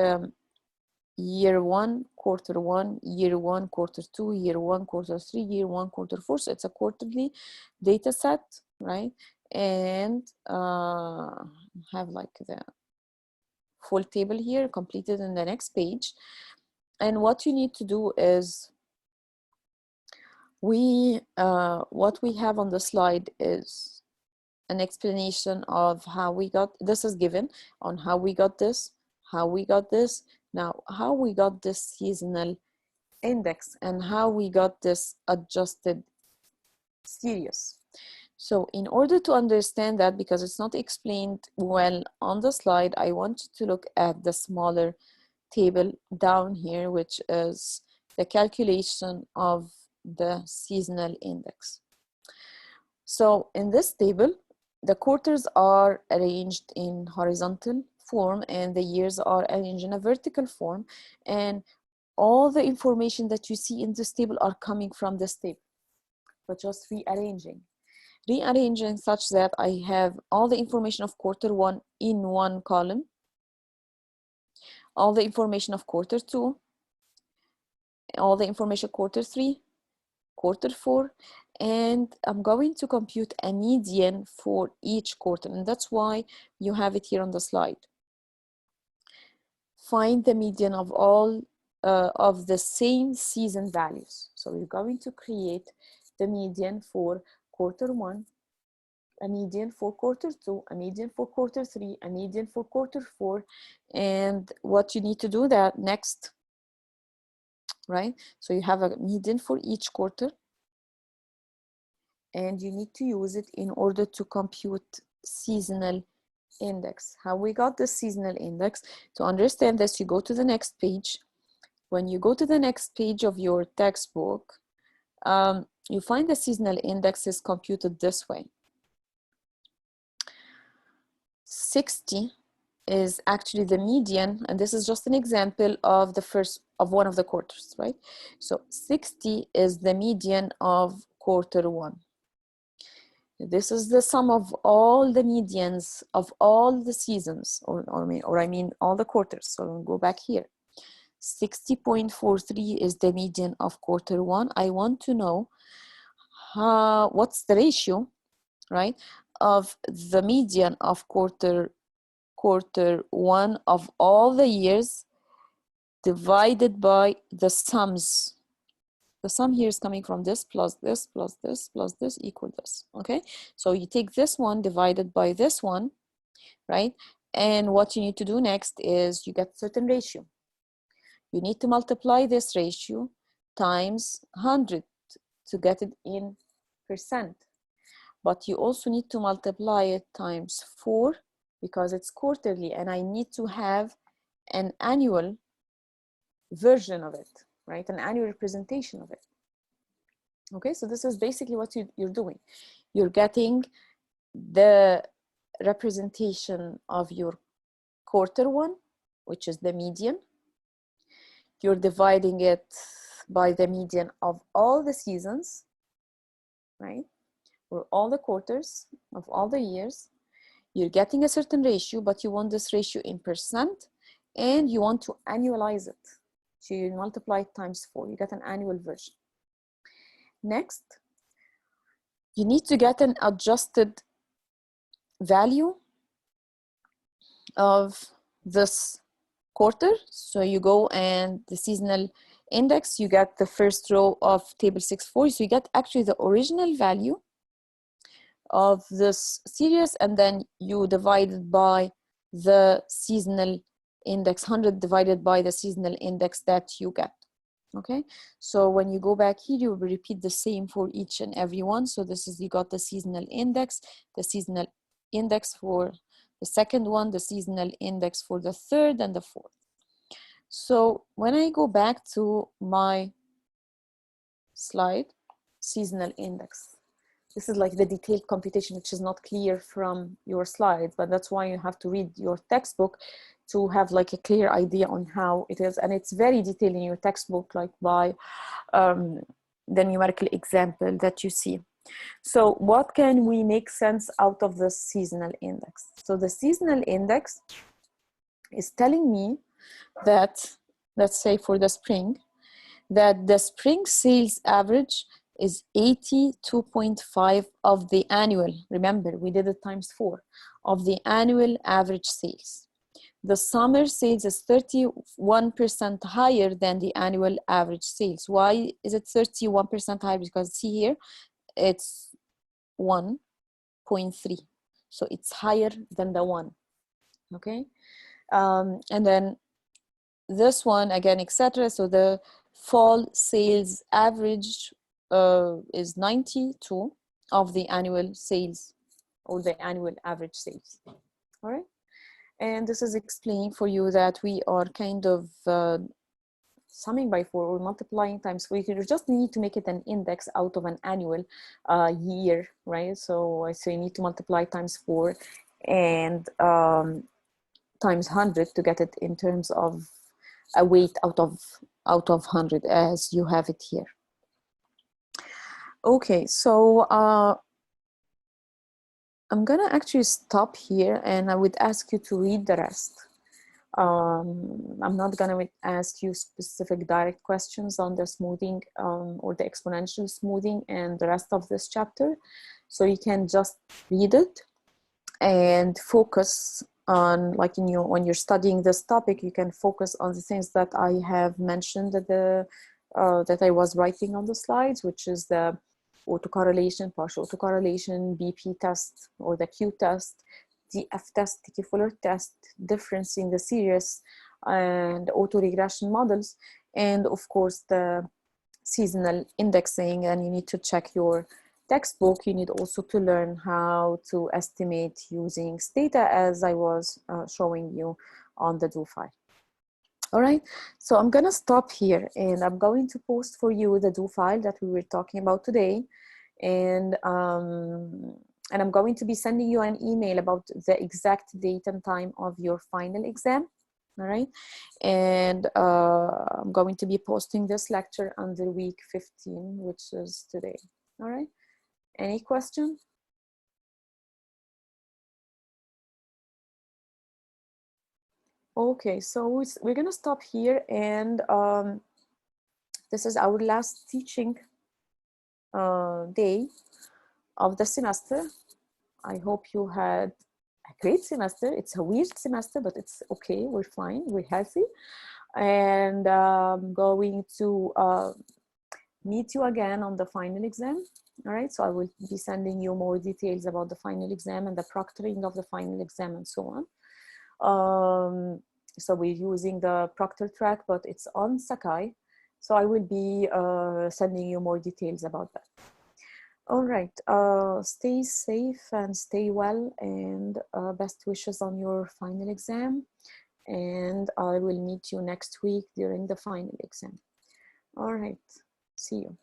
year 1, quarter 1, year 1, quarter 2, year 1, quarter 3, year 1, quarter 4. So it's a quarterly data set, right? And have like the full table here completed in the next page. And what you need to do is what we have on the slide is an explanation of how we got this is given on how we got this, how we got this, now how we got this seasonal index, and how we got this adjusted series. So in order to understand that, because it's not explained well on the slide, I want you to look at the smaller table down here, which is the calculation of the seasonal index. So in this table, the quarters are arranged in horizontal form and the years are arranged in a vertical form, and all the information that you see in this table are coming from this table, but just rearranging such that I have all the information of quarter 1 in one column, all the information of quarter 2, all the information quarter 3, quarter 4, and I'm going to compute a median for each quarter, and that's why you have it here on the slide. Find the median of all of the same season values. So we're going to create the median for quarter 1, a median for quarter 2, a median for quarter 3, a median for quarter 4, and what you need to do that next, right? So you have a median for each quarter, and you need to use it in order to compute seasonal index. How we got the seasonal index? To understand this, you go to the next page. When you go to the next page of your textbook, you find the seasonal index is computed this way. 60 is actually the median, and this is just an example of one of the quarters, right? So 60 is the median of quarter 1. This is the sum of all the medians of all the seasons, or I mean all the quarters. So we'll go back here. 60.43 is the median of quarter 1. I want to know what's the ratio, right, of the median of quarter 1 of all the years divided by the sums. The sum here is coming from this plus this plus this plus this equal this, okay? So you take this one divided by this one, right? And what you need to do next is you get certain ratio. You need to multiply this ratio times 100 to get it in percent. But you also need to multiply it times 4 because it's quarterly, and I need to have an annual version of it, right? An annual representation of it. Okay, so this is basically what you're doing. You're getting the representation of your quarter 1, which is the median. You're dividing it by the median of all the seasons, right? Or all the quarters of all the years. You're getting a certain ratio, but you want this ratio in percent, and you want to annualize it. So you multiply it times 4, you get an annual version. Next, you need to get an adjusted value of this quarter. So you go and the seasonal index, you get the first row of table 6.4. So you get actually the original value of this series, and then you divide it by the seasonal index 100 divided by the seasonal index that you get. Okay, so when you go back here, you will repeat the same for each and every one. So this is, you got the seasonal index for the second one, the seasonal index for the third and the fourth. So when I go back to my slide, seasonal index, this is like the detailed computation, which is not clear from your slides, but that's why you have to read your textbook to have like a clear idea on how it is. And it's very detailed in your textbook, like by the numerical example that you see. So what can we make sense out of the seasonal index? So the seasonal index is telling me that, let's say for the spring, that the spring sales average is 82.5 of the annual, remember we did it times 4, of the annual average sales. The summer sales is 31% higher than the annual average sales. Why is it 31% higher? Because see here, it's 1.3. So it's higher than the 1, okay? And then this one again, etc. So the fall sales average is 92 of the annual sales, or the annual average sales. All right, and this is explaining for you that we are kind of summing by 4 or multiplying times 4. You just need to make it an index out of an annual year, right? So you need to multiply times 4 and times 100 to get it in terms of a weight out of 100 as you have it here. Okay, so I'm gonna actually stop here, and I would ask you to read the rest. I'm not gonna ask you specific direct questions on the smoothing or the exponential smoothing and the rest of this chapter. So you can just read it and focus on, like when you're studying this topic, you can focus on the things that I have mentioned that I was writing on the slides, which is the autocorrelation, partial autocorrelation, BP test or the Q test, Adf Test, Dickey-Fuller Test, difference in the series and autoregression models, and of course the seasonal indexing. And you need to check your textbook. You need also to learn how to estimate using Stata, as I was showing you on the do file. All right, so I'm gonna stop here, and I'm going to post for you the do file that we were talking about today, and I'm going to be sending you an email about the exact date and time of your final exam. All right, and I'm going to be posting this lecture under week 15, which is today. All right, any question? Okay, so we're gonna stop here, and this is our last teaching day of the semester. I hope you had a great semester. It's a weird semester, but it's okay. We're fine. We're healthy. And I'm going to meet you again on the final exam. All right. So I will be sending you more details about the final exam and the proctoring of the final exam and so on. So we're using the proctor track, but it's on Sakai. So I will be sending you more details about that. All right, stay safe and stay well, and best wishes on your final exam. And I will meet you next week during the final exam. All right, see you.